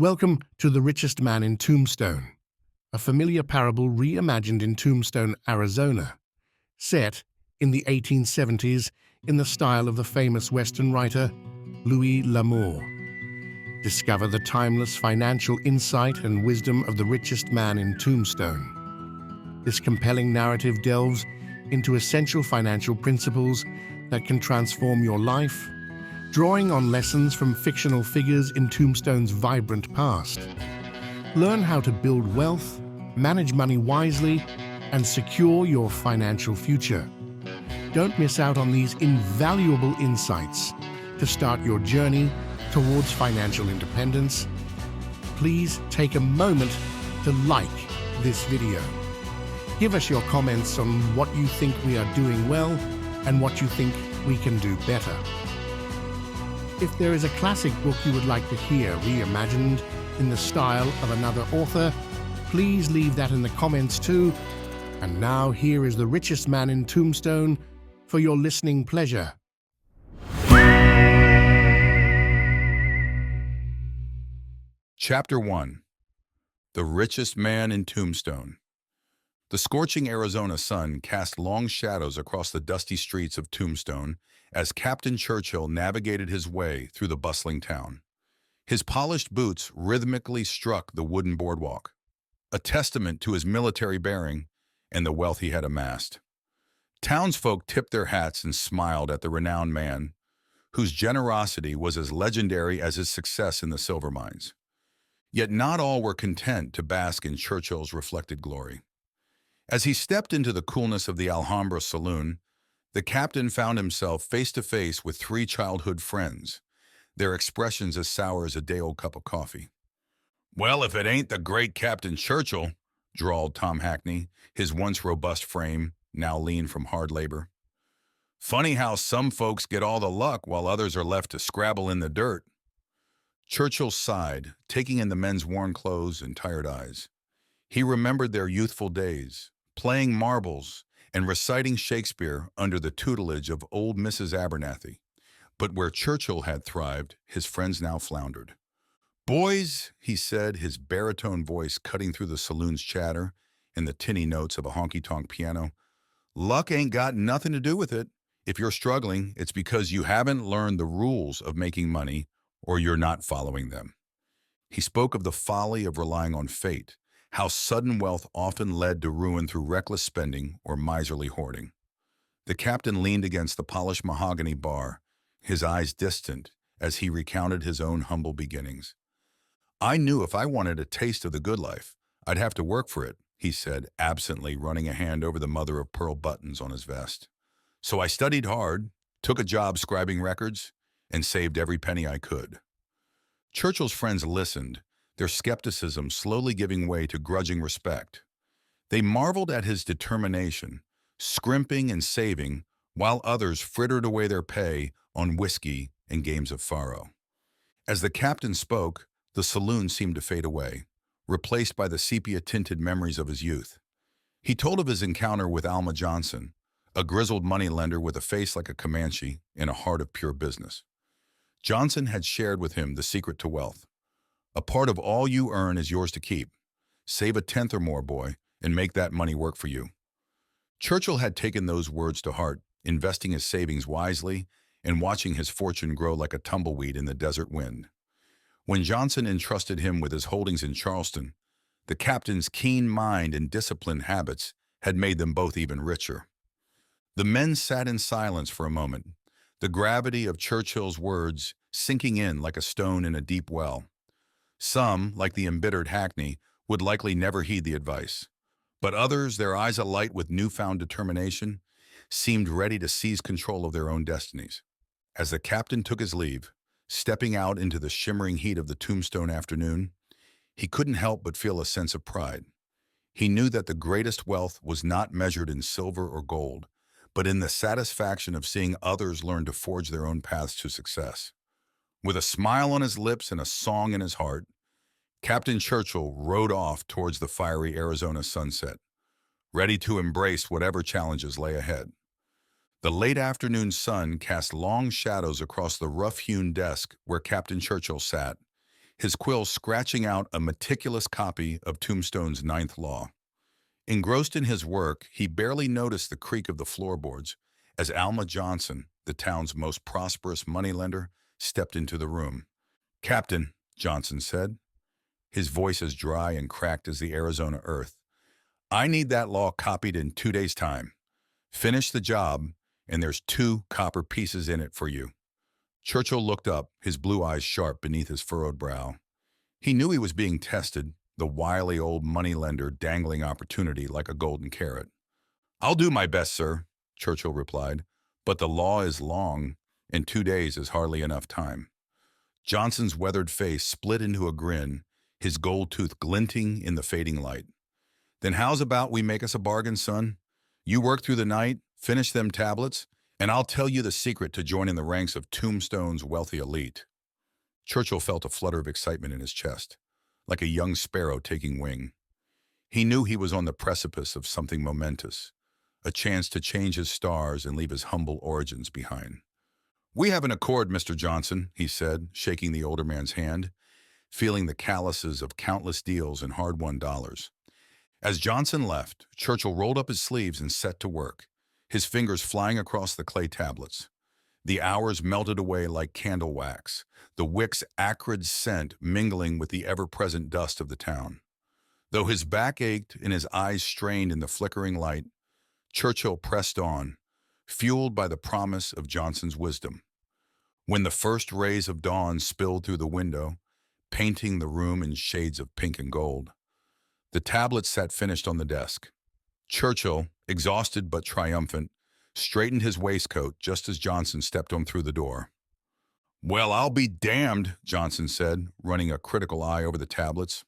Welcome to The Richest Man in Tombstone, a familiar parable reimagined in Tombstone, Arizona, set in the 1870s in the style of the famous Western writer Louis L'Amour. Discover the timeless financial insight and wisdom of the richest man in Tombstone. This compelling narrative delves into essential financial principles that can transform your life, drawing on lessons from fictional figures in Tombstone's vibrant past. Learn how to build wealth, manage money wisely, and secure your financial future. Don't miss out on these invaluable insights to start your journey towards financial independence. Please take a moment to like this video. Give us your comments on what you think we are doing well and what you think we can do better. If there is a classic book you would like to hear reimagined in the style of another author, please leave that in the comments too. And now here is The Richest Man in Tombstone for your listening pleasure. Chapter 1. The Richest Man in Tombstone. The scorching Arizona sun cast long shadows across the dusty streets of Tombstone as Captain Churchill navigated his way through the bustling town. His polished boots rhythmically struck the wooden boardwalk, a testament to his military bearing and the wealth he had amassed. Townsfolk tipped their hats and smiled at the renowned man, whose generosity was as legendary as his success in the silver mines. Yet not all were content to bask in Churchill's reflected glory. As he stepped into the coolness of the Alhambra saloon, the captain found himself face to face with three childhood friends, their expressions as sour as a day-old cup of coffee. "Well, if it ain't the great Captain Churchill," drawled Tom Hackney, his once robust frame now lean from hard labor. "Funny how some folks get all the luck while others are left to scrabble in the dirt." Churchill sighed, taking in the men's worn clothes and tired eyes. He remembered their youthful days, playing marbles and reciting Shakespeare under the tutelage of old Mrs. Abernathy. But where Churchill had thrived, his friends now floundered. "Boys," he said, his baritone voice cutting through the saloon's chatter and the tinny notes of a honky-tonk piano, "luck ain't got nothing to do with it. If you're struggling, it's because you haven't learned the rules of making money or you're not following them." He spoke of the folly of relying on fate, how sudden wealth often led to ruin through reckless spending or miserly hoarding. The captain leaned against the polished mahogany bar, his eyes distant as he recounted his own humble beginnings. "I knew if I wanted a taste of the good life, I'd have to work for it," he said, absently running a hand over the mother-of-pearl buttons on his vest. "So I studied hard, took a job scribing records, and saved every penny I could." Churchill's friends listened, their skepticism slowly giving way to grudging respect. They marveled at his determination, scrimping and saving, while others frittered away their pay on whiskey and games of faro. As the captain spoke, the saloon seemed to fade away, replaced by the sepia-tinted memories of his youth. He told of his encounter with Alma Johnson, a grizzled moneylender with a face like a Comanche and a heart of pure business. Johnson had shared with him the secret to wealth. "A part of all you earn is yours to keep. Save a tenth or more, boy, and make that money work for you." Churchill had taken those words to heart, investing his savings wisely and watching his fortune grow like a tumbleweed in the desert wind. When Johnson entrusted him with his holdings in Charleston, the captain's keen mind and disciplined habits had made them both even richer. The men sat in silence for a moment, the gravity of Churchill's words sinking in like a stone in a deep well. Some, like the embittered Hackney, would likely never heed the advice. But others, their eyes alight with newfound determination, seemed ready to seize control of their own destinies. As the captain took his leave, stepping out into the shimmering heat of the Tombstone afternoon, he couldn't help but feel a sense of pride. He knew that the greatest wealth was not measured in silver or gold, but in the satisfaction of seeing others learn to forge their own paths to success. With a smile on his lips and a song in his heart, Captain Churchill rode off towards the fiery Arizona sunset, ready to embrace whatever challenges lay ahead. The late afternoon sun cast long shadows across the rough-hewn desk where Captain Churchill sat, his quill scratching out a meticulous copy of Tombstone's ninth law. Engrossed in his work, he barely noticed the creak of the floorboards as Alma Johnson, the town's most prosperous moneylender, stepped into the room. "Captain," Johnson said, his voice as dry and cracked as the Arizona earth, "I need that law copied in 2 days' time. Finish the job, and there's 2 copper pieces in it for you." Churchill looked up, his blue eyes sharp beneath his furrowed brow. He knew he was being tested, the wily old moneylender dangling opportunity like a golden carrot. "I'll do my best, sir," Churchill replied, "but the law is long, and 2 days is hardly enough time." Johnson's weathered face split into a grin, his gold tooth glinting in the fading light. "Then how's about we make us a bargain, son? You work through the night, finish them tablets, and I'll tell you the secret to joining the ranks of Tombstone's wealthy elite." Churchill felt a flutter of excitement in his chest, like a young sparrow taking wing. He knew he was on the precipice of something momentous, a chance to change his stars and leave his humble origins behind. "We have an accord, Mr. Johnson," he said, shaking the older man's hand, feeling the calluses of countless deals and hard-won dollars. As Johnson left, Churchill rolled up his sleeves and set to work, his fingers flying across the clay tablets. The hours melted away like candle wax, the wick's acrid scent mingling with the ever-present dust of the town. Though his back ached and his eyes strained in the flickering light, Churchill pressed on, fueled by the promise of Johnson's wisdom. When the first rays of dawn spilled through the window, painting the room in shades of pink and gold, the tablets sat finished on the desk. Churchill, exhausted but triumphant, straightened his waistcoat just as Johnson stepped on through the door. "Well, I'll be damned," Johnson said, running a critical eye over the tablets.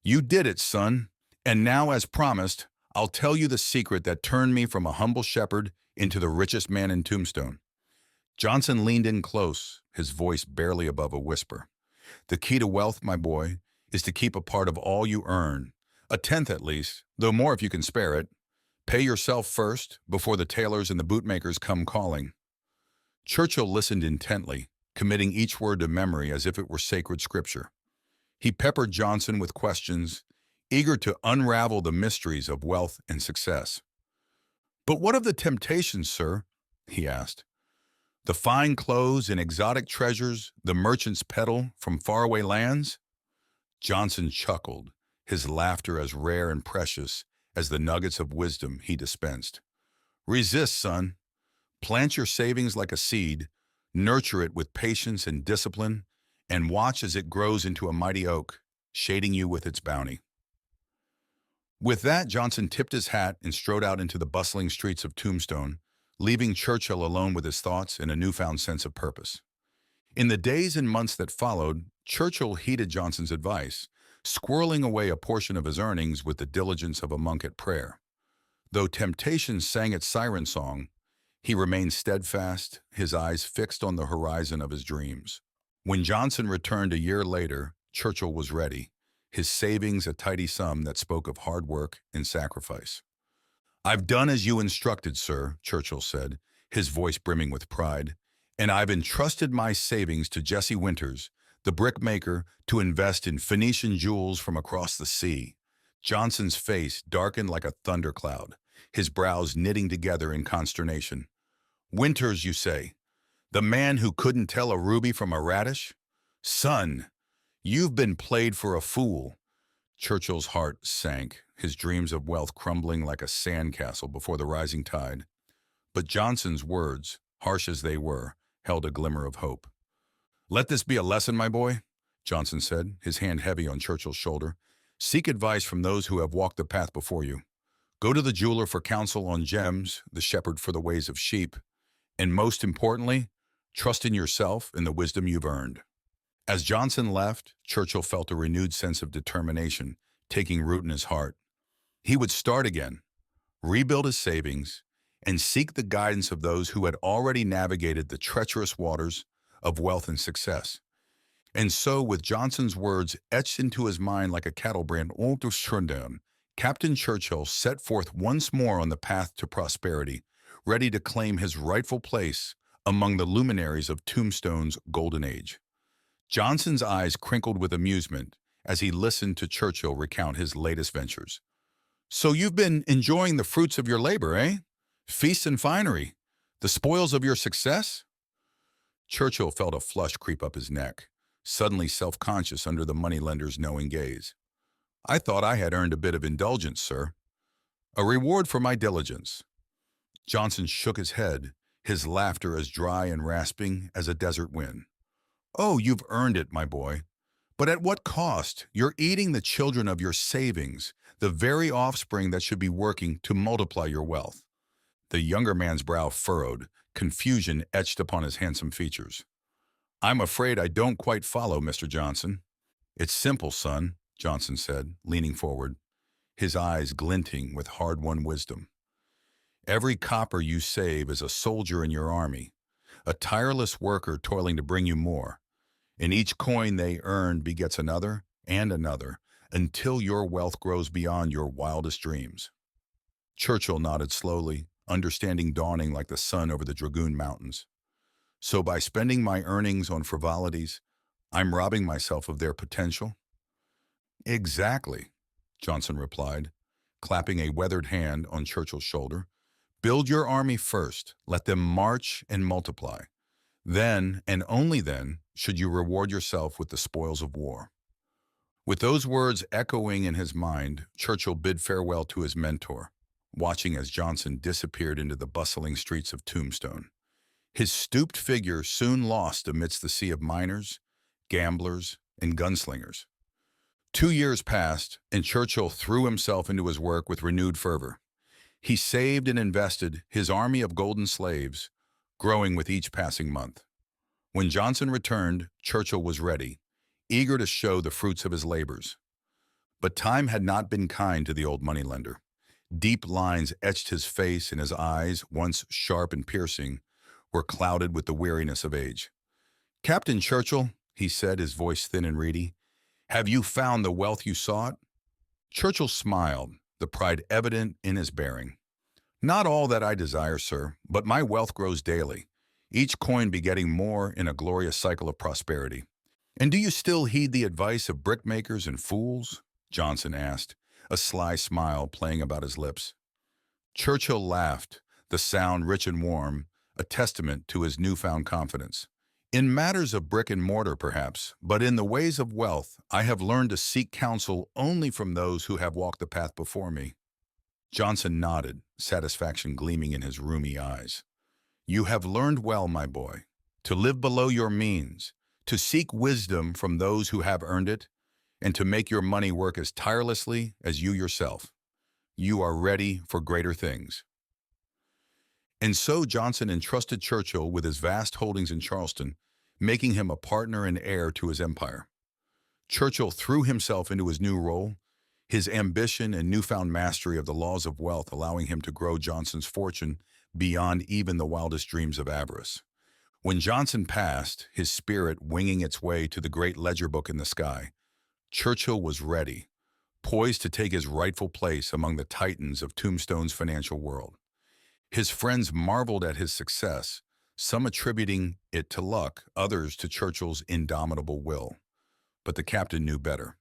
"You did it, son. And now, as promised, I'll tell you the secret that turned me from a humble shepherd into the richest man in Tombstone." Johnson leaned in close, his voice barely above a whisper. "The key to wealth, my boy, is to keep a part of all you earn, a tenth at least, though more if you can spare it. Pay yourself first, before the tailors and the bootmakers come calling." Churchill listened intently, committing each word to memory as if it were sacred scripture. He peppered Johnson with questions, eager to unravel the mysteries of wealth and success. "But what of the temptations, sir?" he asked. "The fine clothes and exotic treasures the merchants peddle from faraway lands?" Johnson chuckled, his laughter as rare and precious as the nuggets of wisdom he dispensed. "Resist, son. Plant your savings like a seed, nurture it with patience and discipline, and watch as it grows into a mighty oak, shading you with its bounty." With that, Johnson tipped his hat and strode out into the bustling streets of Tombstone, leaving Churchill alone with his thoughts and a newfound sense of purpose. In the days and months that followed, Churchill heeded Johnson's advice, squirreling away a portion of his earnings with the diligence of a monk at prayer. Though temptation sang its siren song, he remained steadfast, his eyes fixed on the horizon of his dreams. When Johnson returned a year later, Churchill was ready, his savings a tidy sum that spoke of hard work and sacrifice. "I've done as you instructed, sir," Churchill said, his voice brimming with pride, "and I've entrusted my savings to Jesse Winters, the brickmaker, to invest in Phoenician jewels from across the sea." Johnson's face darkened like a thundercloud, his brows knitting together in consternation. "Winters, you say? The man who couldn't tell a ruby from a radish? Son, you've been played for a fool." Churchill's heart sank, his dreams of wealth crumbling like a sandcastle before the rising tide. But Johnson's words, harsh as they were, held a glimmer of hope. "Let this be a lesson, my boy," Johnson said, his hand heavy on Churchill's shoulder. "Seek advice from those who have walked the path before you. Go to the jeweler for counsel on gems, the shepherd for the ways of sheep, and most importantly, trust in yourself and the wisdom you've earned." As Johnson left, Churchill felt a renewed sense of determination taking root in his heart. He would start again, rebuild his savings, and seek the guidance of those who had already navigated the treacherous waters of wealth and success. And so, with Johnson's words etched into his mind like a cattle brand, Captain Churchill set forth once more on the path to prosperity, ready to claim his rightful place among the luminaries of Tombstone's golden age. Johnson's eyes crinkled with amusement as he listened to Churchill recount his latest ventures. So you've been enjoying the fruits of your labor, eh? Feast and finery, the spoils of your success? Churchill felt a flush creep up his neck, suddenly self-conscious under the moneylender's knowing gaze. I thought I had earned a bit of indulgence, sir. A reward for my diligence. Johnson shook his head, his laughter as dry and rasping as a desert wind. Oh, you've earned it, my boy. But at what cost? You're eating the children of your savings, the very offspring that should be working to multiply your wealth. The younger man's brow furrowed, confusion etched upon his handsome features. I'm afraid I don't quite follow, Mr. Johnson. It's simple, son, Johnson said, leaning forward, his eyes glinting with hard-won wisdom. Every copper you save is a soldier in your army, a tireless worker toiling to bring you more. And each coin they earn begets another and another, until your wealth grows beyond your wildest dreams. Churchill nodded slowly, understanding dawning like the sun over the Dragoon Mountains. So by spending my earnings on frivolities, I'm robbing myself of their potential? Exactly, Johnson replied, clapping a weathered hand on Churchill's shoulder. Build your army first, let them march and multiply. Then, and only then, should you reward yourself with the spoils of war. With those words echoing in his mind, Churchill bid farewell to his mentor, watching as Johnson disappeared into the bustling streets of Tombstone. His stooped figure soon lost amidst the sea of miners, gamblers, and gunslingers. 2 years passed, and Churchill threw himself into his work with renewed fervor. He saved and invested his army of golden slaves, growing with each passing month. When Johnson returned, Churchill was ready, eager to show the fruits of his labors. But time had not been kind to the old moneylender. Deep lines etched his face, and his eyes, once sharp and piercing, were clouded with the weariness of age. Captain Churchill, he said, his voice thin and reedy, have you found the wealth you sought? Churchill smiled, the pride evident in his bearing. Not all that I desire, sir, but my wealth grows daily, each coin begetting more in a glorious cycle of prosperity. And do you still heed the advice of brickmakers and fools? Johnson asked, a sly smile playing about his lips. Churchill laughed, the sound rich and warm, a testament to his newfound confidence. In matters of brick and mortar, perhaps, but in the ways of wealth, I have learned to seek counsel only from those who have walked the path before me. Johnson nodded, satisfaction gleaming in his rheumy eyes. You have learned well, my boy, to live below your means, to seek wisdom from those who have earned it, and to make your money work as tirelessly as you yourself. You are ready for greater things. And so Johnson entrusted Churchill with his vast holdings in Charleston, making him a partner and heir to his empire. Churchill threw himself into his new role, his ambition and newfound mastery of the laws of wealth allowing him to grow Johnson's fortune beyond even the wildest dreams of avarice. When Johnson passed, his spirit winging its way to the great ledger book in the sky, Churchill was ready, poised to take his rightful place among the titans of Tombstone's financial world. His friends marveled at his success, some attributing it to luck, others to Churchill's indomitable will. But the captain knew better.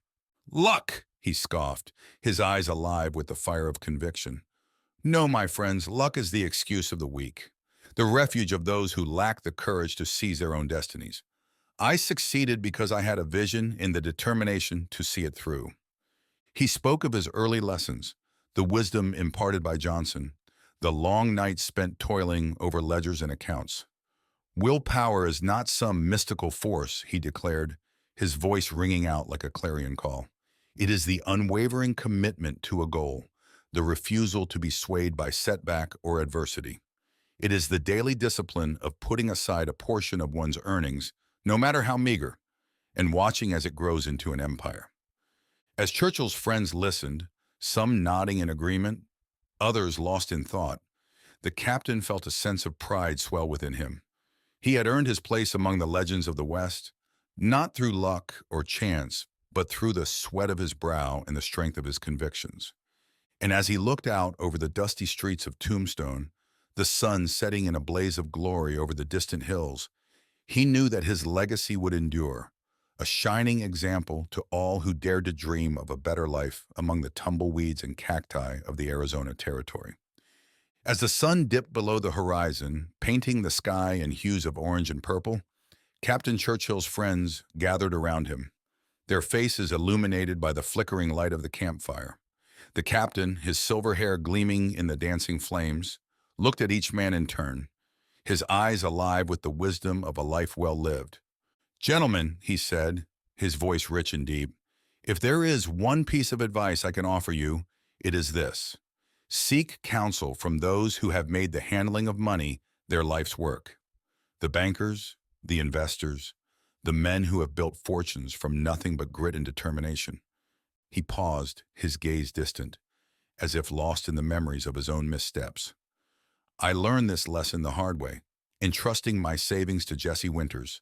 Luck, he scoffed, his eyes alive with the fire of conviction. No, my friends, luck is the excuse of the weak, the refuge of those who lack the courage to seize their own destinies. I succeeded because I had a vision and the determination to see it through. He spoke of his early lessons, the wisdom imparted by Johnson, the long nights spent toiling over ledgers and accounts. Willpower is not some mystical force, he declared, his voice ringing out like a clarion call. It is the unwavering commitment to a goal, the refusal to be swayed by setback or adversity. It is the daily discipline of putting aside a portion of one's earnings, no matter how meager, and watching as it grows into an empire. As Churchill's friends listened, some nodding in agreement, others lost in thought, the captain felt a sense of pride swell within him. He had earned his place among the legends of the West, not through luck or chance, but through the sweat of his brow and the strength of his convictions. And as he looked out over the dusty streets of Tombstone, the sun setting in a blaze of glory over the distant hills, he knew that his legacy would endure, a shining example to all who dared to dream of a better life among the tumbleweeds and cacti of the Arizona territory. As the sun dipped below the horizon, painting the sky in hues of orange and purple, Captain Churchill's friends gathered around him, their faces illuminated by the flickering light of the campfire. The captain, his silver hair gleaming in the dancing flames, looked at each man in turn, his eyes alive with the wisdom of a life well lived. "Gentlemen," he said, his voice rich and deep, "if there is one piece of advice I can offer you, it is this. Seek counsel from those who have made the handling of money their life's work. The bankers, the investors, the men who have built fortunes from nothing but grit and determination." He paused, his gaze distant, as if lost in the memories of his own missteps. "I learned this lesson the hard way, entrusting my savings to Jesse Winters,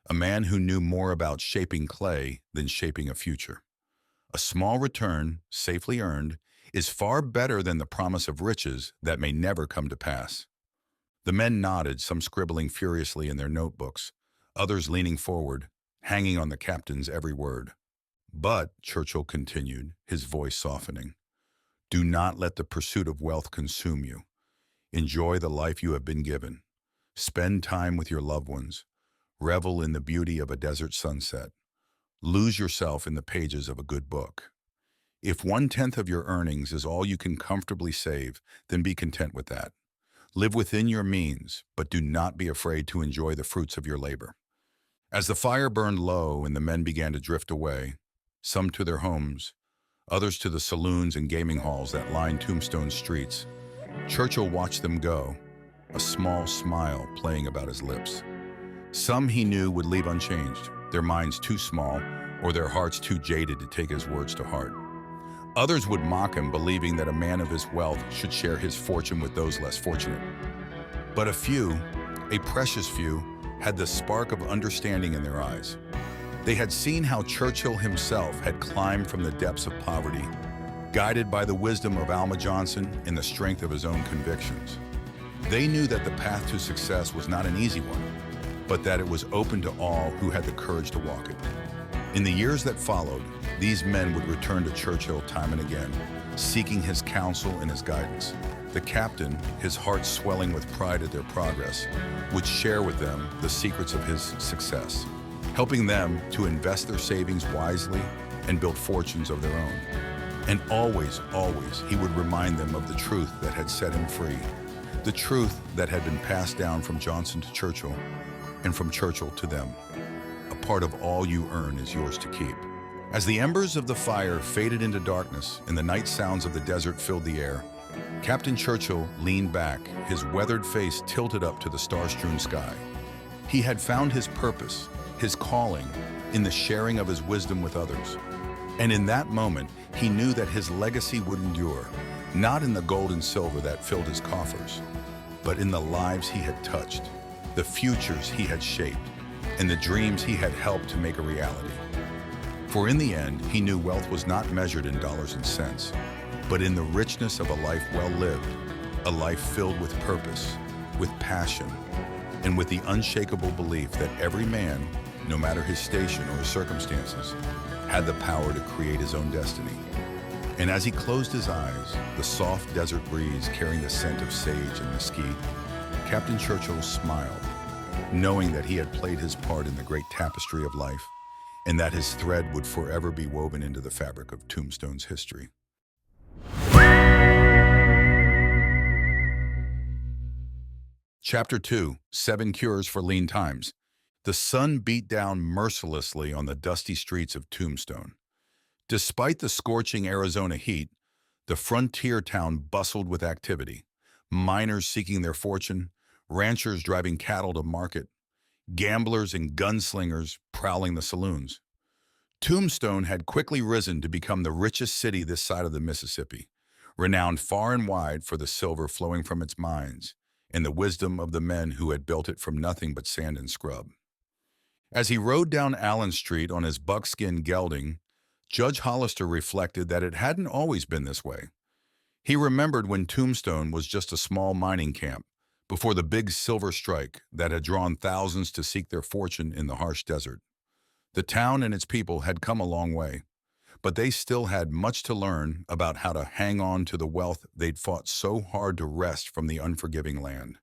a man who knew more about shaping clay than shaping a future. A small return, safely earned, is far better than the promise of riches that may never come to pass." The men nodded, some scribbling furiously in their notebooks, others leaning forward, hanging on the captain's every word. "But," Churchill continued, his voice softening, "do not let the pursuit of wealth consume you. Enjoy the life you have been given. Spend time with your loved ones. Revel in the beauty of a desert sunset. Lose yourself in the pages of a good book. If 1/10 of your earnings is all you can comfortably save, then be content with that. Live within your means, but do not be afraid to enjoy the fruits of your labor." As the fire burned low and the men began to drift away, some to their homes, others to the saloons and gaming halls that lined Tombstone's streets, Churchill watched them go, a small smile playing about his lips. Some he knew would leave unchanged, their minds too small or their hearts too jaded to take his words to heart. Others would mock him, believing that a man of his wealth should share his fortune with those less fortunate. But a few, a precious few, had the spark of understanding in their eyes. They had seen how Churchill himself had climbed from the depths of poverty, guided by the wisdom of Alma Johnson and the strength of his own convictions. They knew that the path to success was not an easy one, but that it was open to all who had the courage to walk it. In the years that followed, these men would return to Churchill time and again, seeking his counsel and his guidance. The captain, his heart swelling with pride at their progress, would share with them the secrets of his success, helping them to invest their savings wisely and build fortunes of their own. And always, always, he would remind them of the truth that had set him free, the truth that had been passed down from Johnson to Churchill and from Churchill to them. A part of all you earn is yours to keep. As the embers of the fire faded into darkness and the night sounds of the desert filled the air, Captain Churchill leaned back, his weathered face tilted up to the star-strewn sky. He had found his purpose, his calling, in the sharing of his wisdom with others. And in that moment, he knew that his legacy would endure, not in the gold and silver that filled his coffers, but in the lives he had touched, the futures he had shaped, and the dreams he had helped to make a reality. For in the end, he knew wealth was not measured in dollars and cents, but in the richness of a life well lived, a life filled with purpose, with passion, and with the unshakable belief that every man, no matter his station or his circumstances, had the power to create his own destiny. And as he closed his eyes, the soft desert breeze carrying the scent of sage and mesquite, Captain Churchill smiled, knowing that he had played his part in the great tapestry of life, and that his thread would forever be woven into the fabric of Tombstone's history. Chapter 2, 7 Cures for Lean Times. The sun beat down mercilessly on the dusty streets of Tombstone. Despite the scorching Arizona heat, the frontier town bustled with activity. Miners seeking their fortune, ranchers driving cattle to market, gamblers and gunslingers prowling the saloons. Tombstone had quickly risen to become the richest city this side of the Mississippi, renowned far and wide for the silver flowing from its mines and the wisdom of the men who had built it from nothing but sand and scrub. As he rode down Allen Street on his buckskin gelding, Judge Hollister reflected that it hadn't always been this way. He remembered when Tombstone was just a small mining camp before the big silver strike that had drawn thousands to seek their fortune in the harsh desert. The town and its people had come a long way, but they still had much to learn about how to hang on to the wealth they'd fought so hard to wrest from the unforgiving land.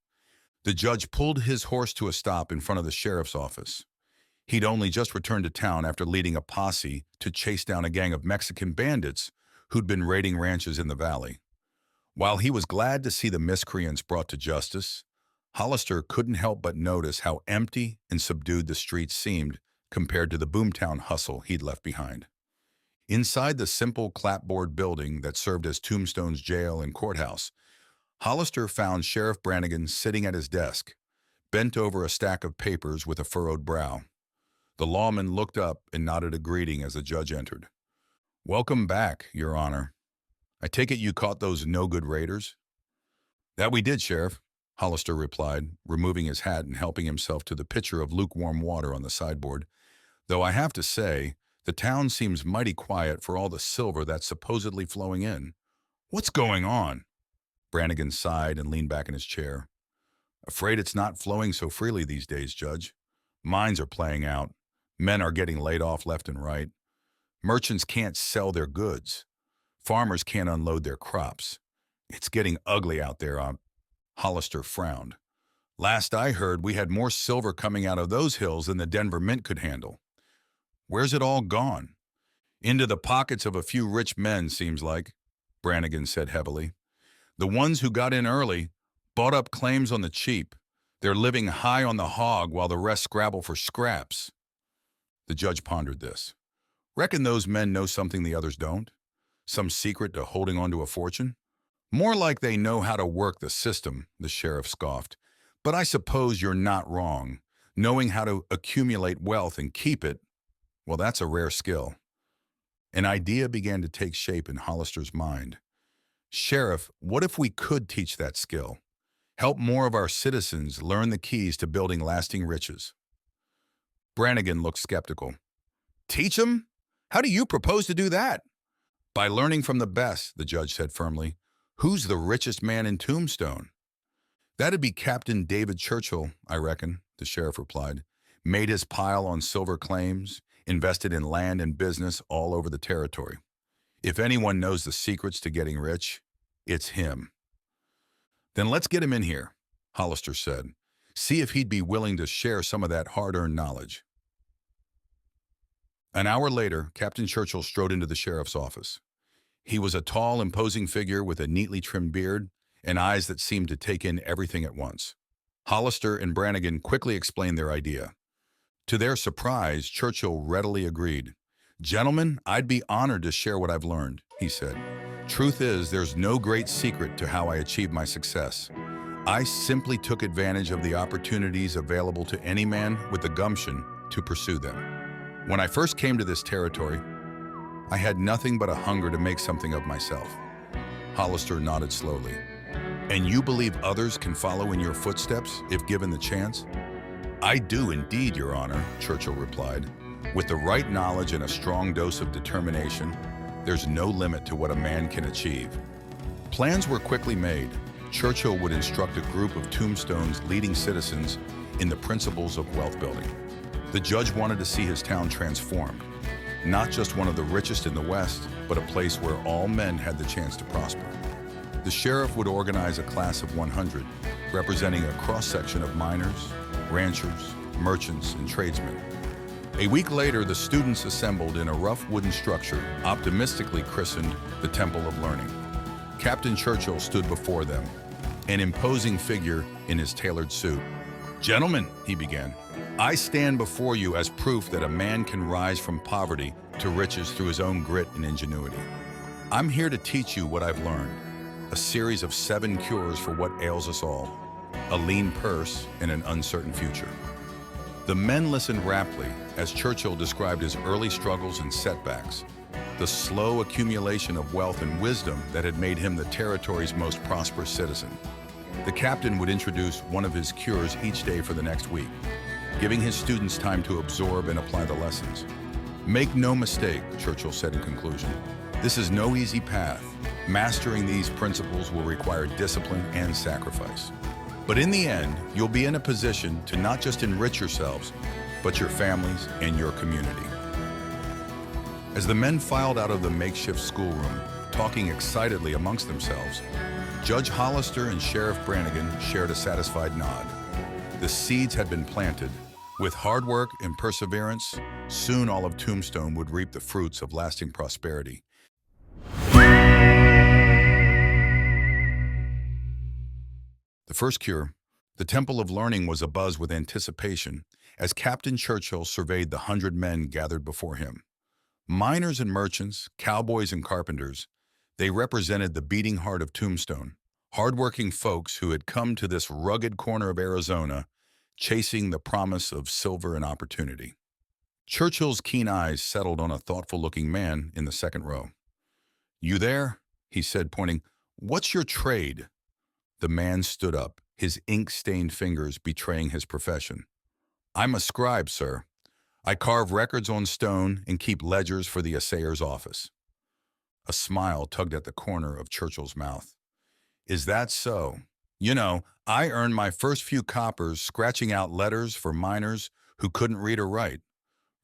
The judge pulled his horse to a stop in front of the sheriff's office. He'd only just returned to town after leading a posse to chase down a gang of Mexican bandits who'd been raiding ranches in the valley. While he was glad to see the miscreants brought to justice, Hollister couldn't help but notice how empty and subdued the streets seemed compared to the boomtown hustle he'd left behind. Inside the simple clapboard building that served as Tombstone's jail and courthouse, Hollister found Sheriff Brannigan sitting at his desk, bent over a stack of papers with a furrowed brow. The lawman looked up and nodded a greeting as the judge entered. "Welcome back, Your Honor. I take it you caught those no-good raiders?" "That we did, Sheriff," Hollister replied, removing his hat and helping himself to the pitcher of lukewarm water on the sideboard. "Though I have to say, the town seems mighty quiet for all the silver that's supposedly flowing in. What's going on?" Brannigan sighed and leaned back in his chair. "Afraid it's not flowing so freely these days, Judge. Mines are playing out. Men are getting laid off left and right. Merchants can't sell their goods. Farmers can't unload their crops. It's getting ugly out there." Hollister frowned. "Last I heard, we had more silver coming out of those hills than the Denver Mint could handle. Where's it all gone?" "Into the pockets of a few rich men, seems like," Brannigan said heavily. "The ones who got in early bought up claims on the cheap. They're living high on the hog while the rest scrabble for scraps." The judge pondered this. "Reckon those men know something the others don't? Some secret to holding on to a fortune?" "More like they know how to work the system," the sheriff scoffed. "But I suppose you're not wrong. Knowing how to accumulate wealth and keep it, well, that's a rare skill." An idea began to take shape in Hollister's mind. "Sheriff, what if we could teach that skill? Help more of our citizens learn the keys to building lasting riches?" Brannigan looked skeptical. "Teach them? How do you propose to do that?" "By learning from the best," the judge said firmly. "Who's the richest man in Tombstone?" "That'd be Captain David Churchill, I reckon," the sheriff replied. "Made his pile on silver claims, invested in land and business all over the territory. If anyone knows the secrets to getting rich, it's him." "Then let's get him in here," Hollister said. "See if he'd be willing to share some of that hard-earned knowledge." An hour later, Captain Churchill strode into the sheriff's office. He was a tall, imposing figure with a neatly trimmed beard and eyes that seemed to take in everything at once. Hollister and Brannigan quickly explained their idea. To their surprise, Churchill readily agreed. "Gentlemen, I'd be honored to share what I've learned," he said. "Truth is, there's no great secret to how I achieved my success. I simply took advantage of the opportunities available to any man with the gumption to pursue them. When I first came to this territory, I had nothing but a hunger to make something of myself." Hollister nodded slowly. "And you believe others can follow in your footsteps if given the chance?" "I do indeed, Your Honor," Churchill replied. "With the right knowledge and a strong dose of determination, there's no limit to what a man can achieve." Plans were quickly made. Churchill would instruct a group of Tombstone's leading citizens in the principles of wealth building. The judge wanted to see his town transformed, not just one of the richest in the West, but a place where all men had the chance to prosper. The sheriff would organize a class of 100, representing a cross-section of miners, ranchers, merchants, and tradesmen. A week later, the students assembled in a rough wooden structure, optimistically christened the Temple of Learning. Captain Churchill stood before them, an imposing figure in his tailored suit. "Gentlemen," he began, "I stand before you as proof that a man can rise from poverty to riches through his own grit and ingenuity. I'm here to teach you what I've learned, a series of 7 cures for what ails us all, a lean purse and an uncertain future." The men listened raptly as Churchill described his early struggles and setbacks, the slow accumulation of wealth and wisdom that had made him the territory's most prosperous citizen. The captain would introduce one of his cures each day for the next week, giving his students time to absorb and apply the lessons. "Make no mistake," Churchill said in conclusion, "this is no easy path. Mastering these principles will require discipline and sacrifice. But in the end, you'll be in a position to not just enrich yourselves, but your families and your community. As the men filed out of the makeshift schoolroom, talking excitedly amongst themselves, Judge Hollister and Sheriff Brannigan shared a satisfied nod. The seeds had been planted. With hard work and perseverance, soon all of Tombstone would reap the fruits of lasting prosperity. The first cure, the Temple of Learning, was abuzz with anticipation as Captain Churchill surveyed the 100 men gathered before him. Miners and merchants, cowboys and carpenters, they represented the beating heart of Tombstone, hardworking folks who had come to this rugged corner of Arizona chasing the promise of silver and opportunity. Churchill's keen eyes settled on a thoughtful-looking man in the second row. "You there?" he said, pointing. "What's your trade?" The man stood up, his ink-stained fingers betraying his profession. "I'm a scribe, sir. I carve records on stone and keep ledgers for the assayer's office." A smile tugged at the corner of Churchill's mouth. "Is that so? You know, I earned my first few coppers scratching out letters for miners who couldn't read or write.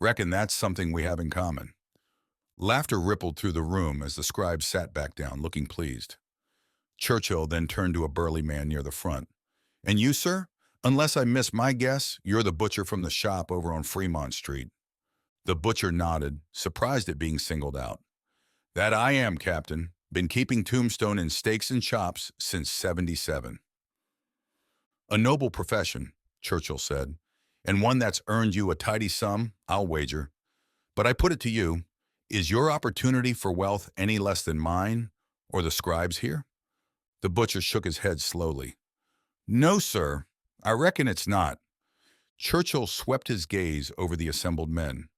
Reckon that's something we have in common." Laughter rippled through the room as the scribe sat back down, looking pleased. Churchill then turned to a burly man near the front. "And you, sir? Unless I miss my guess, you're the butcher from the shop over on Fremont Street." The butcher nodded, surprised at being singled out. "That I am, Captain. Been keeping Tombstone in steaks and chops since '77. "A noble profession," Churchill said, "and one that's earned you a tidy sum, I'll wager. But I put it to you, is your opportunity for wealth any less than mine or the scribe's here?" The butcher shook his head slowly. "No, sir. I reckon it's not." Churchill swept his gaze over the assembled men.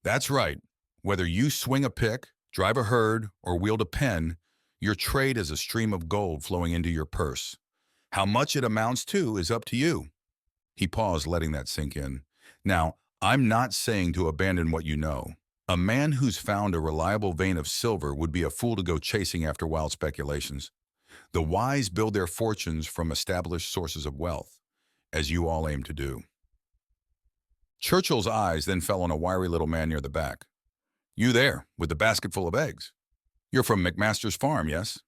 "That's right. Whether you swing a pick, drive a herd, or wield a pen, your trade is a stream of gold flowing into your purse. How much it amounts to is up to you." He paused, letting that sink in. "Now, I'm not saying to abandon what you know. A man who's found a reliable vein of silver would be a fool to go chasing after wild speculations. The wise build their fortunes from established sources of wealth, as you all aim to do." Churchill's eyes then fell on a wiry little man near the back. "You there, with the basket full of eggs? You're from McMaster's farm, yes?"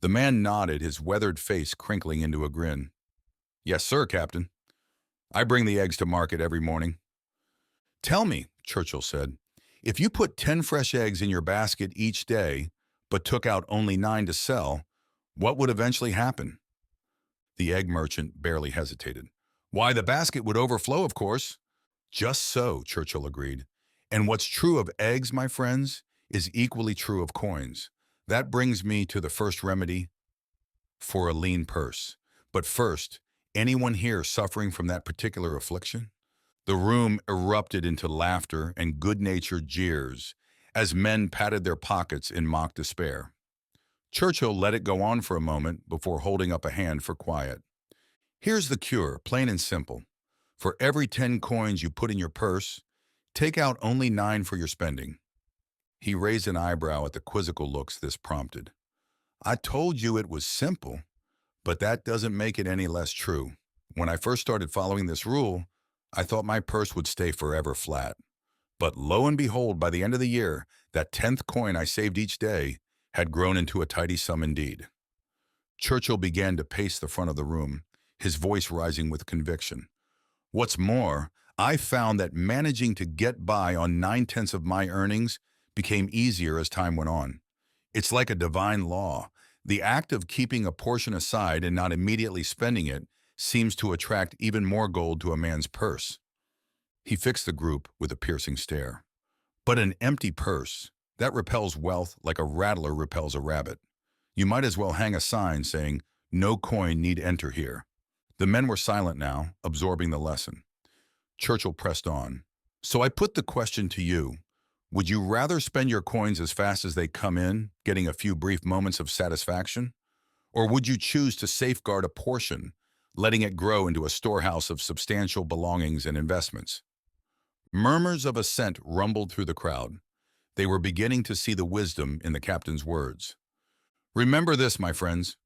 The man nodded, his weathered face crinkling into a grin. "Yes, sir, Captain. I bring the eggs to market every morning." "Tell me," Churchill said, "if you put 10 fresh eggs in your basket each day, but took out only 9 to sell, what would eventually happen?" The egg merchant barely hesitated. "Why, the basket would overflow, of course." "Just so," Churchill agreed. "And what's true of eggs, my friends, is equally true of coins. That brings me to the first remedy for a lean purse. But first, anyone here suffering from that particular affliction?" The room erupted into laughter and good-natured jeers as men patted their pockets in mock despair. Churchill let it go on for a moment before holding up a hand for quiet. "Here's the cure, plain and simple. For every 10 coins you put in your purse, take out only 9 for your spending." He raised an eyebrow at the quizzical looks this prompted. "I told you it was simple, but that doesn't make it any less true. When I first started following this rule, I thought my purse would stay forever flat. But lo and behold, by the end of the year, that 10th coin I saved each day had grown into a tidy sum indeed." Churchill began to pace the front of the room, his voice rising with conviction. "What's more, I found that managing to get by on 9/10 of my earnings became easier as time went on. It's like a divine law. The act of keeping a portion aside and not immediately spending it seems to attract even more gold to a man's purse." He fixed the group with a piercing stare. "But an empty purse, that repels wealth like a rattler repels a rabbit. You might as well hang a sign saying, 'No coin need enter here.'" The men were silent now, absorbing the lesson. Churchill pressed on. "So I put the question to you. Would you rather spend your coins as fast as they come in, getting a few brief moments of satisfaction? Or would you choose to safeguard a portion, letting it grow into a storehouse of substantial belongings and investments?" Murmurs of assent rumbled through the crowd. They were beginning to see the wisdom in the captain's words. "Remember this, my friends,"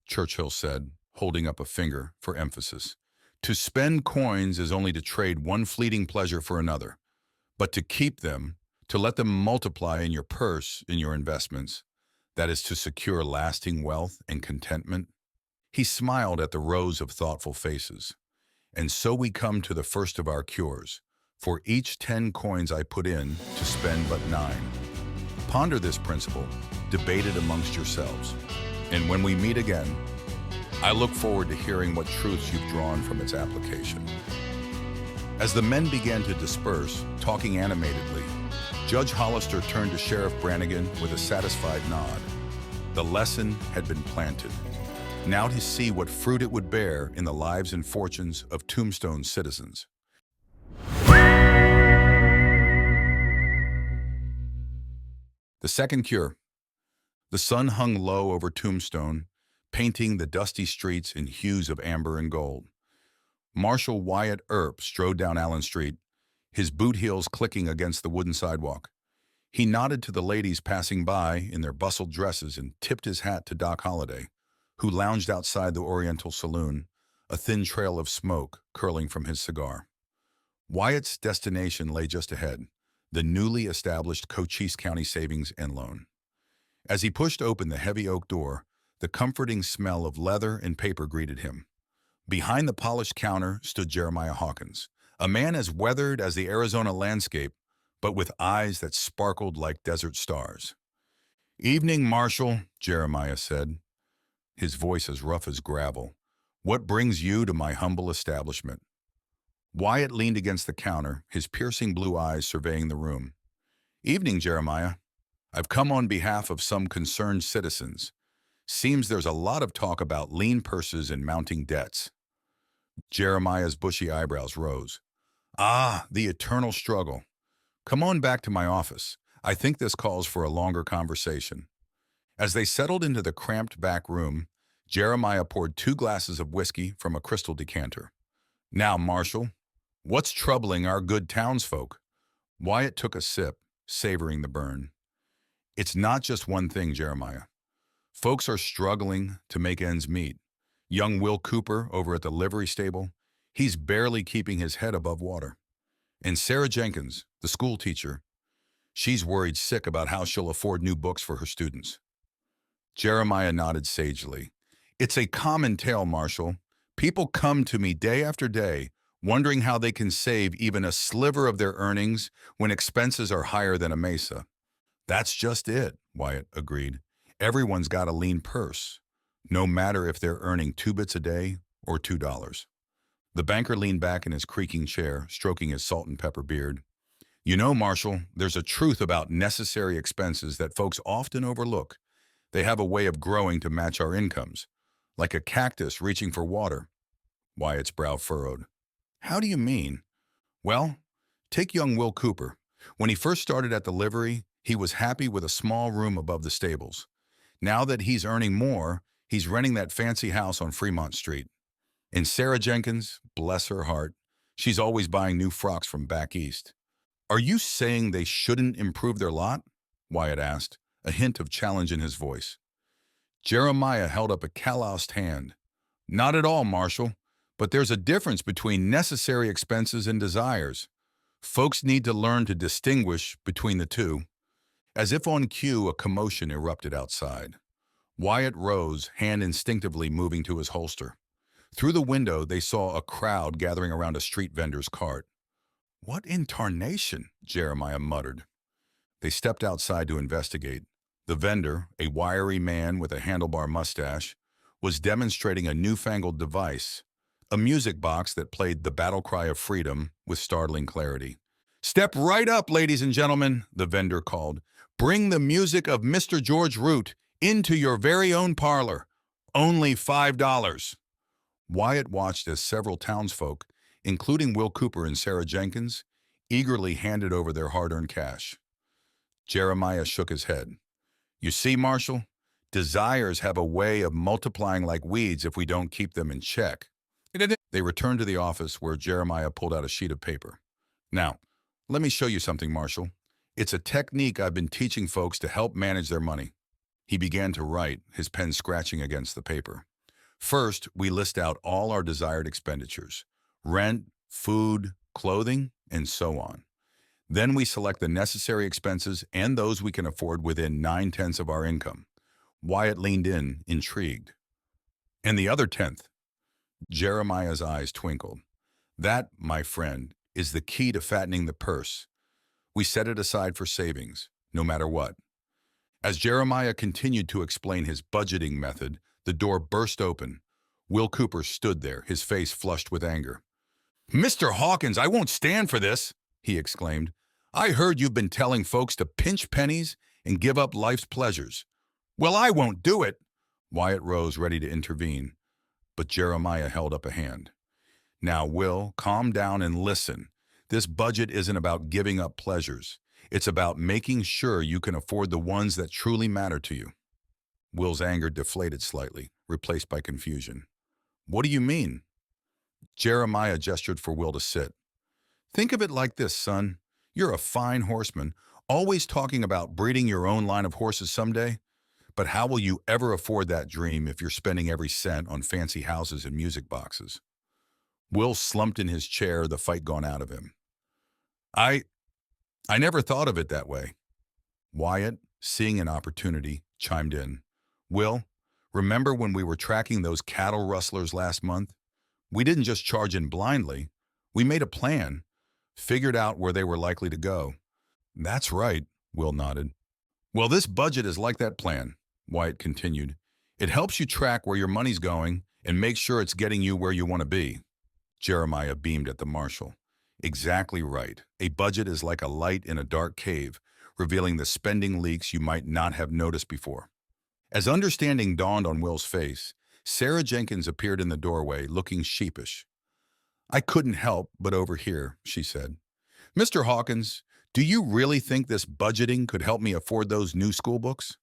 Churchill said, holding up a finger for emphasis. To spend coins is only to trade one fleeting pleasure for another, but to keep them, to let them multiply in your purse, in your investments, that is to secure lasting wealth and contentment. He smiled at the rows of thoughtful faces. And so we come to the first of our cures. For each 10 coins I put in, to spend but 9. Ponder this principle, debate it amongst yourselves. And when we meet again, I look forward to hearing what truths you've drawn from its application. As the men began to disperse, talking animatedly, Judge Hollister turned to Sheriff Brannigan with a satisfied nod. The lesson had been planted. Now to see what fruit it would bear in the lives and fortunes of Tombstone's citizens. The second cure. The sun hung low over Tombstone, painting the dusty streets in hues of amber and gold. Marshal Wyatt Earp strode down Allen Street, his boot heels clicking against the wooden sidewalk. He nodded to the ladies passing by in their bustled dresses and tipped his hat to Doc Holliday, who lounged outside the Oriental Saloon, a thin trail of smoke curling from his cigar. Wyatt's destination lay just ahead, the newly established Cochise County Savings and Loan. As he pushed open the heavy oak door, the comforting smell of leather and paper greeted him. Behind the polished counter stood Jeremiah Hawkins, a man as weathered as the Arizona landscape, but with eyes that sparkled like desert stars. "Evening, Marshal," Jeremiah said, his voice as rough as gravel. "What brings you to my humble establishment?" Wyatt leaned against the counter, his piercing blue eyes surveying the room. "Evening, Jeremiah. I've come on behalf of some concerned citizens. Seems there's a lot of talk about lean purses and mounting debts." Jeremiah's bushy eyebrows rose. "Ah, the eternal struggle. Come on back to my office. I think this calls for a longer conversation." As they settled into the cramped back room, Jeremiah poured 2 glasses of whiskey from a crystal decanter. "Now, Marshal, what's troubling our good townsfolk?" Wyatt took a sip, savoring the burn. "It's not just one thing, Jeremiah. Folks are struggling to make ends meet. Young Will Cooper over at the livery stable, he's barely keeping his head above water. And Sarah Jenkins, the school teacher, she's worried sick about how she'll afford new books for her students." Jeremiah nodded sagely. "It's a common tale, Marshal. People come to me day after day, wondering how they can save even a sliver of their earnings when expenses are higher than a mesa." "That's just it," Wyatt agreed. "Everyone's got a lean purse, no matter if they're earning 2 bits a day or $2. The banker leaned back in his creaking chair, stroking his salt and pepper beard. "You know, Marshal, there's a truth about necessary expenses that folks often overlook. They have a way of growing to match our incomes, like a cactus reaching for water." Wyatt's brow furrowed. "How do you mean?" "Well, take young Will Cooper. When he first started at the livery, he was happy with a small room above the stables. Now that he's earning more, he's renting that fancy house on Fremont Street. And Sarah Jenkins, bless her heart, she's always buying new frocks from back east." "Are you saying they shouldn't improve their lot?" Wyatt asked, a hint of challenge in his voice. Jeremiah held up a calloused hand. "Not at all, Marshal, but there's a difference between necessary expenses and desires. Folks need to learn to distinguish between the two." As if on cue, a commotion erupted outside. Wyatt rose, hand instinctively moving to his holster. Through the window, they saw a crowd gathering around a street vendor's cart. "What in tarnation?" Jeremiah muttered. They stepped outside to investigate. The vendor, a wiry man with a handlebar mustache, was demonstrating a newfangled device, a music box that played the battle cry of freedom with startling clarity. "Step right up, ladies and gentlemen," the vendor called. "Bring the music of Mr. George Root into your very own parlor. Only $5. Wyatt watched as several townsfolk, including Will Cooper and Sarah Jenkins, eagerly handed over their hard-earned cash. Jeremiah shook his head. "You see, Marshal, desires have a way of multiplying like weeds if we don't keep them in check." They returned to the office where Jeremiah pulled out a sheet of paper. "Now, let me show you something, Marshal. It's a technique I've been teaching folks to help manage their money." He began to write, his pen scratching against the paper. "First, we list out all our desired expenditures. rent, food, clothing, and so on. Then we select the necessary expenses and those we can afford within 9/10 of our income. Wyatt leaned in, intrigued. And the other tenth? Jeremiah's eyes twinkled. That, my friend, is the key to fattening the purse. We set it aside for savings, no matter what. As Jeremiah continued to explain his budgeting method, the door burst open. Will Cooper stood there, his face flushed with anger. "Mr. Hawkins, I won't stand for this," he exclaimed. "I heard you've been telling folks to pinch pennies and give up life's pleasures." "Well, I won't do it." Wyatt rose, ready to intervene, but Jeremiah held up a hand. "Now, Will, calm down and listen. This budget isn't about giving up pleasures. It's about making sure you can afford the ones that truly matter to you." Will's anger deflated slightly, replaced by confusion. "What do you mean?" Jeremiah gestured for Will to sit. "Think of it like this, son. You're a fine horseman, always talking about breeding your own line of horses someday. But how will you ever afford that dream if you're spending every cent on fancy houses and music boxes?" Will slumped in his chair, the fight gone out of him. I never thought of it that way." Wyatt, seeing an opportunity, chimed in. "Will, remember when we were tracking those cattle rustlers last month? We didn't just charge in blindly. We made a plan, figured out where they were likely to go." "That's right," Will nodded. "Well, this budget is like that plan," Wyatt continued. "It helps you track where your money's going and make sure it's getting you where you want to be." Jeremiah beamed at the marshal. "Exactly right. A budget is like a light in a dark cave, revealing the spending leaks you might not have noticed before." As understanding dawned on Will's face, Sarah Jenkins appeared in the doorway, looking sheepish. "I couldn't help but overhear," she said. "Mr. Hawkins, do you really think this budgeting could help me afford those new school books?"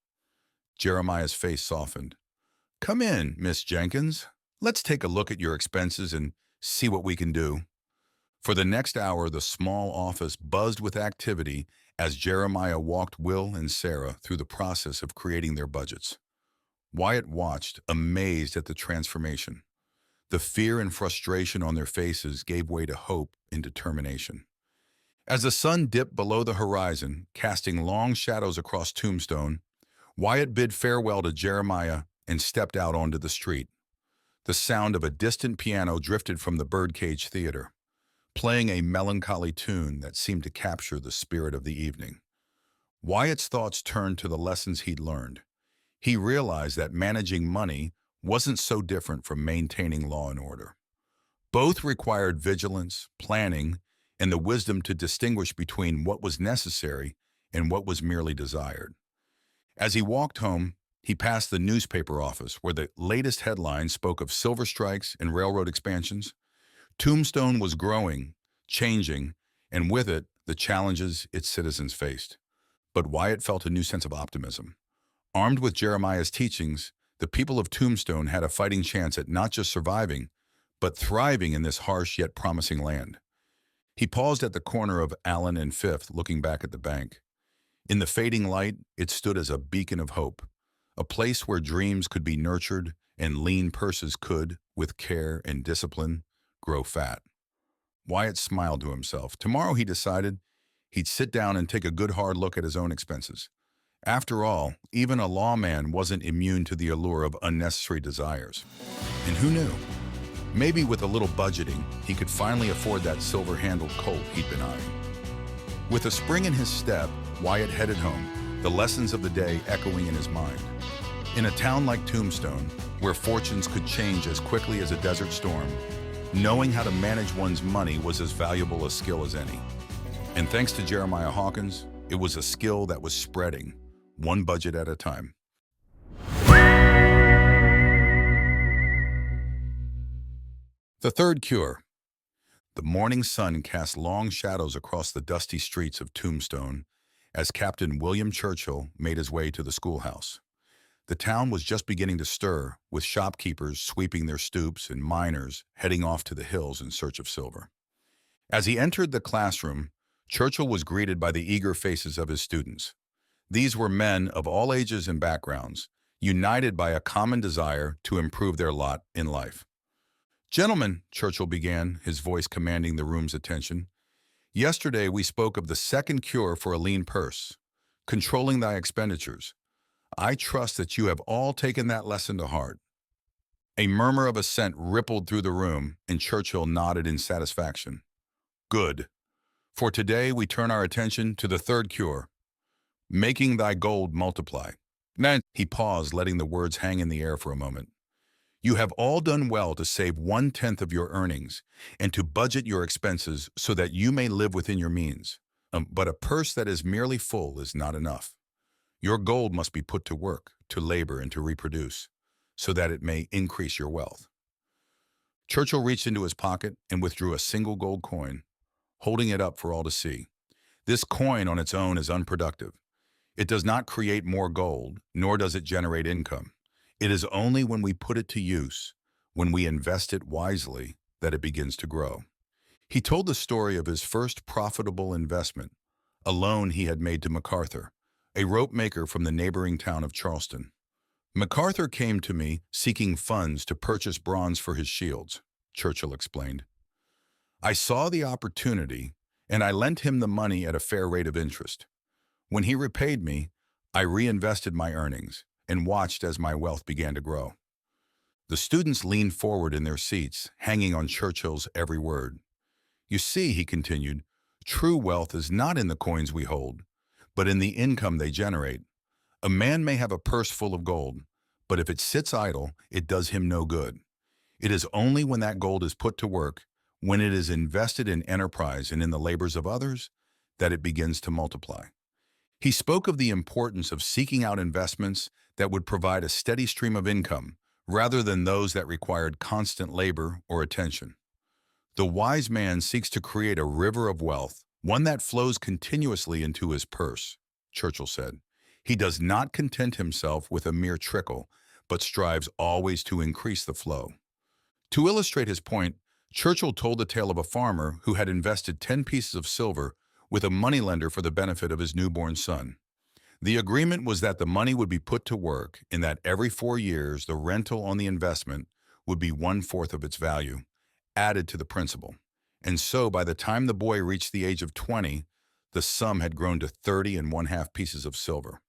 Jeremiah's face softened. "Come in, Miss Jenkins. Let's take a look at your expenses and see what we can do." For the next hour, the small office buzzed with activity as Jeremiah walked Will and Sarah through the process of creating their budgets. Wyatt watched, amazed at the transformation. The fear and frustration on their faces gave way to hope and determination. As the sun dipped below the horizon, casting long shadows across Tombstone, Wyatt bid farewell to Jeremiah and stepped out onto the street. The sound of a distant piano drifted from the Birdcage Theater, playing a melancholy tune that seemed to capture the spirit of the evening. Wyatt's thoughts turned to the lessons he'd learned. He realized that managing money wasn't so different from maintaining law and order. Both required vigilance, planning, and the wisdom to distinguish between what was necessary and what was merely desired. As he walked home, he passed the newspaper office where the latest headlines spoke of silver strikes and railroad expansions. Tombstone was growing, changing, and with it, the challenges its citizens faced. But Wyatt felt a new sense of optimism. Armed with Jeremiah's teachings, the people of Tombstone had a fighting chance at not just surviving, but thriving in this harsh yet promising land. He paused at the corner of Allen and Fifth, looking back at the bank. In the fading light, it stood as a beacon of hope, a place where dreams could be nurtured and lean purses could, with care and discipline, grow fat. Wyatt smiled to himself. Tomorrow, he decided, he'd sit down and take a good hard look at his own expenses. After all, even a lawman wasn't immune to the allure of unnecessary desires. And who knew? Maybe with a little budgeting, he could finally afford that silver-handled Colt he'd been eyeing. With a spring in his step, Wyatt headed home, the lessons of the day echoing in his mind. In a town like Tombstone, where fortunes could change as quickly as a desert storm, knowing how to manage one's money was as valuable a skill as any. And thanks to Jeremiah Hawkins, it was a skill that was spreading, one budget at a time. The third cure. The morning sun cast long shadows across the dusty streets of Tombstone as Captain William Churchill made his way to the schoolhouse. The town was just beginning to stir, with shopkeepers sweeping their stoops and miners heading off to the hills in search of silver. As he entered the classroom, Churchill was greeted by the eager faces of his students. These were men of all ages and backgrounds, united by a common desire to improve their lot in life. Gentlemen, Churchill began, his voice commanding the room's attention, yesterday we spoke of the second cure for a lean purse, controlling thy expenditures. I trust that you have all taken that lesson to heart. A murmur of assent rippled through the room, and Churchill nodded in satisfaction. Good. For today we turn our attention to the third cure, making thy gold multiply. Then he paused, letting the words hang in the air for a moment. You have all done well to save 1/10 of your earnings and to budget your expenses so that you may live within your means. But a purse that is merely full is not enough. Your gold must be put to work, to labor, and to reproduce, so that it may increase your wealth. Churchill reached into his pocket and withdrew a single gold coin, holding it up for all to see. This coin on its own is unproductive. It does not create more gold, nor does it generate income. It is only when we put it to use, when we invest it wisely, that it begins to grow. He told the story of his first profitable investment, a loan he had made to MacArthur, a rope maker from the neighboring town of Charleston. MacArthur came to me seeking funds to purchase bronze for his shields, Churchill explained. I saw the opportunity, and I lent him the money at a fair rate of interest. When he repaid me, I reinvested my earnings and watched as my wealth began to grow. The students leaned forward in their seats, hanging on Churchill's every word. You see, he continued, true wealth is not in the coins we hold, but in the income they generate. A man may have a purse full of gold, but if it sits idle, it does him no good. It is only when that gold is put to work, when it is invested in enterprise and in the labors of others, that it begins to multiply. He spoke of the importance of seeking out investments that would provide a steady stream of income, rather than those that required constant labor or attention. The wise man seeks to create a river of wealth, one that flows continuously into his purse, Churchill said. He does not content himself with a mere trickle, but strives always to increase the flow. To illustrate his point, Churchill told the tale of a farmer who had invested 10 pieces of silver with a moneylender for the benefit of his newborn son. The agreement was that the money would be put to work and that every 4 years the rental on the investment would be 1/4 of its value, added to the principal. And so by the time the boy reached the age of 20, the sum had grown to 30 1/2 pieces of silver.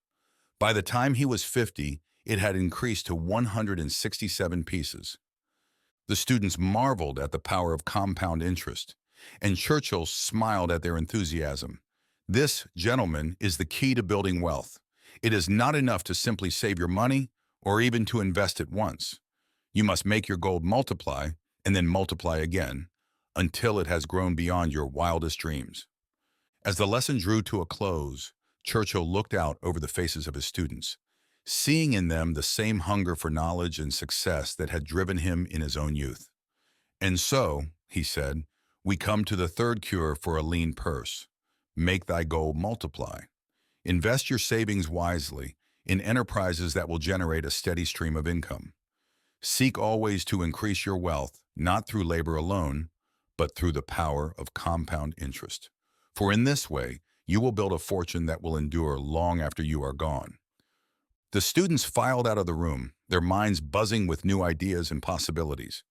By the time he was 50, it had increased to 167 pieces. The students marveled at the power of compound interest, and Churchill smiled at their enthusiasm. This, gentlemen, is the key to building wealth. It is not enough to simply save your money or even to invest it once. You must make your gold multiply and then multiply again until it has grown beyond your wildest dreams. As the lesson drew to a close, Churchill looked out over the faces of his students, seeing in them the same hunger for knowledge and success that had driven him in his own youth. And so, he said, we come to the third cure for a lean purse. Make thy gold multiply. Invest your savings wisely in enterprises that will generate a steady stream of income. Seek always to increase your wealth, not through labor alone, but through the power of compound interest. For in this way, you will build a fortune that will endure long after you are gone. The students filed out of the room, their minds buzzing with new ideas and possibilities.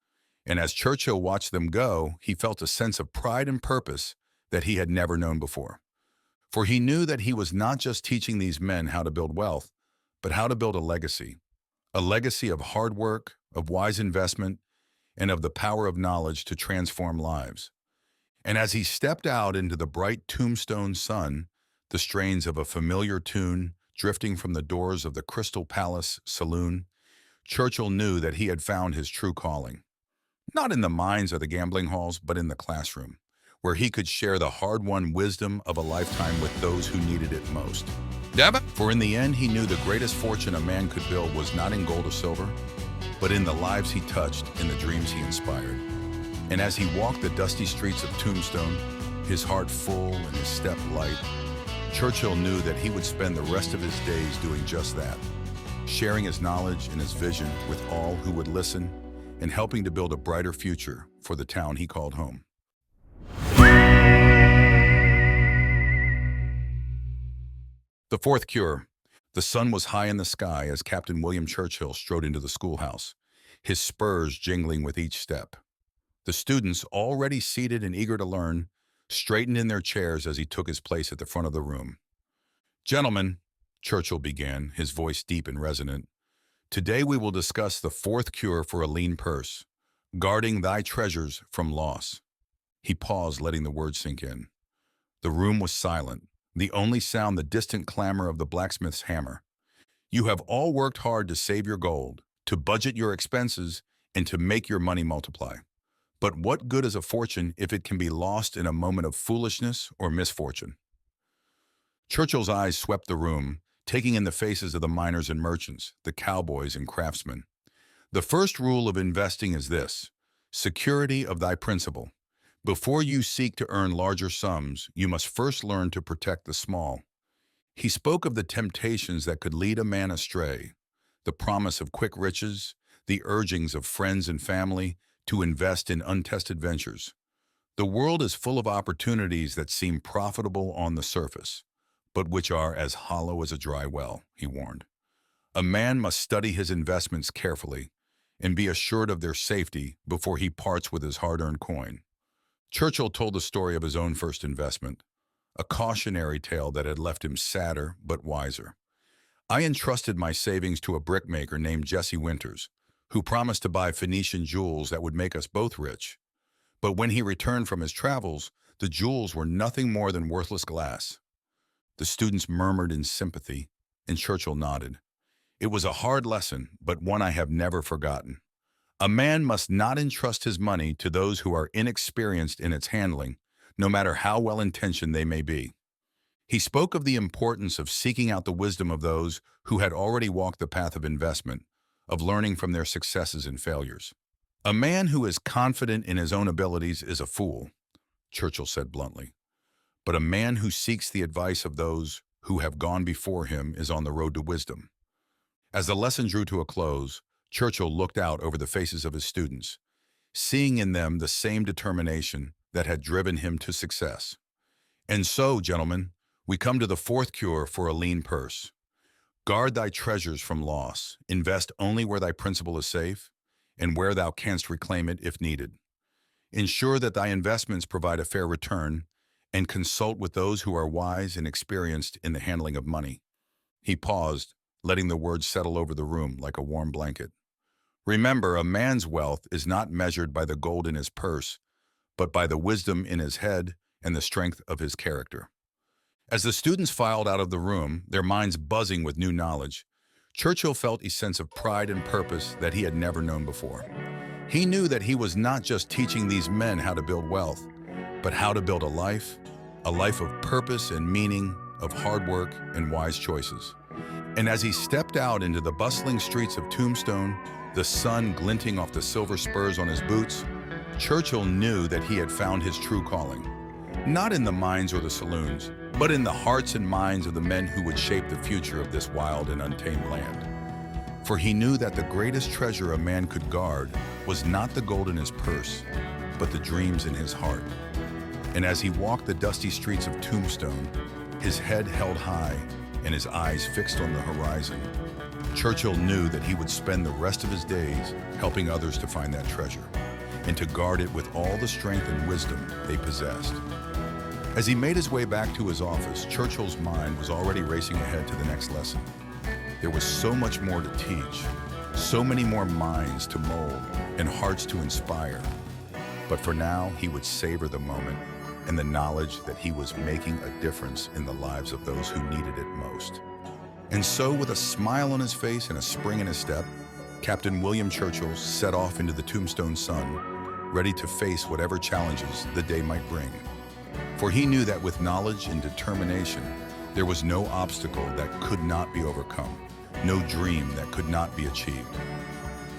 And as Churchill watched them go, he felt a sense of pride and purpose that he had never known before. For he knew that he was not just teaching these men how to build wealth, but how to build a legacy of hard work, of wise investment, and of the power of knowledge to transform lives. And as he stepped out into the bright Tombstone sun, the strains of a familiar tune drifting from the doors of the Crystal Palace saloon, Churchill knew that he had found his true calling. Not in the mines or the gambling halls, but in the classroom, where he could share the hard-won wisdom of a lifetime with those who needed it most. For in the end, he knew the greatest fortune a man could build was not in gold or silver, but in the lives he touched, in the dreams he inspired. And as he walked the dusty streets of Tombstone, his heart full and his step light, Churchill knew that he would spend the rest of his days doing just that, sharing his knowledge and his vision with all who would listen and helping to build a brighter future for the town he called home. The fourth cure. The sun was high in the sky as Captain William Churchill strode into the schoolhouse, his spurs jingling with each step. The students, already seated and eager to learn, straightened in their chairs as he took his place at the front of the room. "Gentlemen," Churchill began, his voice deep and resonant, "today we will discuss the fourth cure for a lean purse, guarding thy treasures from loss." He paused, letting the words sink in. The room was silent, the only sound the distant clamor of the blacksmith's hammer. "You have all worked hard to save your gold, to budget your expenses, and to make your money multiply. But what good is a fortune if it can be lost in a moment of foolishness or misfortune?" Churchill's eyes swept the room, taking in the faces of the miners and merchants, the cowboys and craftsmen. "The first rule of investing is this: security of thy principal. Before you seek to earn larger sums, you must first learn to protect the small." He spoke of the temptations that could lead a man astray, the promise of quick riches, the urgings of friends and family to invest in untested ventures. "The world is full of opportunities that seem profitable on the surface, but which are as hollow as a dry well," he warned. "A man must study his investments carefully and be assured of their safety before he parts with his hard-earned coin." Churchill told the story of his own first investment, a cautionary tale that had left him sadder but wiser. "I entrusted my savings to a brickmaker named Jesse Winters, who promised to buy Phoenician jewels that would make us both rich. But when he returned from his travels, the jewels were nothing more than worthless glass." The students murmured in sympathy, and Churchill nodded. "It was a hard lesson, but one I have never forgotten. A man must not entrust his money to those who are inexperienced in its handling, no matter how well-intentioned they may be." He spoke of the importance of seeking out the wisdom of those who had already walked the path of investment, of learning from their successes and failures. "A man who is confident in his own abilities is a fool," Churchill said bluntly. "But a man who seeks the advice of those who have gone before him is on the road to wisdom." As the lesson drew to a close, Churchill looked out over the faces of his students, seeing in them the same determination that had driven him to success. "And so, gentlemen, we come to the fourth cure for a lean purse. Guard thy treasures from loss. Invest only where thy principal is safe, and where thou canst reclaim it if needed. Ensure that thy investments provide a fair return, and consult with those who are wise and experienced in the handling of money." He paused, letting the words settle over the room like a warm blanket. "Remember, a man's wealth is not measured by the gold in his purse, but by the wisdom in his head and the strength of his character." As the students filed out of the room, their minds buzzing with new knowledge, Churchill felt a sense of pride and purpose that he had never known before. He knew that he was not just teaching these men how to build wealth, but how to build a life of purpose and meaning, of hard work and wise choices. And as he stepped out into the bustling streets of Tombstone, the sun glinting off the silver spurs on his boots, Churchill knew that he had found his true calling. Not in the mines or the saloons, but in the hearts and minds of the men who would shape the future of this wild and untamed land. For he knew that the greatest treasure a man could guard was not the gold in his purse, but the dreams in his heart. And as he walked the dusty streets of Tombstone, his head held high and his eyes fixed on the horizon, Churchill knew that he would spend the rest of his days helping others to find that treasure, and to guard it with all the strength and wisdom they possessed. As he made his way back to his office, Churchill's mind was already racing ahead to the next lesson. There was so much more to teach, so many more minds to mold and hearts to inspire. But for now, he would savor the moment and the knowledge that he was making a difference in the lives of those who needed it most. And so, with a smile on his face and a spring in his step, Captain William Churchill set off into the Tombstone sun, ready to face whatever challenges the day might bring. For he knew that with knowledge and determination, there was no obstacle that could not be overcome, no dream that could not be achieved.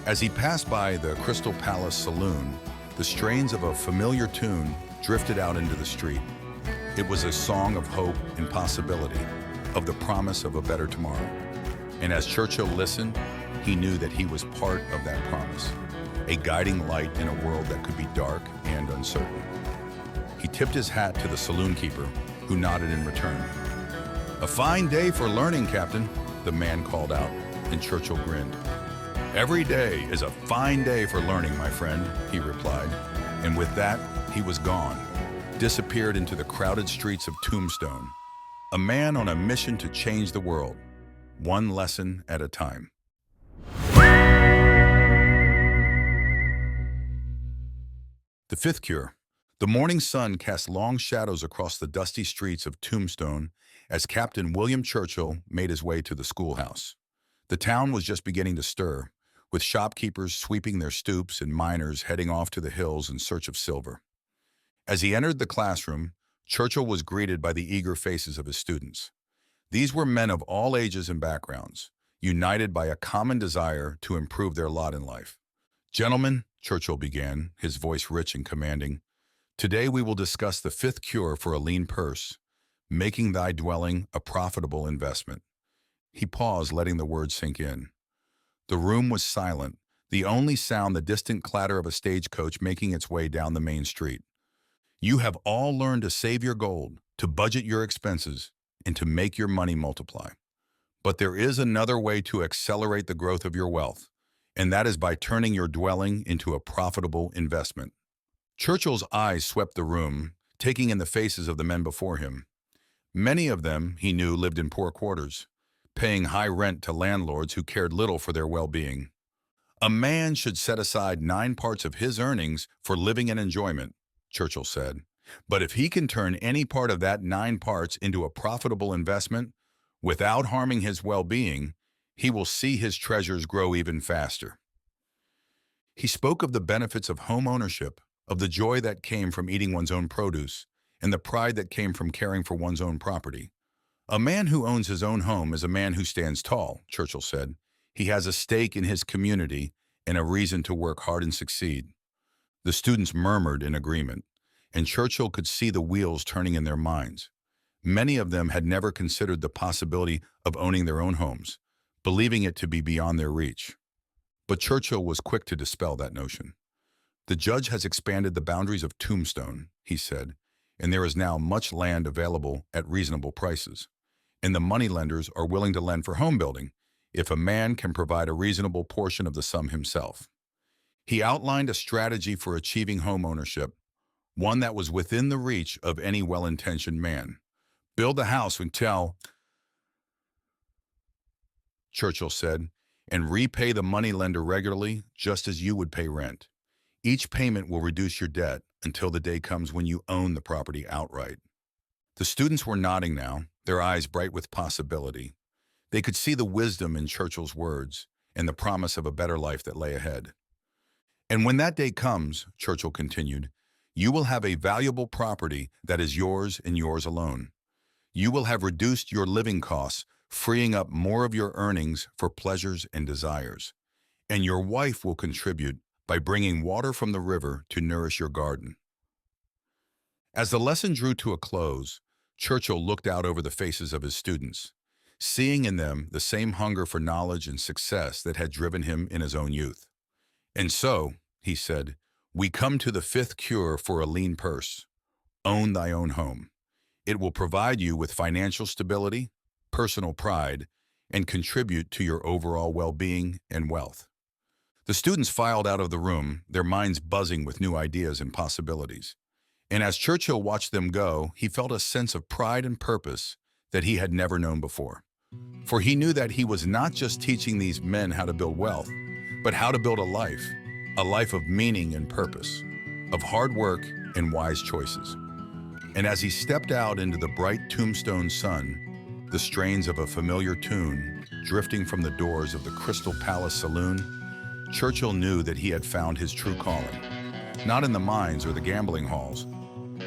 As he passed by the Crystal Palace Saloon, the strains of a familiar tune drifted out into the street. It was a song of hope and possibility, of the promise of a better tomorrow. And as Churchill listened, he knew that he was part of that promise, a guiding light in a world that could be dark and uncertain. He tipped his hat to the saloon keeper, who nodded in return. "A fine day for learning, Captain," the man called out, and Churchill grinned. "Every day is a fine day for learning, my friend," he replied. And with that, he was gone, disappeared into the crowded streets of Tombstone, a man on a mission to change the world, one lesson at a time. The fifth cure. The morning sun cast long shadows across the dusty streets of Tombstone as Captain William Churchill made his way to the schoolhouse. The town was just beginning to stir, with shopkeepers sweeping their stoops and miners heading off to the hills in search of silver. As he entered the classroom, Churchill was greeted by the eager faces of his students. These were men of all ages and backgrounds, united by a common desire to improve their lot in life. "Gentlemen," Churchill began, his voice rich and commanding, "today we will discuss the fifth cure for a lean purse, making thy dwelling a profitable investment." He paused, letting the words sink in. The room was silent, the only sound the distant clatter of a stagecoach making its way down the main street. "You have all learned to save your gold, to budget your expenses, and to make your money multiply. But there is another way to accelerate the growth of your wealth, and that is by turning your dwelling into a profitable investment." Churchill's eyes swept the room, taking in the faces of the men before him. Many of them, he knew, lived in poor quarters, paying high rent to landlords who cared little for their well-being. "A man should set aside 9 parts of his earnings for living and enjoyment," Churchill said. "But if he can turn any part of that 9 parts into a profitable investment without harming his well-being, he will see his treasures grow even faster." He spoke of the benefits of home ownership, of the joy that came from eating one's own produce, and the pride that came from caring for one's own property. "A man who owns his own home is a man who stands tall," Churchill said. "He has a stake in his community and a reason to work hard and succeed." The students murmured in agreement, and Churchill could see the wheels turning in their minds. Many of them had never considered the possibility of owning their own homes, believing it to be beyond their reach. But Churchill was quick to dispel that notion. "The judge has expanded the boundaries of Tombstone," he said, "and there is now much land available at reasonable prices. And the moneylenders are willing to lend for home building if a man can provide a reasonable portion of the sum himself." He outlined a strategy for achieving home ownership, one that was within the reach of any well-intentioned man. "Build a house until," Churchill said, "and repay the moneylender regularly just as you would pay rent. Each payment will reduce your debt until the day comes when you own the property outright." The students were nodding now, their eyes bright with possibility. They could see the wisdom in Churchill's words and the promise of a better life that lay ahead. "And when that day comes," Churchill continued, "you will have a valuable property that is yours and yours alone. You will have reduced your living costs, freeing up more of your earnings for pleasures and desires. And your wife will contribute by bringing water from the river to nourish your garden." As the lesson drew to a close, Churchill looked out over the faces of his students, seeing in them the same hunger for knowledge and success that had driven him in his own youth. "And so," he said, "we come to the fifth cure for a lean purse. Own thy own home. It will provide you with financial stability, personal pride, and contribute to your overall well-being and wealth." The students filed out of the room, their minds buzzing with new ideas and possibilities. And as Churchill watched them go, he felt a sense of pride and purpose that he had never known before. For he knew that he was not just teaching these men how to build wealth, but how to build a life of meaning and purpose, of hard work and wise choices. And as he stepped out into the bright Tombstone sun, the strains of a familiar tune drifting from the doors of the Crystal Palace Saloon, Churchill knew that he had found his true calling, not in the mines or the gambling halls,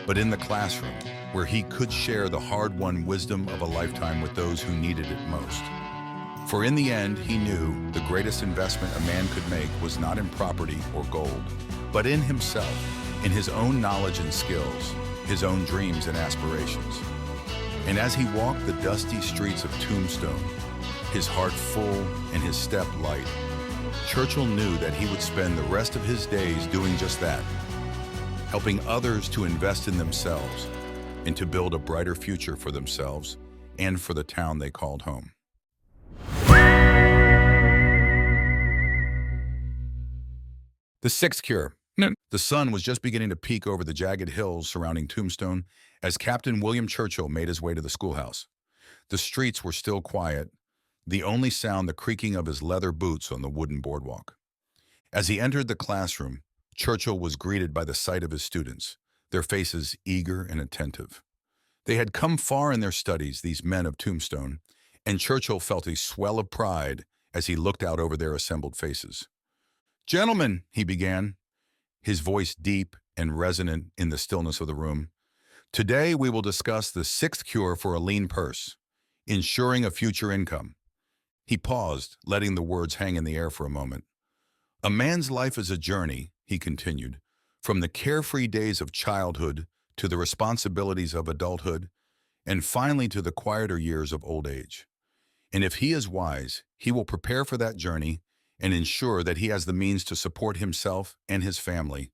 but in the classroom, where he could share the hard-won wisdom of a lifetime with those who needed it most. For in the end, he knew the greatest investment a man could make was not in property or gold, but in himself, in his own knowledge and skills, his own dreams and aspirations. And as he walked the dusty streets of Tombstone, his heart full and his step light, Churchill knew that he would spend the rest of his days doing just that, helping others to invest in themselves and to build a brighter future for themselves and for the town they called home. The sixth cure. No. The sun was just beginning to peek over the jagged hills surrounding Tombstone as Captain William Churchill made his way to the schoolhouse. The streets were still quiet, the only sound the creaking of his leather boots on the wooden boardwalk. As he entered the classroom, Churchill was greeted by the sight of his students, their faces eager and attentive. They had come far in their studies, these men of Tombstone, and Churchill felt a swell of pride as he looked out over their assembled faces. "Gentlemen," he began, his voice deep and resonant in the stillness of the room, "today we will discuss the sixth cure for a lean purse, ensuring a future income." He paused, letting the words hang in the air for a moment. "A man's life is a journey," he continued, "from the carefree days of childhood to the responsibilities of adulthood, and finally to the quieter years of old age. And if he is wise, he will prepare for that journey and ensure that he has the means to support himself and his family,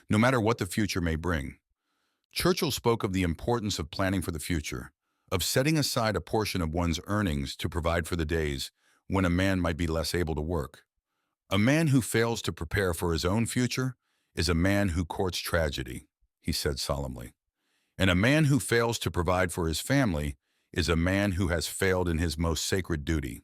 no matter what the future may bring." Churchill spoke of the importance of planning for the future, of setting aside a portion of one's earnings to provide for the days when a man might be less able to work. "A man who fails to prepare for his own future is a man who courts tragedy," he said solemnly. "And a man who fails to provide for his family is a man who has failed in his most sacred duty."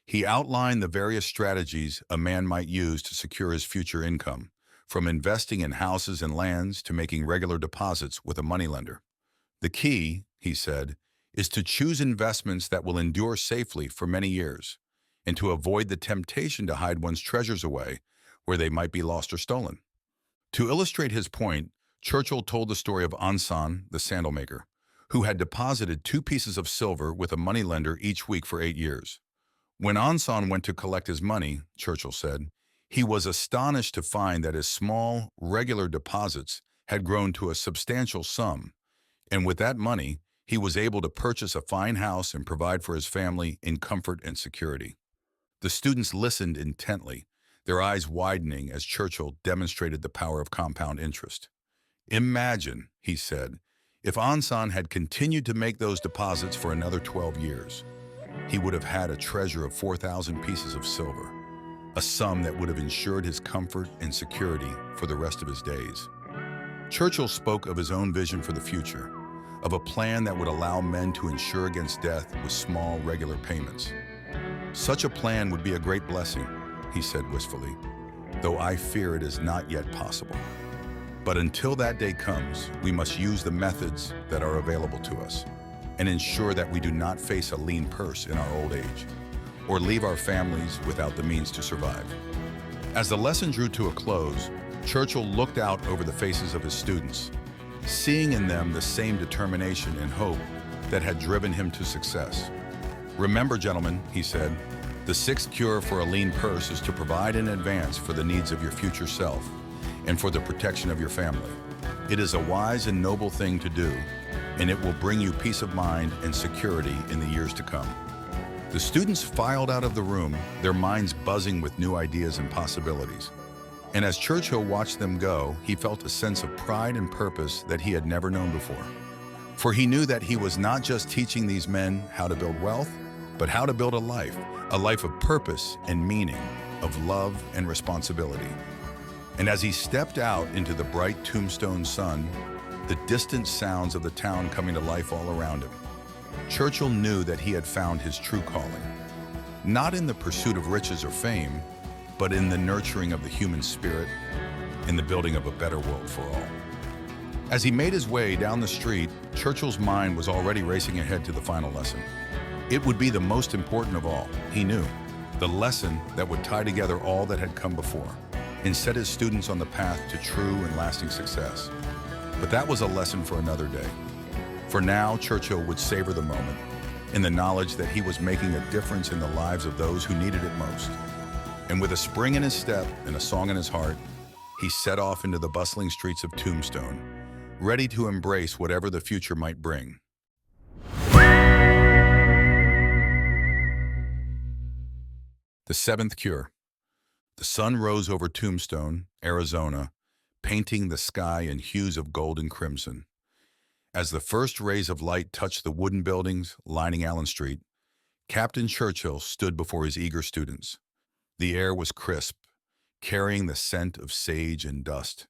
He outlined the various strategies a man might use to secure his future income, from investing in houses and lands to making regular deposits with a moneylender. "The key," he said, "is to choose investments that will endure safely for many years, and to avoid the temptation to hide one's treasures away where they might be lost or stolen." To illustrate his point, Churchill told the story of Ansan, the sandal maker, who had deposited 2 pieces of silver with a moneylender each week for 8 years. When Ansan went to collect his money, Churchill said, he was astonished to find that his small, regular deposits had grown to a substantial sum, and with that money, he was able to purchase a fine house and provide for his family in comfort and security. The students listened intently, their eyes widening as Churchill demonstrated the power of compound interest. "Imagine," he said, "if Ansan had continued to make those deposits for another 12 years. He would have had a treasure of 4,000 pieces of silver, a sum that would have ensured his comfort and security for the rest of his days." Churchill spoke of his own vision for the future, of a plan that would allow men to insure against death with small, regular payments. "Such a plan would be a great blessing," he said wistfully, "though I fear it is not yet possible. But until that day comes, we must use the methods that are available to us and ensure that we do not face a lean purse in our old age or leave our families without the means to survive." As the lesson drew to a close, Churchill looked out over the faces of his students, seeing in them the same determination and hope that had driven him to success. "Remember, gentlemen," he said, "the sixth cure for a lean purse is to provide in advance for the needs of your future self and for the protection of your family. It is a wise and noble thing to do, and it will bring you peace of mind and security in the years to come." The students filed out of the room, their minds buzzing with new ideas and possibilities. And as Churchill watched them go, he felt a sense of pride and purpose that he had never known before. For he knew that he was not just teaching these men how to build wealth, but how to build a life of purpose and meaning, of love and responsibility. And as he stepped out into the bright Tombstone sun, the distant sounds of the town coming to life all around him, Churchill knew that he had found his true calling, not in the pursuit of riches or fame, but in the nurturing of the human spirit, in the building of a better world for all. As he made his way down the street, Churchill's mind was already racing ahead to the final lesson. It would be the most important of all, he knew, the lesson that would tie together all that had come before and set his students on the path to true and lasting success. But that was a lesson for another day. For now, Churchill would savor the moment in the knowledge that he was making a difference in the lives of those who needed it most. And with a spring in his step and a song in his heart, he set off into the bustling streets of Tombstone, ready to embrace whatever the future might bring. The seventh cure. The sun rose over Tombstone, Arizona, painting the sky in hues of gold and crimson. As the first rays of light touched the wooden buildings lining Allen Street, Captain Churchill stood before his eager students. The air was crisp, carrying the scent of sage and dust,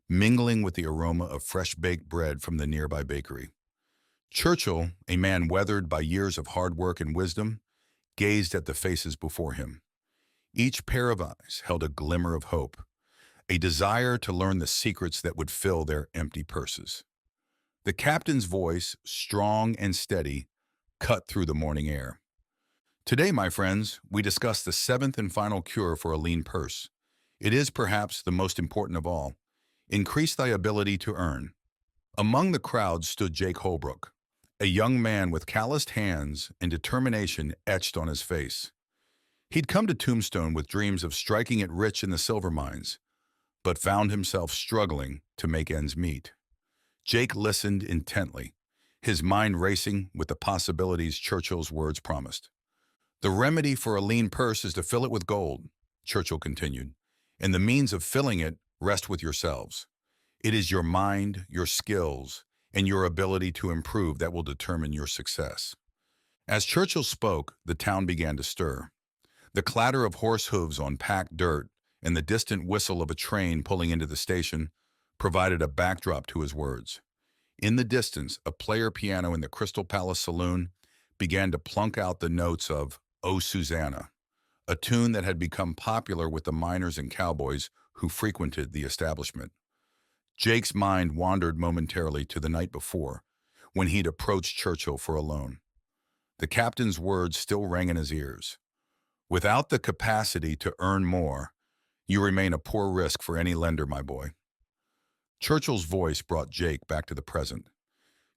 mingling with the aroma of fresh-baked bread from the nearby bakery. Churchill, a man weathered by years of hard work and wisdom, gazed at the faces before him. Each pair of eyes held a glimmer of hope, a desire to learn the secrets that would fill their empty purses. The captain's voice, strong and steady, cut through the morning air. Today, my friends, we discuss the seventh and final cure for a lean purse. It is perhaps the most important of all. Increase thy ability to earn. Among the crowd stood Jake Holbrook, a young man with calloused hands and determination etched on his face. He'd come to Tombstone with dreams of striking it rich in the silver mines, but found himself struggling to make ends meet. Jake listened intently, his mind racing with the possibilities Churchill's words promised. The remedy for a lean purse is to fill it with gold, Churchill continued, and the means of filling it rest with yourselves. It is your mind, your skills, and your ability to improve that will determine your success. As Churchill spoke, the town began to stir. The clatter of horse hooves on packed dirt and the distant whistle of a train pulling into the station provided a backdrop to his words. In the distance, a player piano in the Crystal Palace Saloon began to plunk out the notes of "O Susanna," a tune that had become popular with the miners and cowboys who frequented the establishment. Jake's mind wandered momentarily to the night before, when he'd approached Churchill for a loan. The captain's words still rang in his ears. Without the capacity to earn more, you remain a poor risk for any lender, my boy. Churchill's voice brought Jake back to the present.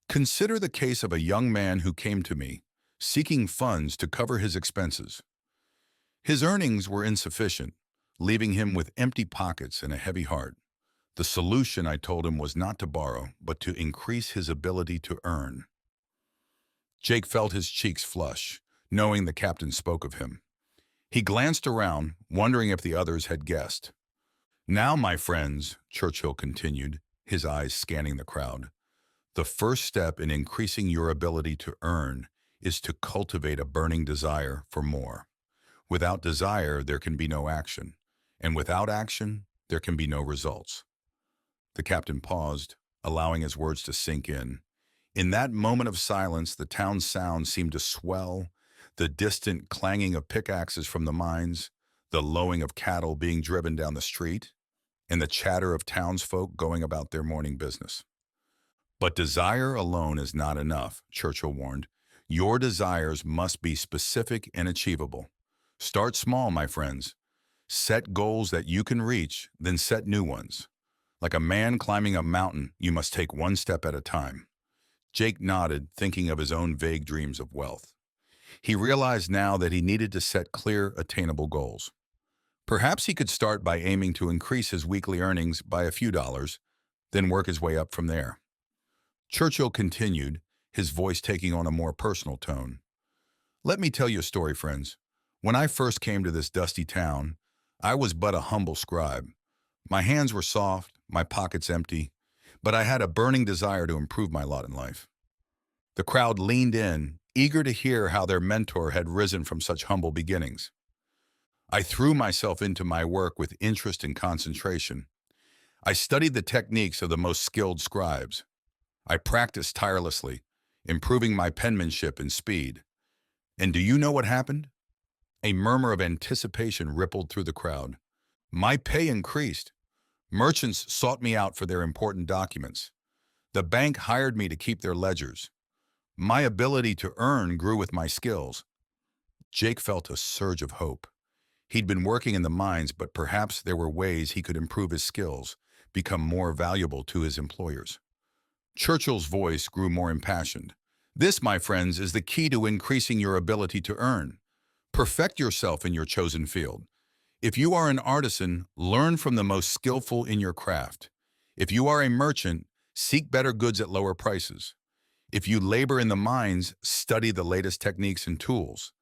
Consider the case of a young man who came to me, seeking funds to cover his expenses. His earnings were insufficient, leaving him with empty pockets and a heavy heart. The solution, I told him, was not to borrow, but to increase his ability to earn. Jake felt his cheeks flush, knowing the captain spoke of him. He glanced around, wondering if the others had guessed. Now, my friends, Churchill continued, his eyes scanning the crowd, the first step in increasing your ability to earn is to cultivate a burning desire for more. Without desire, there can be no action, and without action, there can be no results. The captain paused, allowing his words to sink in. In that moment of silence, the town's sound seemed to swell, the distant clanging of pickaxes from the mines, the lowing of cattle being driven down the street, and the chatter of townsfolk going about their morning business. But desire alone is not enough, Churchill warned. Your desires must be specific and achievable. Start small, my friends. Set goals that you can reach, then set new ones. Like a man climbing a mountain, you must take one step at a time. Jake nodded, thinking of his own vague dreams of wealth. He realized now that he needed to set clear, attainable goals. Perhaps he could start by aiming to increase his weekly earnings by a few dollars, then work his way up from there. Churchill continued, his voice taking on a more personal tone. Let me tell you a story, friends. When I first came to this dusty town, I was but a humble scribe. My hands were soft, my pockets empty, but I had a burning desire to improve my lot in life. The crowd leaned in, eager to hear how their mentor had risen from such humble beginnings. I threw myself into my work with interest and concentration. I studied the techniques of the most skilled scribes. I practiced tirelessly, improving my penmanship and speed. And do you know what happened? A murmur of anticipation rippled through the crowd. My pay increased. Merchants sought me out for their important documents. The bank hired me to keep their ledgers. My ability to earn grew with my skills. Jake felt a surge of hope. He'd been working in the mines, but perhaps there were ways he could improve his skills, become more valuable to his employers. Churchill's voice grew more impassioned. This, my friends, is the key to increasing your ability to earn. Perfect yourself in your chosen field. If you are an artisan, learn from the most skillful in your craft. If you are a merchant, seek better goods at lower prices. If you labor in the mines, study the latest techniques and tools.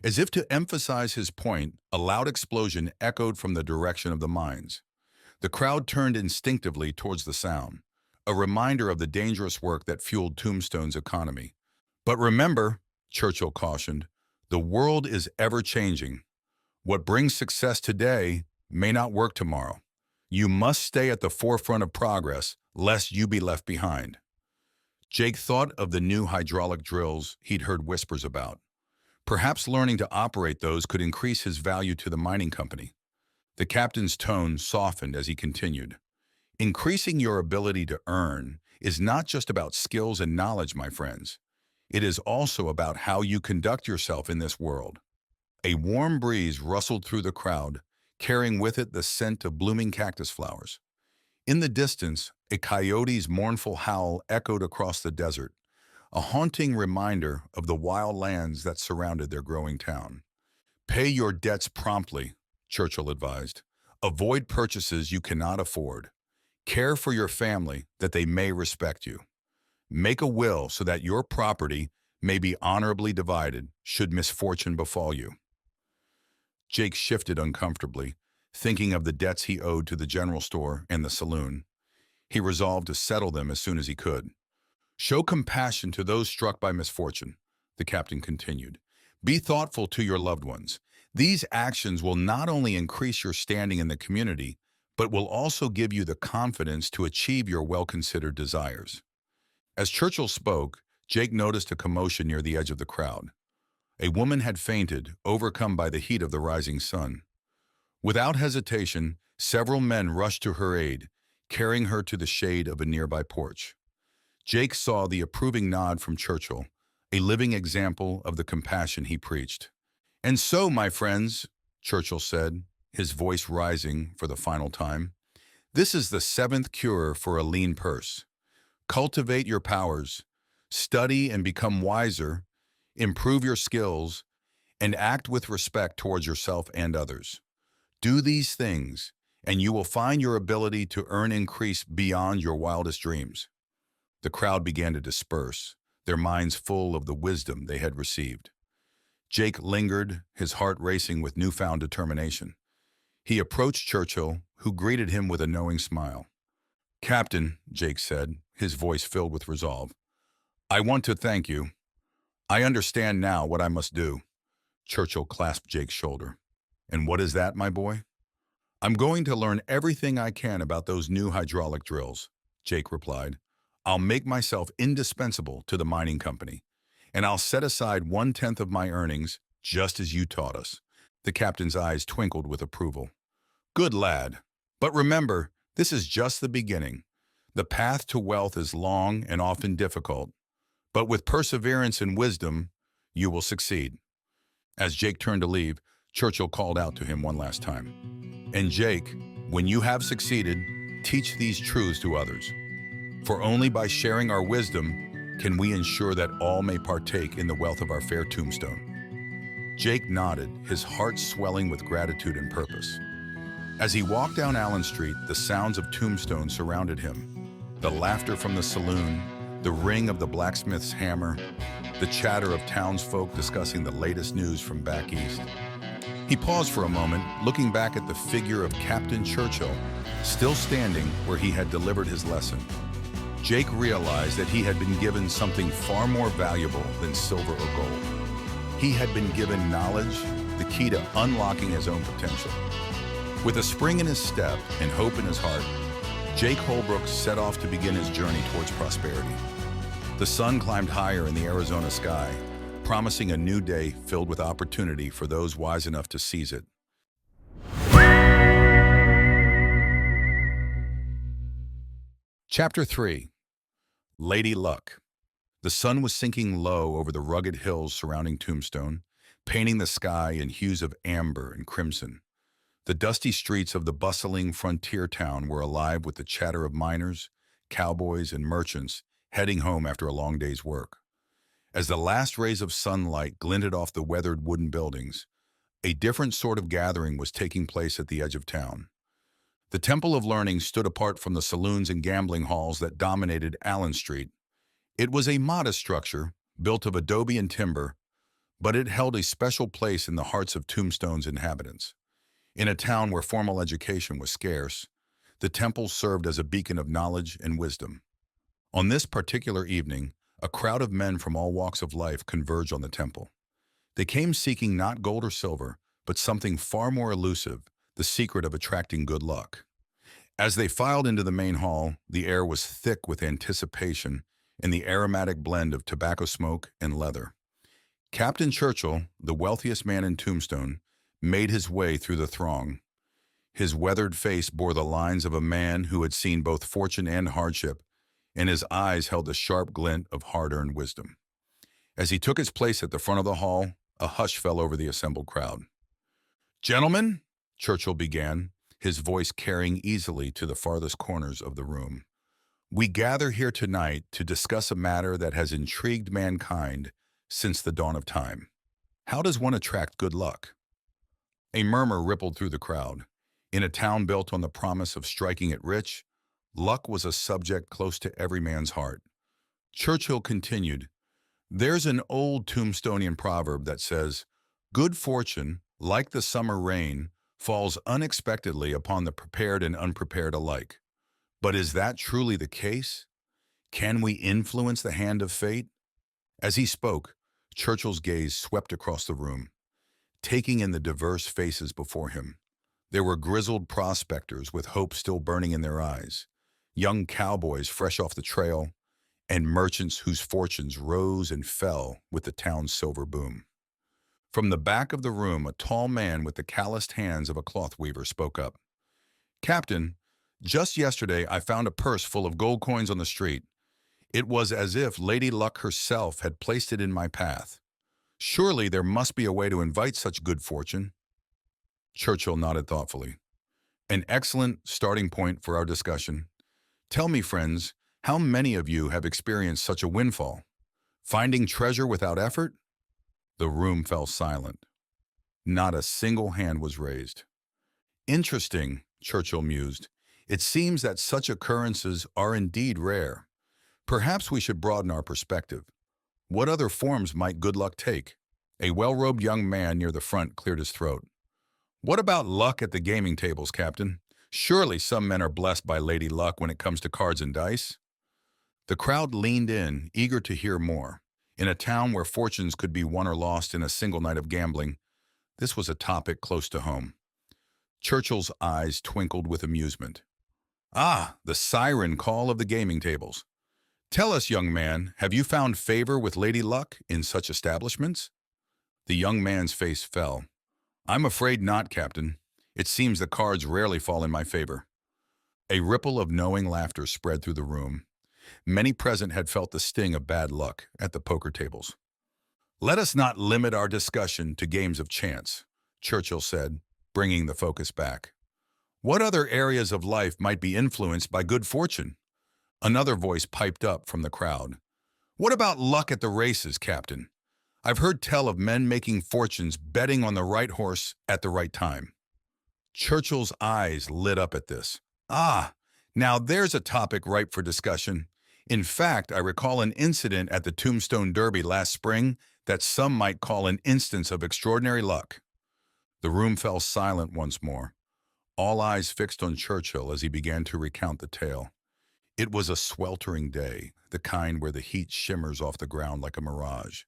As if to emphasize his point, a loud explosion echoed from the direction of the mines. The crowd turned instinctively towards the sound, a reminder of the dangerous work that fueled Tombstone's economy. But remember, Churchill cautioned, the world is ever changing. What brings success today may not work tomorrow. You must stay at the forefront of progress, lest you be left behind. Jake thought of the new hydraulic drills he'd heard whispers about. Perhaps learning to operate those could increase his value to the mining company. The captain's tone softened as he continued. Increasing your ability to earn is not just about skills and knowledge, my friends. It is also about how you conduct yourself in this world. A warm breeze rustled through the crowd, carrying with it the scent of blooming cactus flowers. In the distance, a coyote's mournful howl echoed across the desert, a haunting reminder of the wild lands that surrounded their growing town. Pay your debts promptly, Churchill advised. Avoid purchases you cannot afford. Care for your family that they may respect you. Make a will so that your property may be honorably divided should misfortune befall you. Jake shifted uncomfortably, thinking of the debts he owed to the general store and the saloon. He resolved to settle them as soon as he could. Show compassion to those struck by misfortune, the captain continued. Be thoughtful to your loved ones. These actions will not only increase your standing in the community, but will also give you the confidence to achieve your well-considered desires. As Churchill spoke, Jake noticed a commotion near the edge of the crowd. A woman had fainted, overcome by the heat of the rising sun. Without hesitation, several men rushed to her aid, carrying her to the shade of a nearby porch. Jake saw the approving nod from Churchill, a living example of the compassion he preached. And so, my friends, Churchill said, his voice rising for the final time, this is the seventh cure for a lean purse. Cultivate your powers, study and become wiser, improve your skills, and act with respect towards yourself and others. Do these things, and you will find your ability to earn increase beyond your wildest dreams. The crowd began to disperse, their minds full of the wisdom they had received. Jake lingered, his heart racing with newfound determination. He approached Churchill, who greeted him with a knowing smile. Captain, Jake said, his voice filled with resolve, I want to thank you. I understand now what I must do. Churchill clasped Jake's shoulder. And what is that, my boy? I'm going to learn everything I can about those new hydraulic drills, Jake replied. I'll make myself indispensable to the mining company, and I'll set aside 1/10 of my earnings, just as you taught us. The captain's eyes twinkled with approval. Good lad. But remember, this is just the beginning. The path to wealth is long and often difficult, but with perseverance and wisdom, you will succeed. As Jake turned to leave, Churchill called out to him one last time. And Jake, when you have succeeded, teach these truths to others. For only by sharing our wisdom can we ensure that all may partake in the wealth of our fair tombstone. Jake nodded, his heart swelling with gratitude and purpose. As he walked down Allen Street, the sounds of Tombstone surrounded him. The laughter from the saloon, the ring of the blacksmith's hammer, the chatter of townsfolk discussing the latest news from back east. He paused for a moment, looking back at the figure of Captain Churchill, still standing where he had delivered his lesson. Jake realized that he had been given something far more valuable than silver or gold. He had been given knowledge, the key to unlocking his own potential. With a spring in his step and hope in his heart, Jake Holbrook set off to begin his journey towards prosperity. The sun climbed higher in the Arizona sky, promising a new day filled with opportunity for those wise enough to seize it. Chapter 3. Lady Luck. The sun was sinking low over the rugged hills surrounding Tombstone, painting the sky in hues of amber and crimson. The dusty streets of the bustling frontier town were alive with the chatter of miners, cowboys, and merchants heading home after a long day's work. As the last rays of sunlight glinted off the weathered wooden buildings, a different sort of gathering was taking place at the edge of town. The Temple of Learning stood apart from the saloons and gambling halls that dominated Allen Street. It was a modest structure, built of adobe and timber, but it held a special place in the hearts of Tombstone's inhabitants. In a town where formal education was scarce, the temple served as a beacon of knowledge and wisdom. On this particular evening, a crowd of men from all walks of life converged on the temple. They came seeking not gold or silver, but something far more elusive, the the secret of attracting good luck. As they filed into the main hall, the air was thick with anticipation and the aromatic blend of tobacco smoke and leather. Captain Churchill, the wealthiest man in Tombstone, made his way through the throng. His weathered face bore the lines of a man who had seen both fortune and hardship, and his eyes held the sharp glint of hard-earned wisdom. As he took his place at the front of the hall, a hush fell over the assembled crowd. "Gentlemen," Churchill began, his voice carrying easily to the farthest corners of the room, "we gather here tonight to discuss a matter that has intrigued mankind since the dawn of time. How does one attract good luck?" A murmur rippled through the crowd. In a town built on the promise of striking it rich, luck was a subject close to every man's heart. Churchill continued, "There's an old Tombstonian proverb that says, 'Good fortune, like the summer rain, falls unexpectedly upon the prepared and unprepared alike.' But is that truly the case? Can we influence the hand of fate?" As he spoke, Churchill's gaze swept across the room, taking in the diverse faces before him. There were grizzled prospectors with hope still burning in their eyes, young cowboys fresh off the trail, and merchants whose fortunes rose and fell with the town's silver boom. From the back of the room, a tall man with the calloused hands of a cloth weaver spoke up. "Captain, just yesterday I found a purse full of gold coins on the street. It was as if Lady Luck herself had placed it in my path. Surely there must be a way to invite such good fortune." Churchill nodded thoughtfully. "An excellent starting point for our discussion. Tell me, friends, how many of you have experienced such a windfall? Finding treasure without effort?" The room fell silent. Not a single hand was raised. "Interesting," Churchill mused. "It seems that such occurrences are indeed rare. Perhaps we should broaden our perspective. What other forms might good luck take?" A well-robed young man near the front cleared his throat. "What about luck at the gaming tables, Captain? Surely some men are blessed by Lady Luck when it comes to cards and dice." The crowd leaned in, eager to hear more. In a town where fortunes could be won or lost in a single night of gambling, this was a topic close to home. Churchill's eyes twinkled with amusement. "Ah, the siren call of the gaming tables. Tell us, young man, have you found favor with Lady Luck in such establishments?" The young man's face fell. "I'm afraid not, Captain. It seems the cards rarely fall in my favor." A ripple of knowing laughter spread through the room. Many present had felt the sting of bad luck at the poker tables. "Let us not limit our discussion to games of chance," Churchill said, bringing the focus back. "What other areas of life might be influenced by good fortune?" Another voice piped up from the crowd. "What about luck at the races, Captain? I've heard tell of men making fortunes betting on the right horse at the right time." Churchill's eyes lit up at this. "Ah, now there's a topic ripe for discussion. In fact, I recall an incident at the Tombstone Derby last spring that some might call an instance of extraordinary luck." The room fell silent once more, all eyes fixed on Churchill as he began to recount the tale. It was a sweltering day, the kind where the heat shimmers off the ground like a mirage.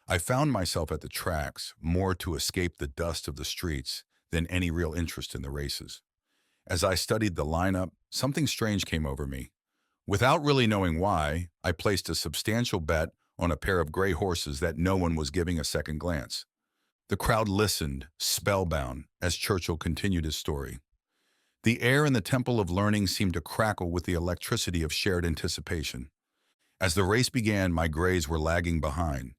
I found myself at the tracks, more to escape the dust of the streets than any real interest in the races. As I studied the lineup, something strange came over me. Without really knowing why, I placed a substantial bet on a pair of gray horses that no one was giving a second glance. The crowd listened, spellbound, as Churchill continued his story. The air in the Temple of Learning seemed to crackle with the electricity of shared anticipation. As the race began, my grays were lagging behind.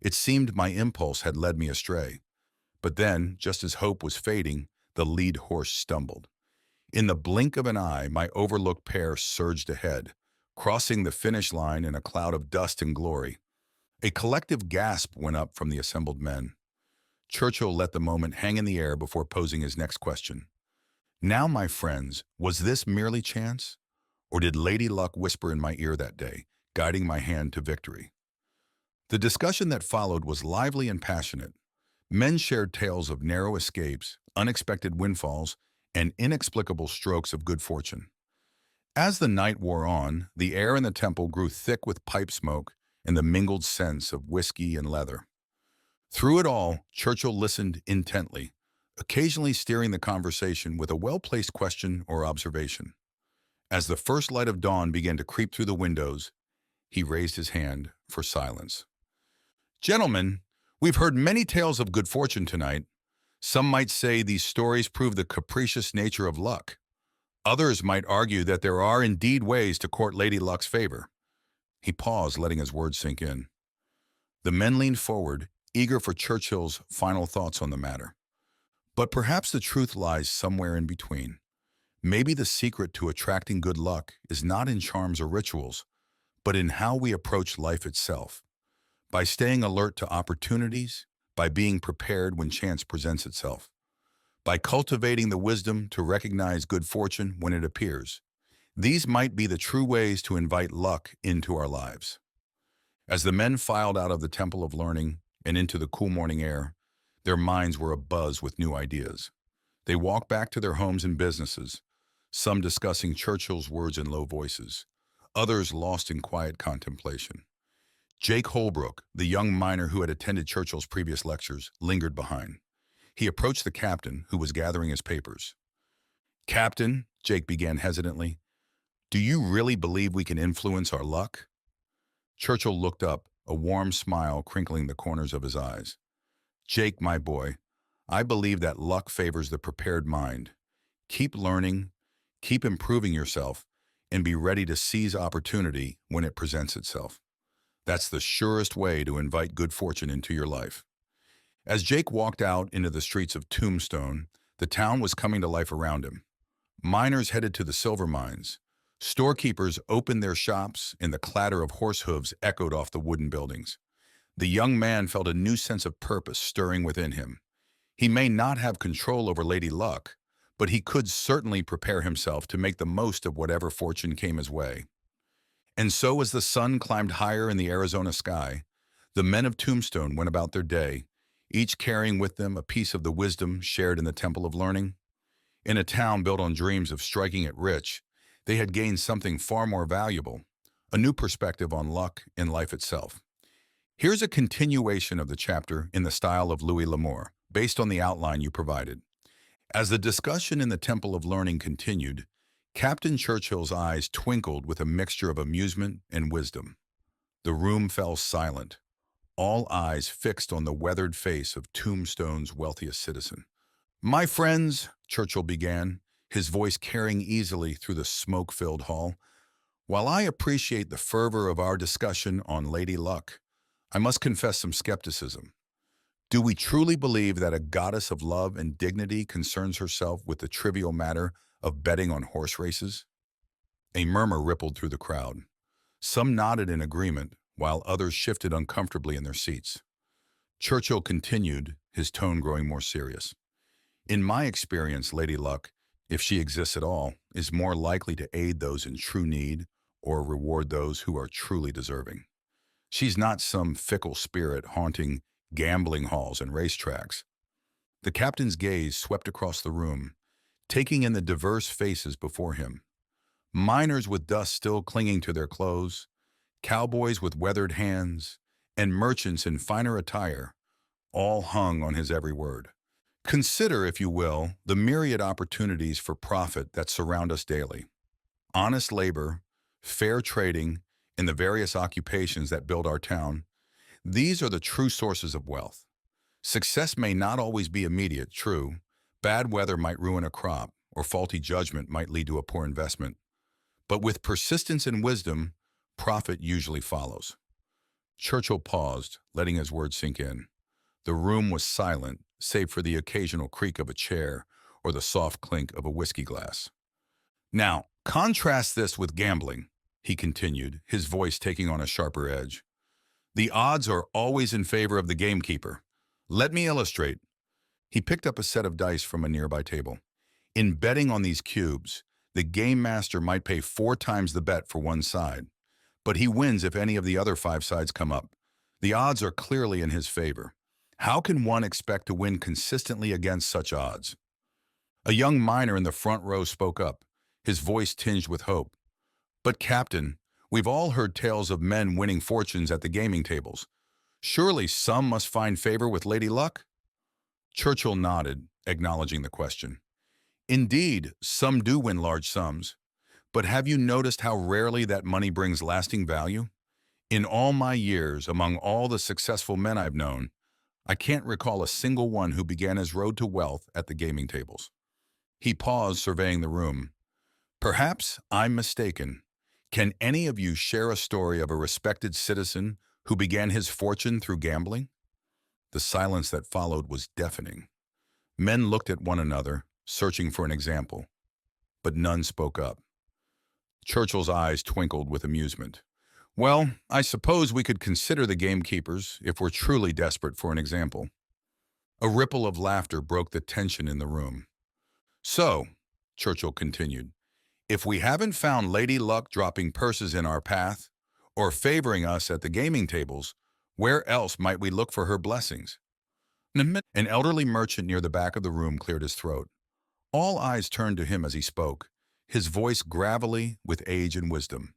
It seemed my impulse had led me astray. But then, just as hope was fading, the lead horse stumbled. In the blink of an eye, my overlooked pair surged ahead, crossing the finish line in a cloud of dust and glory. A collective gasp went up from the assembled men. Churchill let the moment hang in the air before posing his next question. "Now, my friends, was this merely chance? Or did Lady Luck whisper in my ear that day, guiding my hand to victory?" The discussion that followed was lively and passionate. Men shared tales of narrow escapes, unexpected windfalls, and inexplicable strokes of good fortune. As the night wore on, the air in the temple grew thick with pipe smoke and the mingled scents of whiskey and leather. Through it all, Churchill listened intently, occasionally steering the conversation with a well-placed question or observation. As the first light of dawn began to creep through the windows, he raised his hand for silence. Gentlemen, we've heard many tales of good fortune tonight. Some might say these stories prove the capricious nature of luck. Others might argue that there are indeed ways to court Lady Luck's favor. He paused, letting his words sink in. The men leaned forward, eager for Churchill's final thoughts on the matter. But perhaps the truth lies somewhere in between. Maybe the secret to attracting good luck is not in charms or rituals, but in how we approach life itself. By staying alert to opportunities, by being prepared when chance presents itself, by cultivating the wisdom to recognize good fortune when it appears. These might be the true ways to invite luck into our lives. As the men filed out of the Temple of Learning and into the cool morning air, their minds were abuzz with new ideas. They walked back to their homes and businesses, some discussing Churchill's words in low voices, others lost in quiet contemplation. Jake Holbrook, the young miner who had attended Churchill's previous lectures, lingered behind. He approached the captain, who was gathering his papers. "Captain," Jake began hesitantly, "do you really believe we can influence our luck?" Churchill looked up, a warm smile crinkling the corners of his eyes. "Jake, my boy, I believe that luck favors the prepared mind. Keep learning, keep improving yourself, and be ready to seize opportunity when it presents itself. That's the surest way to invite good fortune into your life." As Jake walked out into the streets of Tombstone, the town was coming to life around him. Miners headed to the silver mines. Storekeepers opened their shops, and the clatter of horse hooves echoed off the wooden buildings. The young man felt a new sense of purpose stirring within him. He may not have control over Lady Luck, but he could certainly prepare himself to make the most of whatever fortune came his way. And so as the sun climbed higher in the Arizona sky, the men of Tombstone went about their day, each carrying with them a piece of the wisdom shared in the Temple of Learning. In a town built on dreams of striking it rich, they had gained something far more valuable, a new perspective on luck and life itself. Here's a continuation of the chapter in the style of Louis L'Amour, based on the outline you provided. As the discussion in the Temple of Learning continued, Captain Churchill's eyes twinkled with a mixture of amusement and wisdom. The room fell silent, all eyes fixed on the weathered face of Tombstone's wealthiest citizen. "My friends," Churchill began, his voice carrying easily through the smoke-filled hall, "while I appreciate the fervor of our discussion on Lady Luck, I must confess some skepticism. Do we truly believe that a goddess of love and dignity concerns herself with the trivial matter of betting on horse races?" A murmur rippled through the crowd. Some nodded in agreement, while others shifted uncomfortably in their seats. Churchill continued, his tone growing more serious. "In my experience, Lady Luck, if she exists at all, is more likely to aid those in true need or reward those who are truly deserving. She's not some fickle spirit haunting gambling halls and racetracks." The captain's gaze swept across the room, taking in the diverse faces before him. Miners with dust still clinging to their clothes, cowboys with weathered hands, and merchants in finer attire, all hung on his every word. "Consider, if you will, the myriad opportunities for profit that surround us daily. Honest labor, fair trading, and the various occupations that build our town, these are the true sources of wealth. Success may not always be immediate, true. Bad weather might ruin a crop, or faulty judgment might lead to a poor investment. But with persistence and wisdom, profit usually follows." Churchill paused, letting his words sink in. The room was silent, save for the occasional creak of a chair or the soft clink of a whiskey glass. "Now, contrast this with gambling," he continued, his voice taking on a sharper edge. "The odds are always in favor of the gamekeeper. Let me illustrate." He picked up a set of dice from a nearby table. "In betting on these cubes, the game master might pay 4 times the bet for one side, but he wins if any of the other 5 sides come up. The odds are clearly in his favor. How can one expect to win consistently against such odds?" A young miner in the front row spoke up, his voice tinged with hope. "But Captain, we've all heard tales of men winning fortunes at the gaming tables. Surely some must find favor with Lady Luck?" Churchill nodded, acknowledging the question. Indeed, some do win large sums, but have you noticed how rarely that money brings lasting value? In all my years, among all the successful men I've known, I can't recall a single one who began his road to wealth at the gaming tables. He paused, surveying the room. Perhaps I'm mistaken. Can any of you share a story of a respected citizen who began his fortune through gambling? The silence that followed was deafening. Men looked at one another, searching for an example, but none spoke up. Churchill's eyes twinkled with amusement. Well, I suppose we could consider the gamekeepers if we're truly desperate for an example. A ripple of laughter broke the tension in the room. So, Churchill continued, if we haven't found Lady Luck dropping purses in our path, or favoring us at the gaming tables, where else might we look for her blessings? An elderly merchant near the back of the room cleared his throat. All eyes turned to him as he spoke, his voice gravelly with age and wisdom.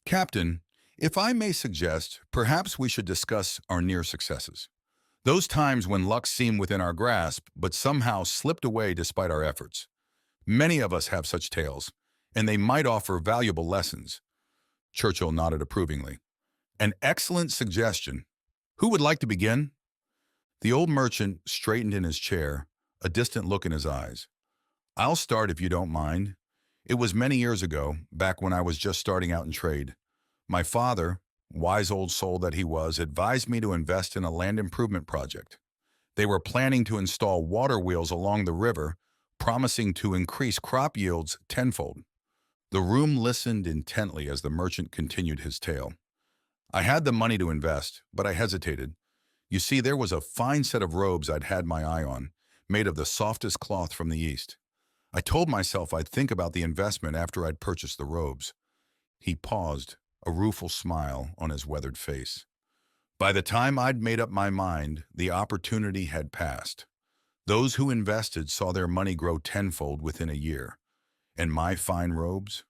Captain, if I may suggest, perhaps we should discuss our near successes. Those times when luck seemed within our grasp, but somehow slipped away despite our efforts. Many of us have such tales, and they might offer valuable lessons. Churchill nodded approvingly. An excellent suggestion. Who would like to begin? The old merchant straightened in his chair, a distant look in his eyes. I'll start if you don't mind. It was many years ago, back when I was just starting out in trade. My father, wise old soul that he was, advised me to invest in a land improvement project. They were planning to install water wheels along the river, promising to increase crop yields tenfold. The room listened intently as the merchant continued his tale. I had the money to invest, but I hesitated. You see, there was a fine set of robes I'd had my eye on, made of the softest cloth from the East. I told myself I'd think about the investment after I'd purchased the robes. He paused, a rueful smile on his weathered face. By the time I'd made up my mind, the opportunity had passed. Those who invested saw their money grow tenfold within a year. And my fine robes?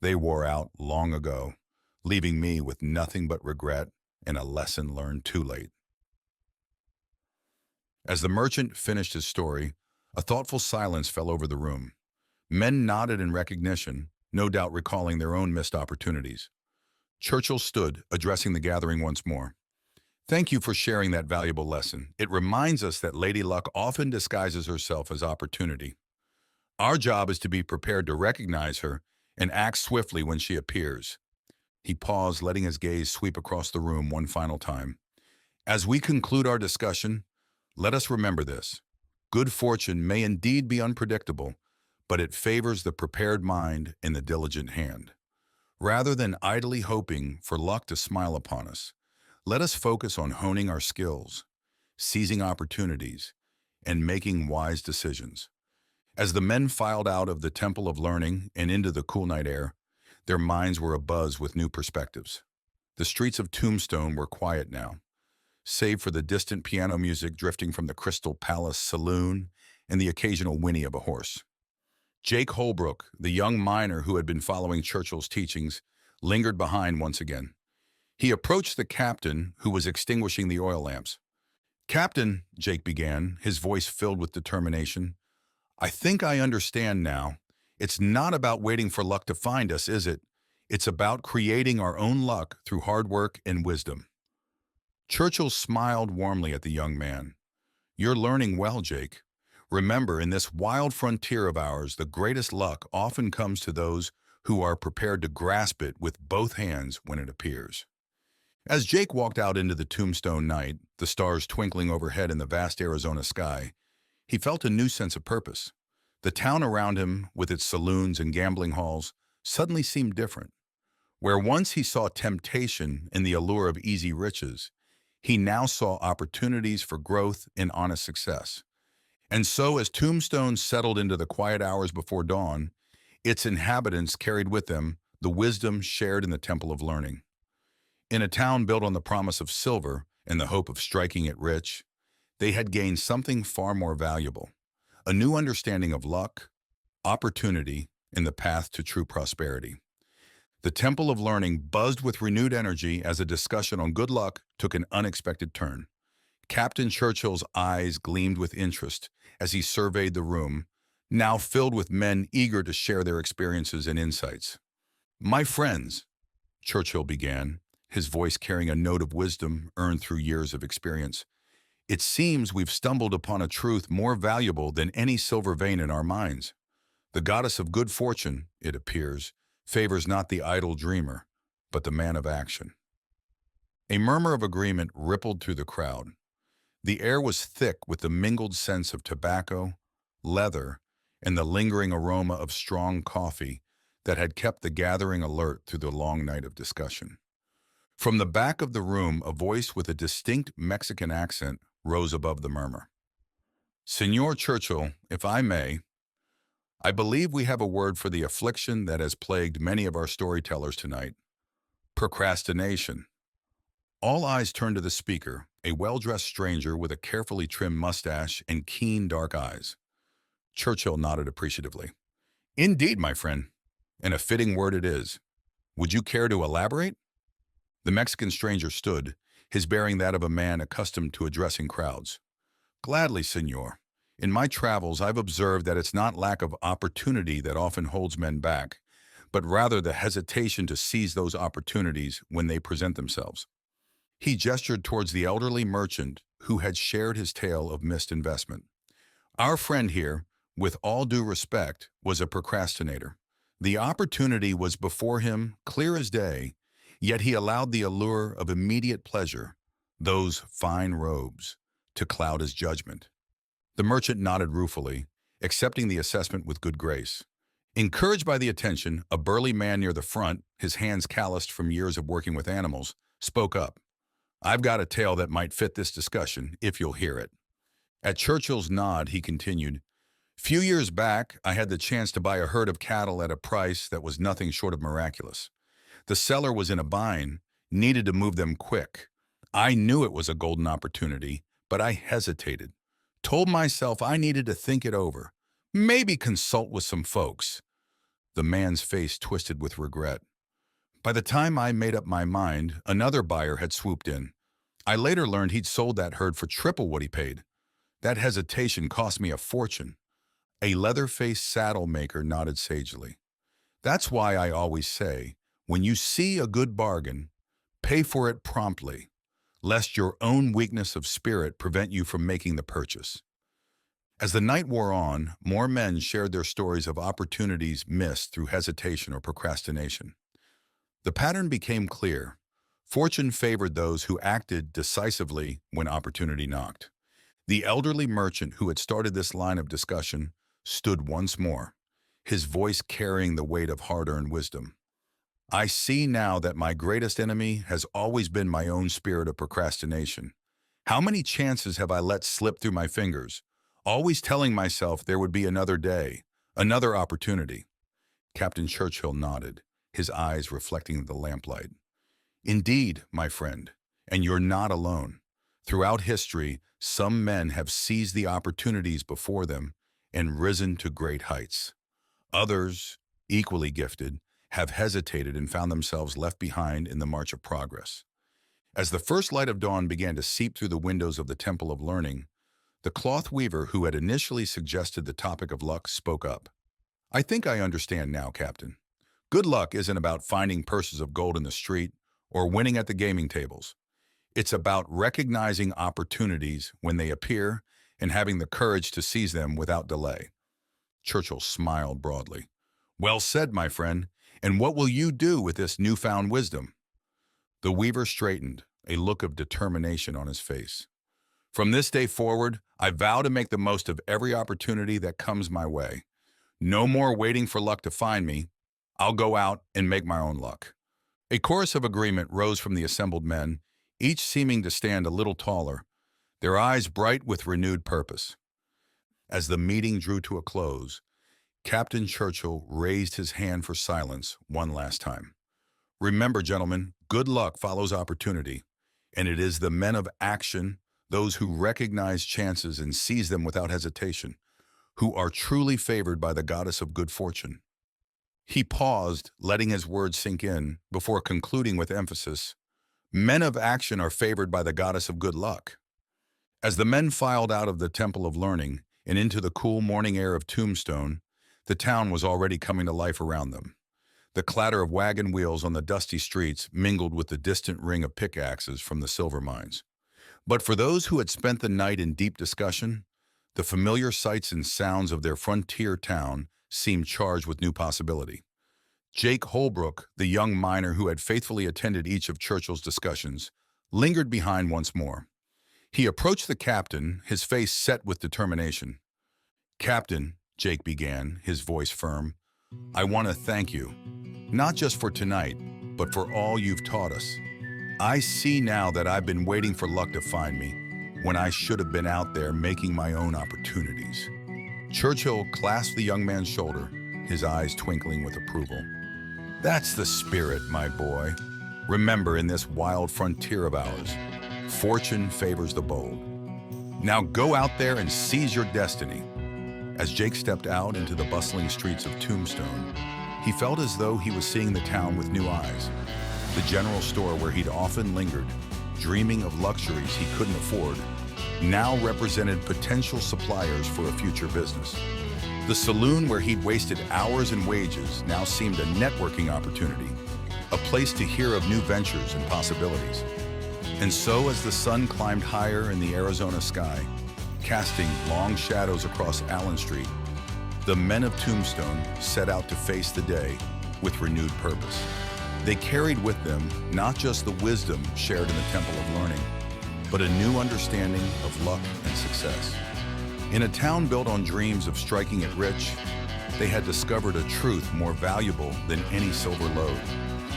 They wore out long ago, leaving me with nothing but regret and a lesson learned too late. As the merchant finished his story, a thoughtful silence fell over the room. Men nodded in recognition, no doubt recalling their own missed opportunities. Churchill stood, addressing the gathering once more. Thank you for sharing that valuable lesson. It reminds us that Lady Luck often disguises herself as opportunity. Our job is to be prepared to recognize her and act swiftly when she appears. He paused, letting his gaze sweep across the room one final time. As we conclude our discussion, let us remember this. Good fortune may indeed be unpredictable, but it favors the prepared mind and the diligent hand. Rather than idly hoping for luck to smile upon us, let us focus on honing our skills, seizing opportunities, and making wise decisions. As the men filed out of the Temple of Learning and into the cool night air, their minds were abuzz with new perspectives. The streets of Tombstone were quiet now, save for the distant piano music drifting from the Crystal Palace saloon and the occasional whinny of a horse. Jake Holbrook, the young miner who had been following Churchill's teachings, lingered behind once again. He approached the captain, who was extinguishing the oil lamps. Captain, Jake began, his voice filled with determination, I think I understand now. It's not about waiting for luck to find us, is it? It's about creating our own luck through hard work and wisdom. Churchill smiled warmly at the young man. You're learning well, Jake. Remember, in this wild frontier of ours, the greatest luck often comes to those who are prepared to grasp it with both hands when it appears. As Jake walked out into the Tombstone night, the stars twinkling overhead in the vast Arizona sky, he felt a new sense of purpose. The town around him, with its saloons and gambling halls, suddenly seemed different. Where once he saw temptation and the allure of easy riches, he now saw opportunities for growth and honest success. And so, as Tombstone settled into the quiet hours before dawn, its inhabitants carried with them the wisdom shared in the Temple of Learning. In a town built on the promise of silver and the hope of striking it rich, they had gained something far more valuable, a new understanding of luck, opportunity, and the path to true prosperity. The Temple of Learning buzzed with renewed energy as a discussion on good luck took an unexpected turn. Captain Churchill's eyes gleamed with interest as he surveyed the room, now filled with men eager to share their experiences and insights. "My friends," Churchill began, his voice carrying a note of wisdom earned through years of experience, "it seems we've stumbled upon a truth more valuable than any silver vein in our minds. The goddess of good fortune, it appears, favors not the idle dreamer, but the man of action." A murmur of agreement rippled through the crowd. The air was thick with the mingled scents of tobacco, leather, and the lingering aroma of strong coffee that had kept the gathering alert through the long night of discussion. From the back of the room, a voice with a distinct Mexican accent rose above the murmur. "Senor Churchill, if I may, I believe we have a word for the affliction that has plagued many of our storytellers tonight: procrastination." All eyes turned to the speaker, a well-dressed stranger with a carefully trimmed mustache and keen dark eyes. Churchill nodded appreciatively. "Indeed, my friend, and a fitting word it is. Would you care to elaborate?" The Mexican stranger stood, his bearing that of a man accustomed to addressing crowds. "Gladly, senor. In my travels, I've observed that it's not lack of opportunity that often holds men back, but rather the hesitation to seize those opportunities when they present themselves." He gestured towards the elderly merchant who had shared his tale of missed investment. "Our friend here, with all due respect, was a procrastinator. The opportunity was before him, clear as day, yet he allowed the allure of immediate pleasure, those fine robes, to cloud his judgment." The merchant nodded ruefully, accepting the assessment with good grace. Encouraged by the attention, a burly man near the front, his hands calloused from years of working with animals, spoke up. "I've got a tale that might fit this discussion, if you'll hear it." At Churchill's nod, he continued, "Few years back, I had the chance to buy a herd of cattle at a price that was nothing short of miraculous. The seller was in a bind, needed to move them quick. I knew it was a golden opportunity, but I hesitated. Told myself I needed to think it over, maybe consult with some folks." The man's face twisted with regret. "By the time I made up my mind, another buyer had swooped in. I later learned he'd sold that herd for triple what he paid. That hesitation cost me a fortune." A leather-faced saddle maker nodded sagely. "That's why I always say, when you see a good bargain, pay for it promptly, lest your own weakness of spirit prevent you from making the purchase." As the night wore on, more men shared their stories of opportunities missed through hesitation or procrastination. The pattern became clear. Fortune favored those who acted decisively when opportunity knocked. The elderly merchant who had started this line of discussion stood once more, his voice carrying the weight of hard-earned wisdom. "I see now that my greatest enemy has always been my own spirit of procrastination. How many chances have I let slip through my fingers, always telling myself there would be another day, another opportunity?" Captain Churchill nodded, his eyes reflecting the lamplight. "Indeed, my friend, and you're not alone. Throughout history, some men have seized the opportunities before them and risen to great heights. Others, equally gifted, have hesitated and found themselves left behind in the march of progress." As the first light of dawn began to seep through the windows of the Temple of Learning, the cloth weaver who had initially suggested the topic of luck spoke up. "I think I understand now, Captain. Good luck isn't about finding purses of gold in the street or winning at the gaming tables. It's about recognizing opportunities when they appear and having the courage to seize them without delay." Churchill smiled broadly. "Well said, my friend. And what will you do with this newfound wisdom?" The weaver straightened, a look of determination on his face. "From this day forward, I vow to make the most of every opportunity that comes my way. No more waiting for luck to find me. I'll go out and make my own luck." A chorus of agreement rose from the assembled men, each seeming to stand a little taller, their eyes bright with renewed purpose. As the meeting drew to a close, Captain Churchill raised his hand for silence one last time. "Remember, gentlemen, good luck follows opportunity, and it is the men of action, those who recognize chances and seize them without hesitation, who are truly favored by the goddess of good fortune." He paused, letting his words sink in, before concluding with emphasis, "Men of action are favored by the goddess of good luck." As the men filed out of the Temple of Learning, and into the cool morning air of Tombstone, the town was already coming to life around them. The clatter of wagon wheels on the dusty streets mingled with the distant ring of pickaxes from the silver mines. But for those who had spent the night in deep discussion, the familiar sights and sounds of their frontier town seemed charged with new possibility. Jake Holbrook, the young miner who had faithfully attended each of Churchill's discussions, lingered behind once more. He approached the captain, his face set with determination. "Captain," Jake began, his voice firm, "I want to thank you, not just for tonight, but for all you've taught us. I see now that I've been waiting for luck to find me, when I should have been out there making my own opportunities." Churchill clasped the young man's shoulder, his eyes twinkling with approval. "That's the spirit, my boy. Remember, in this wild frontier of ours, fortune favors the bold. Now go out there and seize your destiny." As Jake stepped out into the bustling streets of Tombstone, he felt as though he was seeing the town with new eyes. The general store where he'd often lingered, dreaming of luxuries he couldn't afford, now represented potential suppliers for a future business. The saloon where he'd wasted hours and wages now seemed a networking opportunity, a place to hear of new ventures and possibilities. And so, as the sun climbed higher in the Arizona sky, casting long shadows across Allen Street, the men of Tombstone set out to face the day with renewed purpose. They carried with them not just the wisdom shared in the Temple of Learning, but a new understanding of luck and success. In a town built on dreams of striking it rich, they had discovered a truth more valuable than any silver load,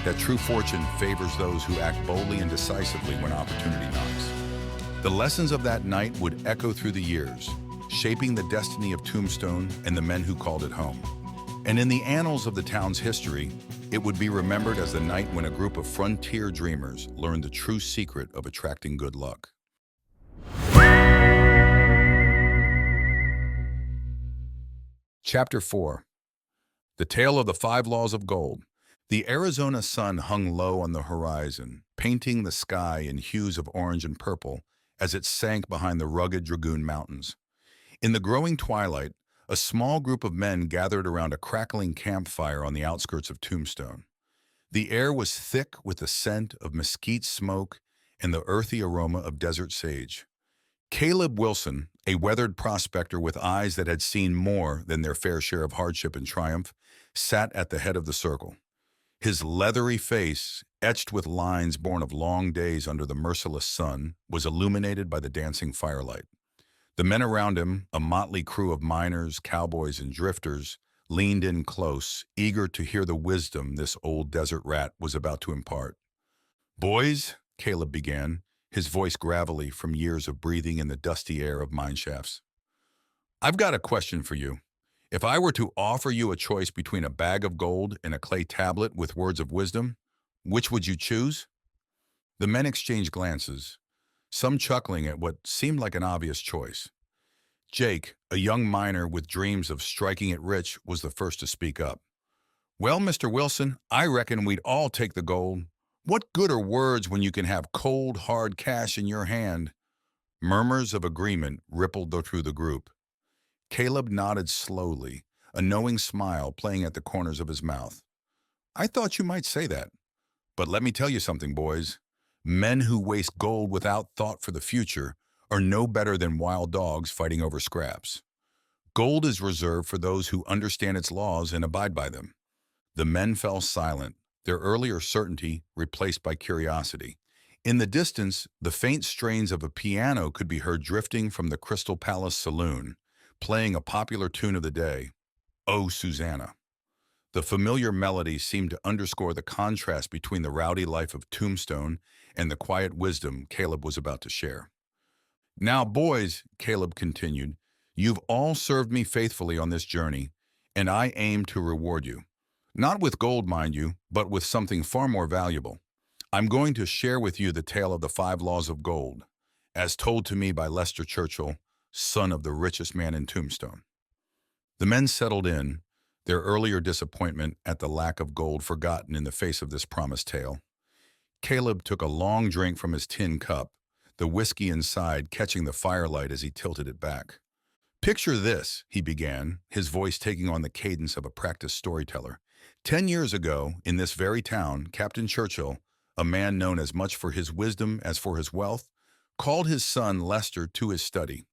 that true fortune favors those who act boldly and decisively when opportunity knocks. The lessons of that night would echo through the years, shaping the destiny of Tombstone and the men who called it home. And in the annals of the town's history, it would be remembered as the night when a group of frontier dreamers learned the true secret of attracting good luck. Chapter 4. The Tale of the Five Laws of Gold. The Arizona sun hung low on the horizon, painting the sky in hues of orange and purple as it sank behind the rugged Dragoon Mountains. In the growing twilight, a small group of men gathered around a crackling campfire on the outskirts of Tombstone. The air was thick with the scent of mesquite smoke and the earthy aroma of desert sage. Caleb Wilson, a weathered prospector with eyes that had seen more than their fair share of hardship and triumph, sat at the head of the circle. His leathery face, etched with lines born of long days under the merciless sun, was illuminated by the dancing firelight. The men around him, a motley crew of miners, cowboys, and drifters, leaned in close, eager to hear the wisdom this old desert rat was about to impart. "Boys," Caleb began, his voice gravelly from years of breathing in the dusty air of mine shafts, "I've got a question for you. If I were to offer you a choice between a bag of gold and a clay tablet with words of wisdom, which would you choose?" The men exchanged glances, some chuckling at what seemed like an obvious choice. Jake, a young miner with dreams of striking it rich, was the first to speak up. "Well, Mr. Wilson, I reckon we'd all take the gold. What good are words when you can have cold, hard cash in your hand?" Murmurs of agreement rippled through the group. Caleb nodded slowly, a knowing smile playing at the corners of his mouth. "I thought you might say that. But let me tell you something, boys. Men who waste gold without thought for the future are no better than wild dogs fighting over scraps. Gold is reserved for those who understand its laws and abide by them." The men fell silent, their earlier certainty replaced by curiosity. In the distance, the faint strains of a piano could be heard drifting from the Crystal Palace saloon, playing a popular tune of the day, "Oh, Susanna." The familiar melody seemed to underscore the contrast between the rowdy life of Tombstone and the quiet wisdom Caleb was about to share. "Now, boys," Caleb continued, "you've all served me faithfully on this journey, and I aim to reward you. Not with gold, mind you, but with something far more valuable. I'm going to share with you the tale of the 5 laws of gold, as told to me by Lester Churchill, son of the richest man in Tombstone." The men settled in, their earlier disappointment at the lack of gold forgotten in the face of this promised tale. Caleb took a long drink from his tin cup, the whiskey inside catching the firelight as he tilted it back. Picture this, he began, his voice taking on the cadence of a practiced storyteller. 10 years ago, in this very town, Captain Churchill, a man known as much for his wisdom as for his wealth, called his son Lester to his study.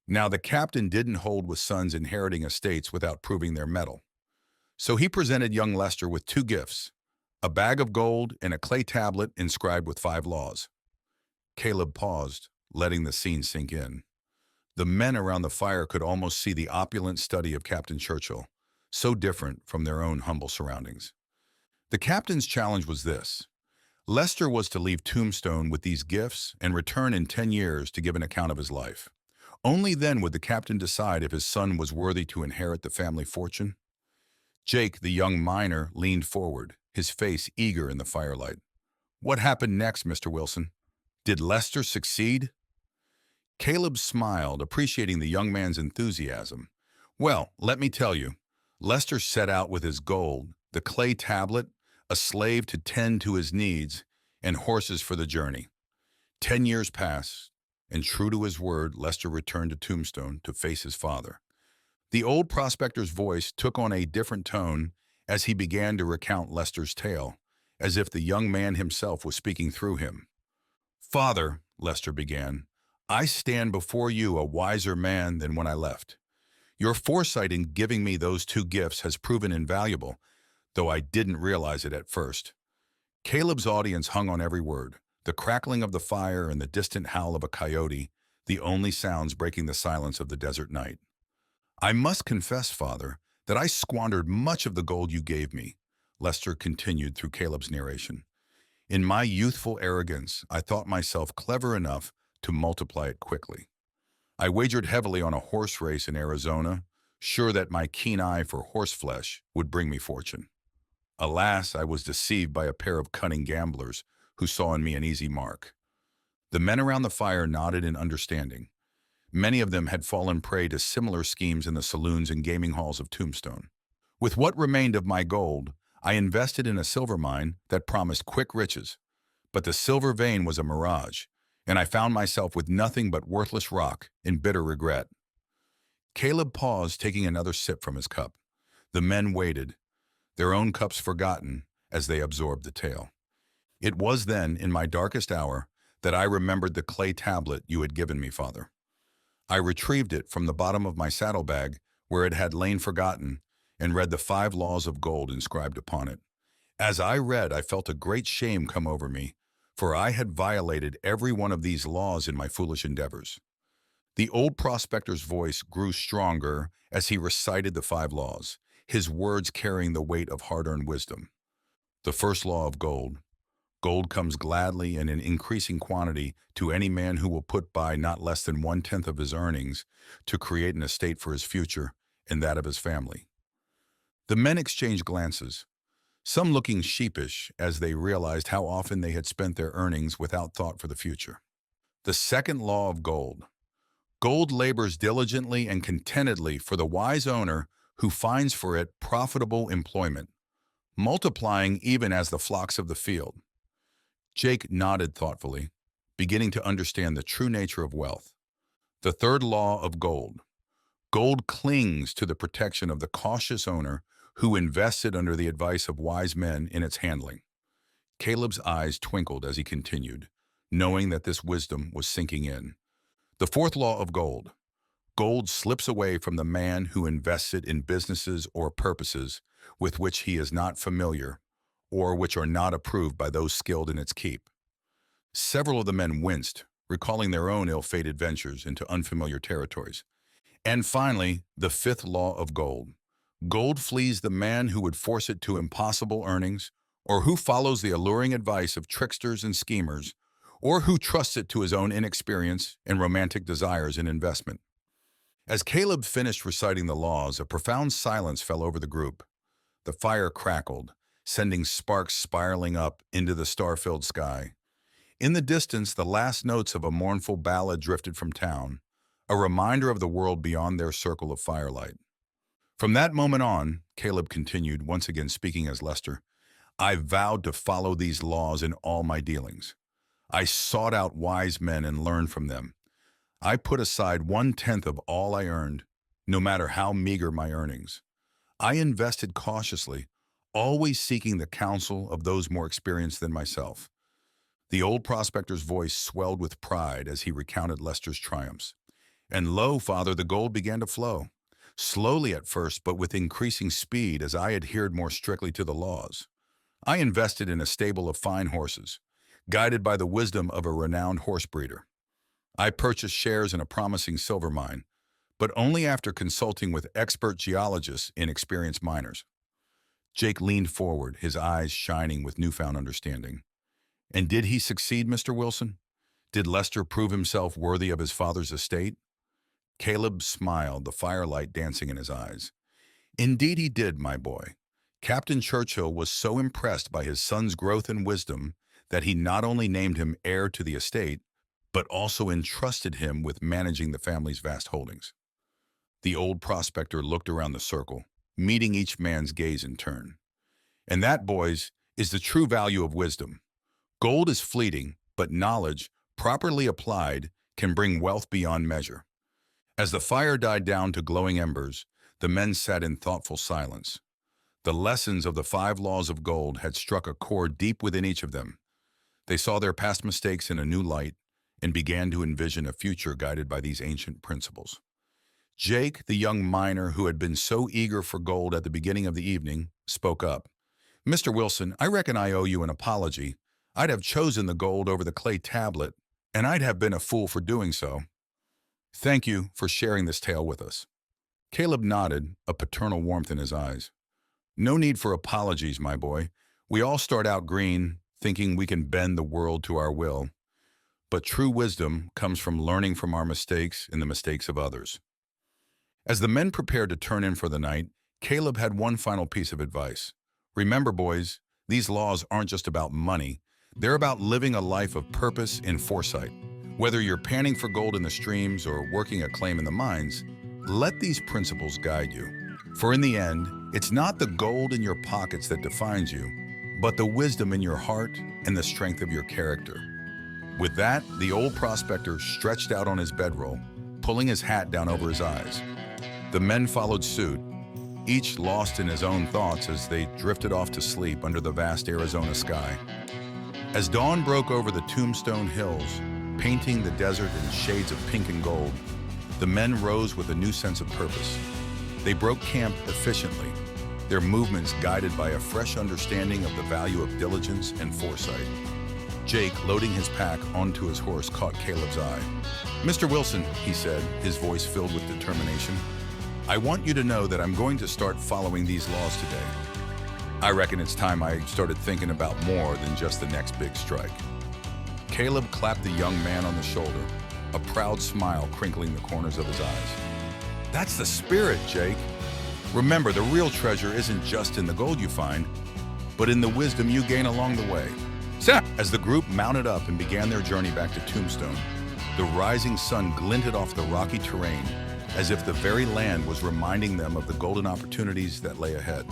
Now, the captain didn't hold with sons inheriting estates without proving their mettle. So he presented young Lester with two gifts, a bag of gold and a clay tablet inscribed with 5 laws. Caleb paused, letting the scene sink in. The men around the fire could almost see the opulent study of Captain Churchill, so different from their own humble surroundings. The captain's challenge was this. Lester was to leave Tombstone with these gifts and return in 10 years to give an account of his life. Only then would the captain decide if his son was worthy to inherit the family fortune. Jake, the young miner, leaned forward, his face eager in the firelight. What happened next, Mr. Wilson? Did Lester succeed? Caleb smiled, appreciating the young man's enthusiasm. Well, let me tell you, Lester set out with his gold, the clay tablet, a slave to tend to his needs, and horses for the journey. 10 years passed, and true to his word, Lester returned to Tombstone to face his father. The old prospector's voice took on a different tone as he began to recount Lester's tale, as if the young man himself was speaking through him. Father, Lester began, I stand before you a wiser man than when I left. Your foresight in giving me those two gifts has proven invaluable, though I didn't realize it at first. Caleb's audience hung on every word, the crackling of the fire and the distant howl of a coyote, the only sounds breaking the silence of the desert night. I must confess, Father, that I squandered much of the gold you gave me, Lester continued through Caleb's narration. In my youthful arrogance, I thought myself clever enough to multiply it quickly. I wagered heavily on a horse race in Arizona, sure that my keen eye for horseflesh would bring me fortune. Alas, I was deceived by a pair of cunning gamblers who saw in me an easy mark. The men around the fire nodded in understanding. Many of them had fallen prey to similar schemes in the saloons and gaming halls of Tombstone. With what remained of my gold, I invested in a silver mine that promised quick riches. But the silver vein was a mirage, and I found myself with nothing but worthless rock in bitter regret. Caleb paused, taking another sip from his cup. The men waited, their own cups forgotten as they absorbed the tale. It was then, in my darkest hour, that I remembered the clay tablet you had given me, Father. I retrieved it from the bottom of my saddlebag, where it had lain forgotten, and read the 5 laws of gold inscribed upon it. As I read, I felt a great shame come over me, for I had violated every one of these laws in my foolish endeavors. The old prospector's voice grew stronger as he recited the 5 laws, his words carrying the weight of hard-earned wisdom. The first law of gold. Gold comes gladly and in increasing quantity to any man who will put by not less than 1/10 of his earnings to create an estate for his future and that of his family. The men exchanged glances, some looking sheepish as they realized how often they had spent their earnings without thought for the future. The second law of gold. Gold labors diligently and contentedly for the wise owner who finds for it profitable employment, multiplying even as the flocks of the field. Jake nodded thoughtfully, beginning to understand the true nature of wealth. The third law of gold. Gold clings to the protection of the cautious owner who invested under the advice of wise men in its handling. Caleb's eyes twinkled as he continued, knowing that this wisdom was sinking in. The fourth law of gold. Gold slips away from the man who invests it in businesses or purposes with which he is not familiar or which are not approved by those skilled in its keep. Several of the men winced, recalling their own ill-fated ventures into unfamiliar territories. And finally, the fifth law of gold. Gold flees the man who would force it to impossible earnings, or who follows the alluring advice of tricksters and schemers, or who trusts it to his own inexperience and romantic desires in investment. As Caleb finished reciting the laws, a profound silence fell over the group. The fire crackled, sending sparks spiraling up into the star-filled sky. In the distance, the last notes of a mournful ballad drifted from town, a reminder of the world beyond their circle of firelight. From that moment on, Caleb continued, once again speaking as Lester, I vowed to follow these laws in all my dealings. I sought out wise men and learned from them. I put aside 1/10 of all I earned, no matter how meager my earnings. I invested cautiously, always seeking the counsel of those more experienced than myself. The old prospector's voice swelled with pride as he recounted Lester's triumphs. And lo, father, the gold began to flow. Slowly at first, but with increasing speed as I adhered more strictly to the laws. I invested in a stable of fine horses, guided by the wisdom of a renowned horse breeder. I purchased shares in a promising silver mine, but only after consulting with expert geologists and experienced miners. Jake leaned forward, his eyes shining with newfound understanding. And did he succeed, Mr. Wilson? Did Lester prove himself worthy of his father's estate? Caleb smiled, the firelight dancing in his eyes. Indeed he did, my boy. Captain Churchill was so impressed by his son's growth and wisdom that he not only named him heir to the estate, but also entrusted him with managing the family's vast holdings. The old prospector looked around the circle, meeting each man's gaze in turn. And that, boys, is the true value of wisdom. Gold is fleeting, but knowledge, properly applied, can bring wealth beyond measure. As the fire died down to glowing embers, the men sat in thoughtful silence. The lessons of the 5 laws of gold had struck a chord deep within each of them. They saw their past mistakes in a new light and began to envision a future guided by these ancient principles. Jake, the young miner who had been so eager for gold at the beginning of the evening, spoke up. Mr. Wilson, I reckon I owe you an apology. I'd have chosen the gold over the clay tablet, and I'd have been a fool for doing so. Thank you for sharing this tale with us. Caleb nodded, a paternal warmth in his eyes. No need for apologies, my boy. We all start out green, thinking we can bend the world to our will. But true wisdom comes from learning from our mistakes and the mistakes of others. As the men prepared to turn in for the night, Caleb had one final piece of advice. Remember, boys, these laws aren't just about money. They're about living a life of purpose and foresight. Whether you're panning for gold in the streams or working a claim in the mines, let these principles guide you. For in the end, it's not the gold in your pockets that defines you, but the wisdom in your heart and the strength of your character. With that, the old prospector stretched out on his bedroll, pulling his hat down over his eyes. The men followed suit, each lost in his own thoughts as they drifted off to sleep under the vast Arizona sky. As dawn broke over the Tombstone hills, painting the desert in shades of pink and gold, the men rose with a new sense of purpose. They broke camp efficiently, their movements guided by a fresh understanding of the value of diligence and foresight. Jake, loading his pack onto his horse, caught Caleb's eye. Mr. Wilson, he said, his voice filled with determination, I want you to know that I'm going to start following these laws today. I reckon it's time I started thinking about more than just the next big strike. Caleb clapped the young man on the shoulder, a proud smile crinkling the corners of his eyes. That's the spirit, Jake. Remember, the real treasure isn't just in the gold you find, but in the wisdom you gain along the way. As the group mounted up and began their journey back to Tombstone, the rising sun glinted off the rocky terrain as if the very land was reminding them of the golden opportunities that lay ahead.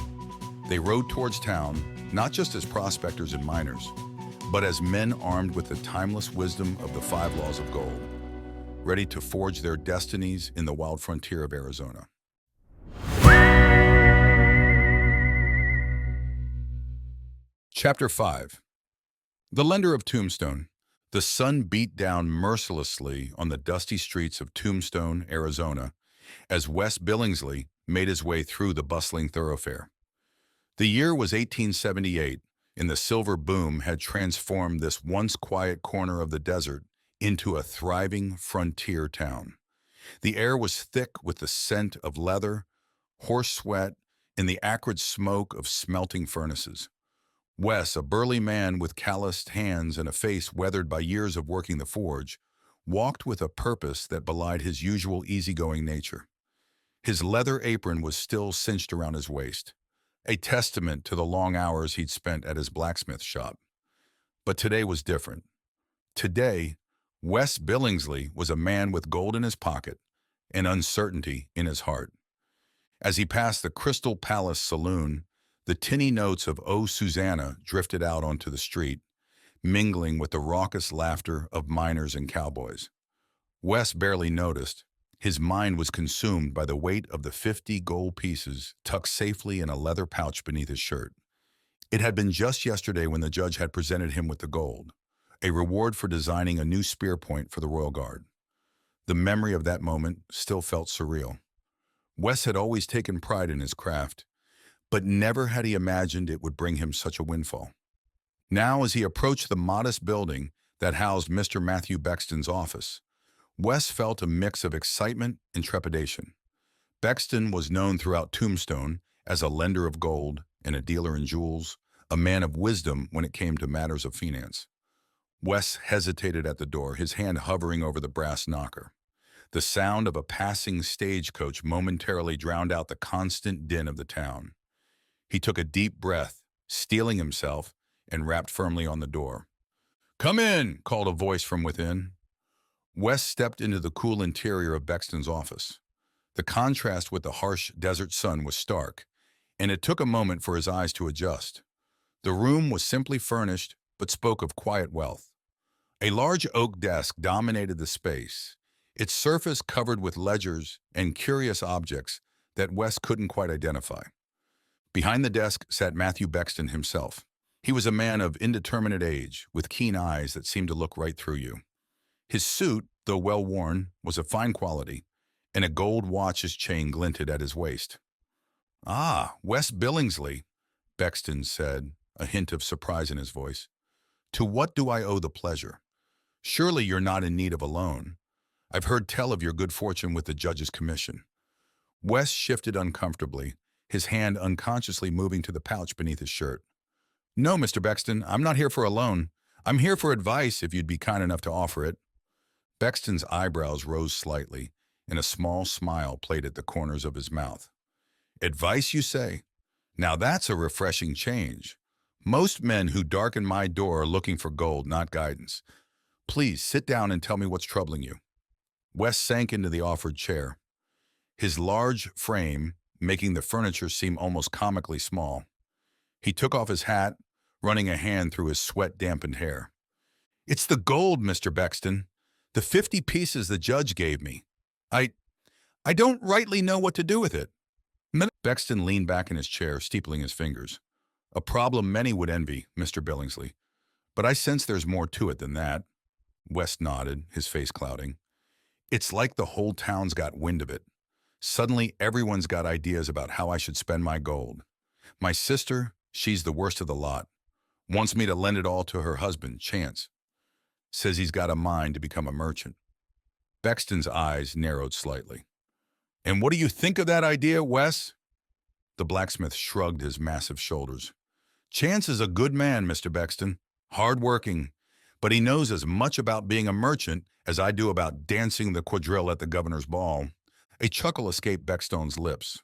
They rode towards town, not just as prospectors and miners, but as men armed with the timeless wisdom of the 5 laws of gold, ready to forge their destinies in the wild frontier of Arizona. Chapter 5. The lender of Tombstone. The sun beat down mercilessly on the dusty streets of Tombstone, Arizona, as Wes Billingsley made his way through the bustling thoroughfare. The year was 1878, and the silver boom had transformed this once quiet corner of the desert into a thriving frontier town. The air was thick with the scent of leather, horse sweat, and the acrid smoke of smelting furnaces. Wes, a burly man with calloused hands and a face weathered by years of working the forge, walked with a purpose that belied his usual easygoing nature. His leather apron was still cinched around his waist, a testament to the long hours he'd spent at his blacksmith shop. But today was different. Today, Wes Billingsley was a man with gold in his pocket and uncertainty in his heart. As he passed the Crystal Palace Saloon, the tinny notes of "Oh, Susanna" drifted out onto the street, mingling with the raucous laughter of miners and cowboys. Wes barely noticed. His mind was consumed by the weight of the 50 gold pieces tucked safely in a leather pouch beneath his shirt. It had been just yesterday when the judge had presented him with the gold, a reward for designing a new spear point for the Royal Guard. The memory of that moment still felt surreal. Wes had always taken pride in his craft, but never had he imagined it would bring him such a windfall. Now, as he approached the modest building that housed Mr. Matthew Bexton's office, Wes felt a mix of excitement and trepidation. Bexton was known throughout Tombstone as a lender of gold and a dealer in jewels, a man of wisdom when it came to matters of finance. Wes hesitated at the door, his hand hovering over the brass knocker. The sound of a passing stagecoach momentarily drowned out the constant din of the town. He took a deep breath, steeling himself, and rapped firmly on the door. "Come in," called a voice from within. Wes stepped into the cool interior of Bexton's office. The contrast with the harsh desert sun was stark, and it took a moment for his eyes to adjust. The room was simply furnished, but spoke of quiet wealth. A large oak desk dominated the space, its surface covered with ledgers and curious objects that Wes couldn't quite identify. Behind the desk sat Matthew Bexton himself. He was a man of indeterminate age, with keen eyes that seemed to look right through you. His suit, though well-worn, was of fine quality, and a gold watch's chain glinted at his waist. "Ah, Wes Billingsley," Bexton said, a hint of surprise in his voice. "To what do I owe the pleasure? Surely you're not in need of a loan. I've heard tell of your good fortune with the judge's commission." Wes shifted uncomfortably, his hand unconsciously moving to the pouch beneath his shirt. "No, Mr. Bexton, I'm not here for a loan. I'm here for advice if you'd be kind enough to offer it." Bexton's eyebrows rose slightly, and a small smile played at the corners of his mouth. "Advice, you say? Now that's a refreshing change. Most men who darken my door are looking for gold, not guidance. Please sit down and tell me what's troubling you." Wes sank into the offered chair, his large frame making the furniture seem almost comically small. He took off his hat, running a hand through his sweat-dampened hair. "It's the gold, Mr. Bexton. The 50 pieces the judge gave me. I don't rightly know what to do with it." Bexton leaned back in his chair, steepling his fingers. "A problem many would envy, Mr. Billingsley. But I sense there's more to it than that." Wes nodded, his face clouding. "It's like the whole town's got wind of it. Suddenly, everyone's got ideas about how I should spend my gold. My sister, she's the worst of the lot. Wants me to lend it all to her husband, Chance. Says he's got a mind to become a merchant." Bexton's eyes narrowed slightly. "And what do you think of that idea, Wes?" The blacksmith shrugged his massive shoulders. "Chance is a good man, Mr. Bexton, hard-working, but he knows as much about being a merchant as I do about dancing the quadrille at the governor's ball." A chuckle escaped Bexton's lips.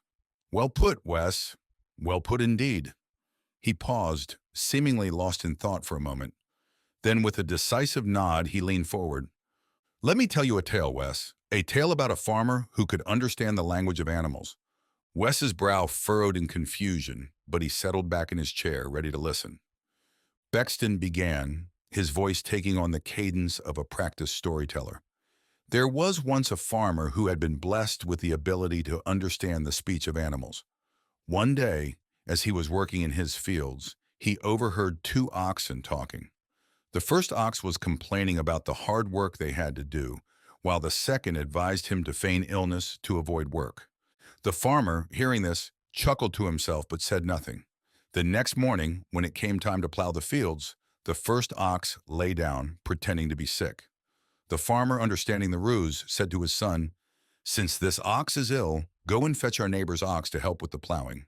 "Well put, Wes. Well put indeed." He paused, seemingly lost in thought for a moment. Then, with a decisive nod, he leaned forward. "Let me tell you a tale, Wes. A tale about a farmer who could understand the language of animals." Wes's brow furrowed in confusion, but he settled back in his chair, ready to listen. Bexton began, his voice taking on the cadence of a practiced storyteller. "There was once a farmer who had been blessed with the ability to understand the speech of animals. One day, as he was working in his fields, he overheard two oxen talking. The first ox was complaining about the hard work they had to do, while the second advised him to feign illness to avoid work. The farmer, hearing this, chuckled to himself but said nothing. The next morning, when it came time to plow the fields, the first ox lay down, pretending to be sick. The farmer, understanding the ruse, said to his son, "Since this ox is ill, go and fetch our neighbor's ox to help with the plowing."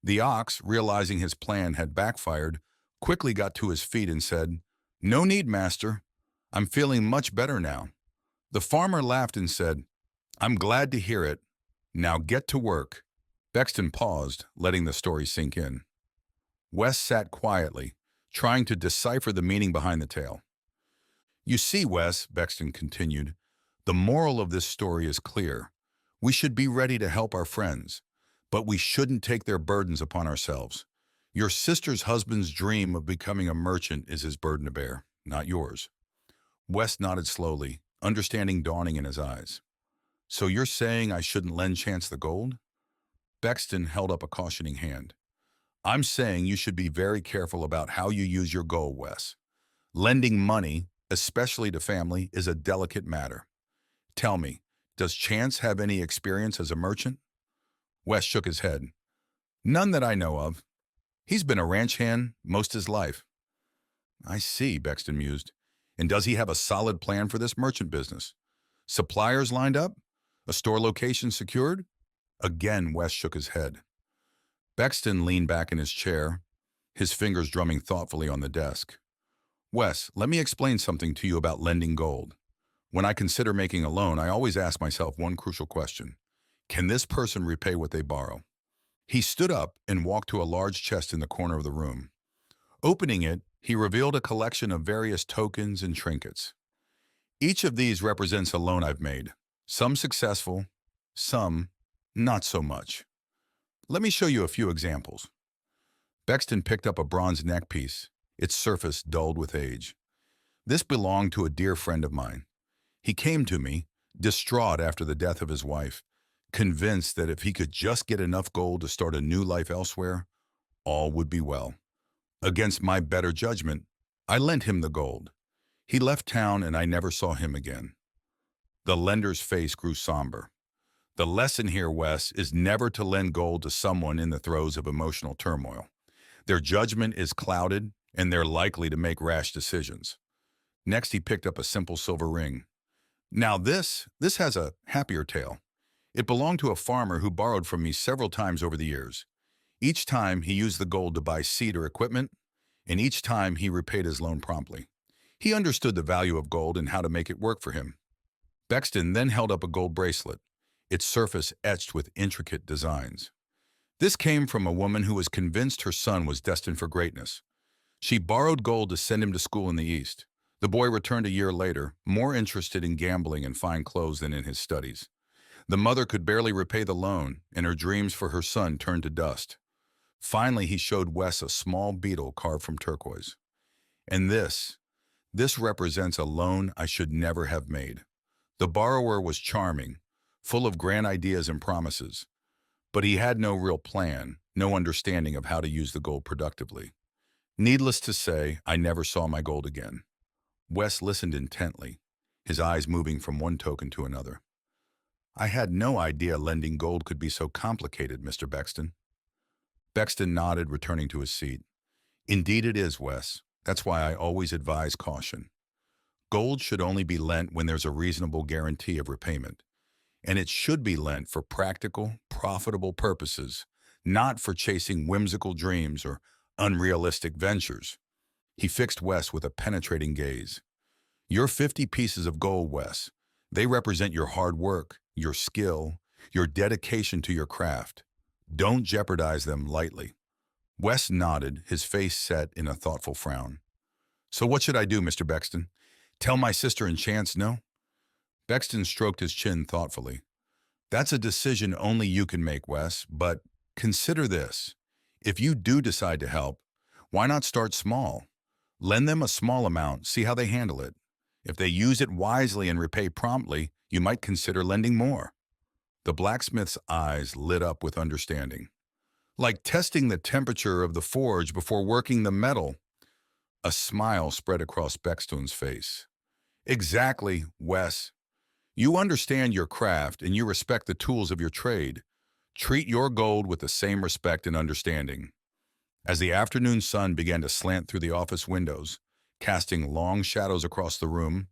The ox, realizing his plan had backfired, quickly got to his feet and said, "No need, master. I'm feeling much better now." The farmer laughed and said, "I'm glad to hear it. Now get to work." Bexton paused, letting the story sink in. Wes sat quietly, trying to decipher the meaning behind the tale. "You see, Wes," Bexton continued, "the moral of this story is clear. We should be ready to help our friends, but we shouldn't take their burdens upon ourselves. Your sister's husband's dream of becoming a merchant is his burden to bear, not yours." Wes nodded slowly, understanding dawning in his eyes. So you're saying I shouldn't lend Chance the gold? Bexton held up a cautioning hand. I'm saying you should be very careful about how you use your gold, Wes. Lending money, especially to family, is a delicate matter. Tell me, does Chance have any experience as a merchant? Wes shook his head. None that I know of. He's been a ranch hand most his life. I see, Bexton mused. And does he have a solid plan for this merchant business? Suppliers lined up? A store location secured? Again, Wes shook his head. Bexton leaned back in his chair, his fingers drumming thoughtfully on the desk. Wes, let me explain something to you about lending gold. When I consider making a loan, I always ask myself one crucial question. Can this person repay what they borrow? He stood up and walked to a large chest in the corner of the room. Opening it, he revealed a collection of various tokens and trinkets. Each of these represents a loan I've made, some successful, some not so much. Let me show you a few examples. Bexton picked up a bronze neckpiece, its surface dulled with age. This belonged to a dear friend of mine. He came to me, distraught after the death of his wife, convinced that if he could just get enough gold to start a new life elsewhere, all would be well. Against my better judgment, I lent him the gold. He left town and I never saw him again. The lender's face grew somber. The lesson here, Wes, is never to lend gold to someone in the throes of emotional turmoil. Their judgment is clouded and they're likely to make rash decisions. Next, he picked up a simple silver ring. Now this has a happier tale. It belonged to a farmer who borrowed from me several times over the years. Each time he used the gold to buy seed or equipment, and each time he repaid his loan promptly. He understood the value of gold and how to make it work for him. Bexton then held up a gold bracelet, its surface etched with intricate designs. This came from a woman who was convinced her son was destined for greatness. She borrowed gold to send him to school in the East. The boy returned a year later, more interested in gambling and fine clothes than in his studies. The mother could barely repay the loan, and her dreams for her son turned to dust. Finally, he showed Wes a small beetle carved from turquoise. And this represents a loan I should never have made. The borrower was charming, full of grand ideas and promises, but he had no real plan, no understanding of how to use the gold productively. Needless to say, I never saw my gold again. Wes listened intently, his eyes moving from one token to another. I had no idea lending gold could be so complicated, Mr. Bexton. Bexton nodded, returning to his seat. Indeed it is, Wes. That's why I always advise caution. Gold should only be lent when there's a reasonable guarantee of repayment. And it should be lent for practical, profitable purposes, not for chasing whimsical dreams or unrealistic ventures. He fixed Wes with a penetrating gaze. Your 50 pieces of gold, Wes, they represent your hard work, your skill, your dedication to your craft. Don't jeopardize them lightly. Wes nodded, his face set in a thoughtful frown. So what should I do, Mr. Bexton? Tell my sister and Chance no? Bexton stroked his chin thoughtfully. That's a decision only you can make, Wes, but consider this. If you do decide to help, why not start small? Lend them a small amount, see how they handle it. If they use it wisely and repay promptly, you might consider lending more. The blacksmith's eyes lit up with understanding. Like testing the temperature of the forge before working the metal. A smile spread across Bexton's face. Exactly, Wes. You understand your craft and you respect the tools of your trade. Treat your gold with the same respect and understanding. As the afternoon sun began to slant through the office windows, casting long shadows across the room,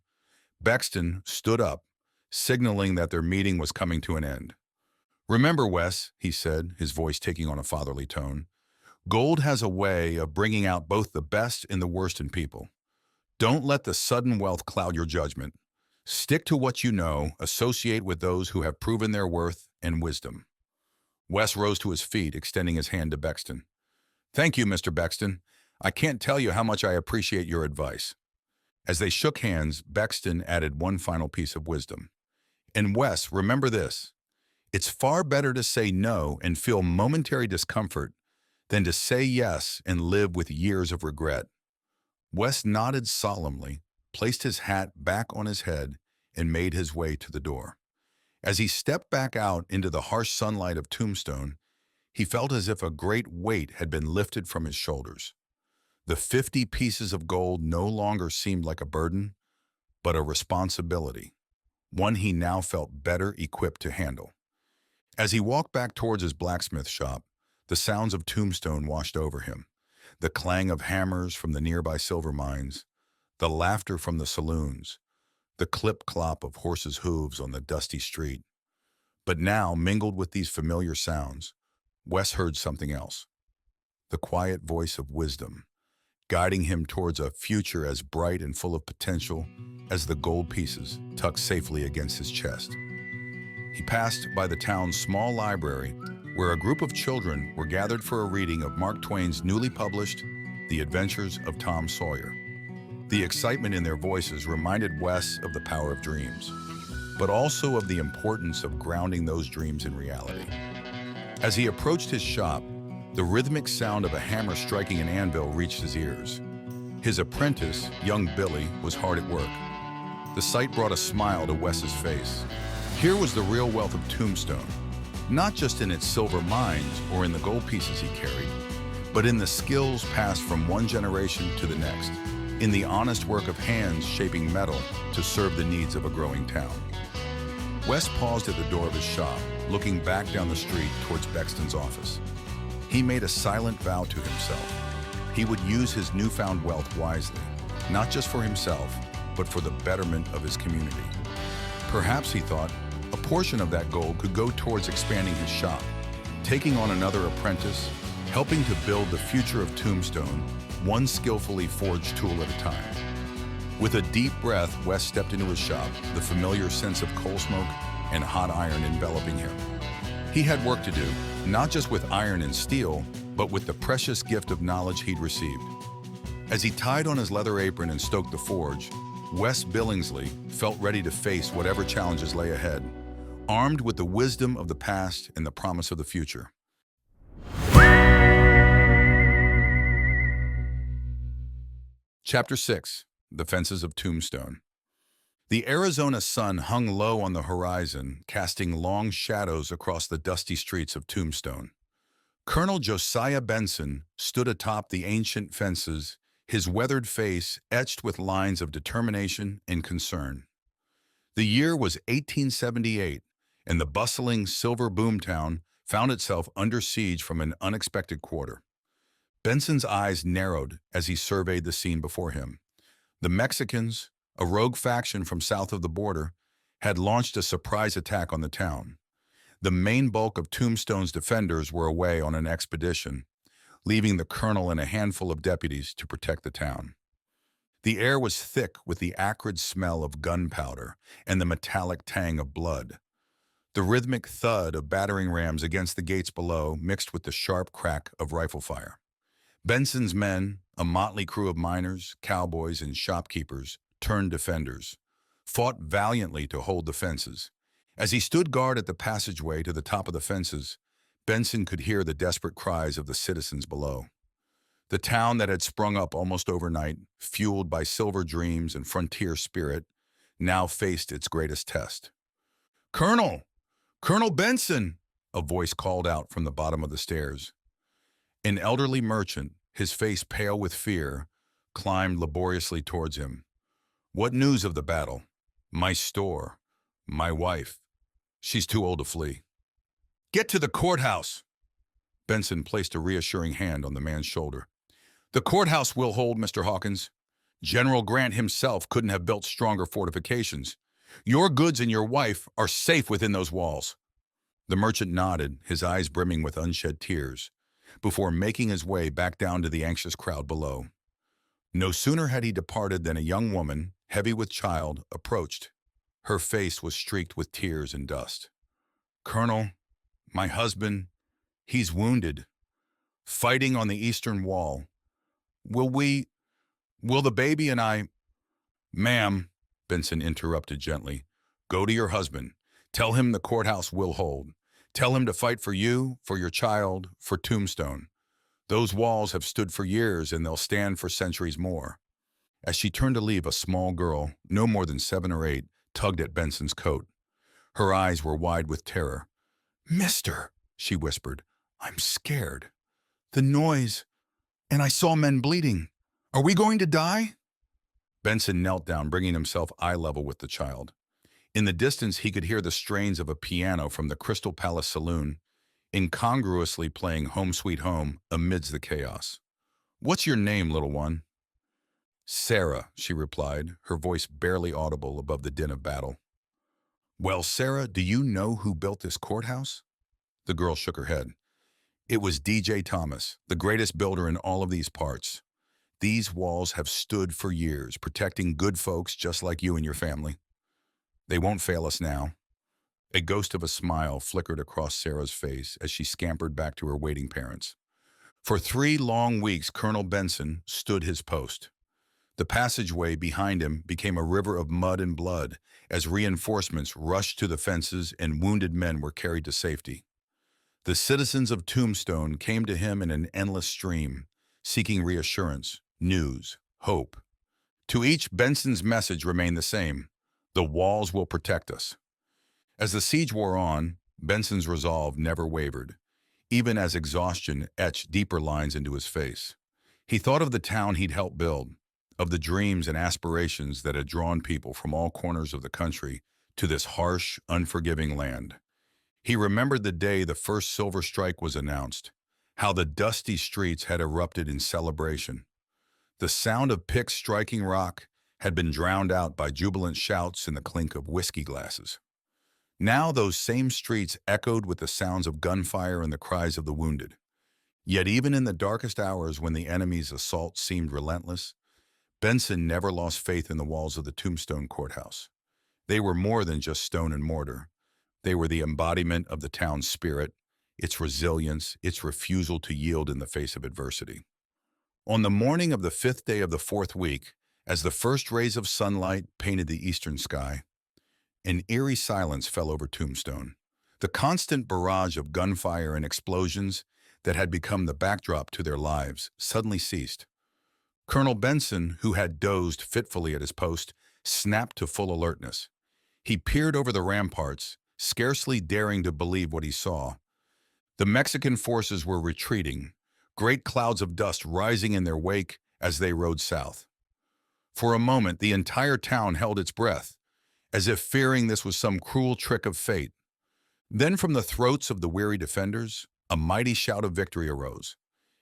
Bexton stood up, signaling that their meeting was coming to an end. Remember, Wes, he said, his voice taking on a fatherly tone, gold has a way of bringing out both the best and the worst in people. Don't let the sudden wealth cloud your judgment. Stick to what you know, associate with those who have proven their worth and wisdom. Wes rose to his feet, extending his hand to Bexton. Thank you, Mr. Bexton. I can't tell you how much I appreciate your advice. As they shook hands, Bexton added one final piece of wisdom. And Wes, remember this. It's far better to say no and feel momentary discomfort than to say yes and live with years of regret. Wes nodded solemnly, placed his hat back on his head, and made his way to the door. As he stepped back out into the harsh sunlight of Tombstone, he felt as if a great weight had been lifted from his shoulders. The 50 pieces of gold no longer seemed like a burden, but a responsibility, one he now felt better equipped to handle. As he walked back towards his blacksmith shop, the sounds of Tombstone washed over him. The clang of hammers from the nearby silver mines, the laughter from the saloons, the clip-clop of horses' hooves on the dusty street. But now, mingled with these familiar sounds, Wes heard something else. The quiet voice of wisdom, guiding him towards a future as bright and full of potential as the gold pieces tucked safely against his chest. He passed by the town's small library, where a group of children were gathered for a reading of Mark Twain's newly published The Adventures of Tom Sawyer. The excitement in their voices reminded Wes of the power of dreams, but also of the importance of grounding those dreams in reality. As he approached his shop, the rhythmic sound of a hammer striking an anvil reached his ears. His apprentice, young Billy, was hard at work. The sight brought a smile to Wes's face. Here was the real wealth of Tombstone, not just in its silver mines or in the gold pieces he carried, but in the skills passed from one generation to the next, in the honest work of hands shaping metal to serve the needs of a growing town. Wes paused at the door of his shop, looking back down the street towards Bexton's office. He made a silent vow to himself. He would use his newfound wealth wisely, not just for himself, but for the betterment of his community. Perhaps, he thought, a portion of that gold could go towards expanding his shop, taking on another apprentice, helping to build the future of Tombstone, one skillfully forged tool at a time. With a deep breath, Wes stepped into his shop, the familiar sense of coal smoke and hot iron enveloping him. He had work to do, not just with iron and steel, but with the precious gift of knowledge he'd received. As he tied on his leather apron and stoked the forge, Wes Billingsley felt ready to face whatever challenges lay ahead, armed with the wisdom of the past and the promise of the future. Chapter 6. The Fences of Tombstone. The Arizona sun hung low on the horizon, casting long shadows across the dusty streets of Tombstone. Colonel Josiah Benson stood atop the ancient fences, his weathered face etched with lines of determination and concern. The year was 1878, and the bustling silver boomtown found itself under siege from an unexpected quarter. Benson's eyes narrowed as he surveyed the scene before him. The Mexicans, a rogue faction from south of the border, had launched a surprise attack on the town. The main bulk of Tombstone's defenders were away on an expedition, leaving the colonel and a handful of deputies to protect the town. The air was thick with the acrid smell of gunpowder and the metallic tang of blood. The rhythmic thud of battering rams against the gates below mixed with the sharp crack of rifle fire. Benson's men, a motley crew of miners, cowboys, and shopkeepers, turned defenders, fought valiantly to hold the fences. As he stood guard at the passageway to the top of the fences, Benson could hear the desperate cries of the citizens below. The town that had sprung up almost overnight, fueled by silver dreams and frontier spirit, now faced its greatest test. "Colonel! Colonel Benson!" a voice called out from the bottom of the stairs. An elderly merchant, his face pale with fear, climbed laboriously towards him. "What news of the battle?" "My store. My wife. She's too old to flee." "Get to the courthouse!" Benson placed a reassuring hand on the man's shoulder. "The courthouse will hold, Mr. Hawkins. General Grant himself couldn't have built stronger fortifications. Your goods and your wife are safe within those walls." The merchant nodded, his eyes brimming with unshed tears, before making his way back down to the anxious crowd below. No sooner had he departed than a young woman, heavy with child, approached. Her face was streaked with tears and dust. "Colonel, my husband, he's wounded, fighting on the eastern wall. Will the baby and I—" "Ma'am," Benson interrupted gently, "go to your husband. Tell him the courthouse will hold. Tell him to fight for you, for your child, for Tombstone. Those walls have stood for years, and they'll stand for centuries more." As she turned to leave, a small girl, no more than 7 or 8, tugged at Benson's coat. Her eyes were wide with terror. "Mister," she whispered, "I'm scared. The noise, and I saw men bleeding. Are we going to die?" Benson knelt down, bringing himself eye level with the child. In the distance, he could hear the strains of a piano from the Crystal Palace Saloon, incongruously playing Home Sweet Home amidst the chaos. "What's your name, little one?" "Sarah," she replied, her voice barely audible above the din of battle. "Well, Sarah, do you know who built this courthouse?" The girl shook her head. "It was D.J. Thomas, the greatest builder in all of these parts. These walls have stood for years, protecting good folks just like you and your family. They won't fail us now." A ghost of a smile flickered across Sarah's face as she scampered back to her waiting parents. For 3 long weeks, Colonel Benson stood his post. The passageway behind him became a river of mud and blood as reinforcements rushed to the fences and wounded men were carried to safety. The citizens of Tombstone came to him in an endless stream, seeking reassurance, news, hope. To each, Benson's message remained the same: the walls will protect us. As the siege wore on, Benson's resolve never wavered, even as exhaustion etched deeper lines into his face. He thought of the town he'd helped build, of the dreams and aspirations that had drawn people from all corners of the country to this harsh, unforgiving land. He remembered the day the first silver strike was announced, how the dusty streets had erupted in celebration. The sound of picks striking rock had been drowned out by jubilant shouts and the clink of whiskey glasses. Now those same streets echoed with the sounds of gunfire and the cries of the wounded. Yet even in the darkest hours when the enemy's assault seemed relentless, Benson never lost faith in the walls of the Tombstone courthouse. They were more than just stone and mortar. They were the embodiment of the town's spirit, its resilience, its refusal to yield in the face of adversity. On the morning of the 5th day of the 4th week, as the first rays of sunlight painted the eastern sky, an eerie silence fell over Tombstone. The constant barrage of gunfire and explosions that had become the backdrop to their lives suddenly ceased. Colonel Benson, who had dozed fitfully at his post, snapped to full alertness. He peered over the ramparts, scarcely daring to believe what he saw. The Mexican forces were retreating, great clouds of dust rising in their wake as they rode south. For a moment, the entire town held its breath, as if fearing this was some cruel trick of fate. Then from the throats of the weary defenders, a mighty shout of victory arose.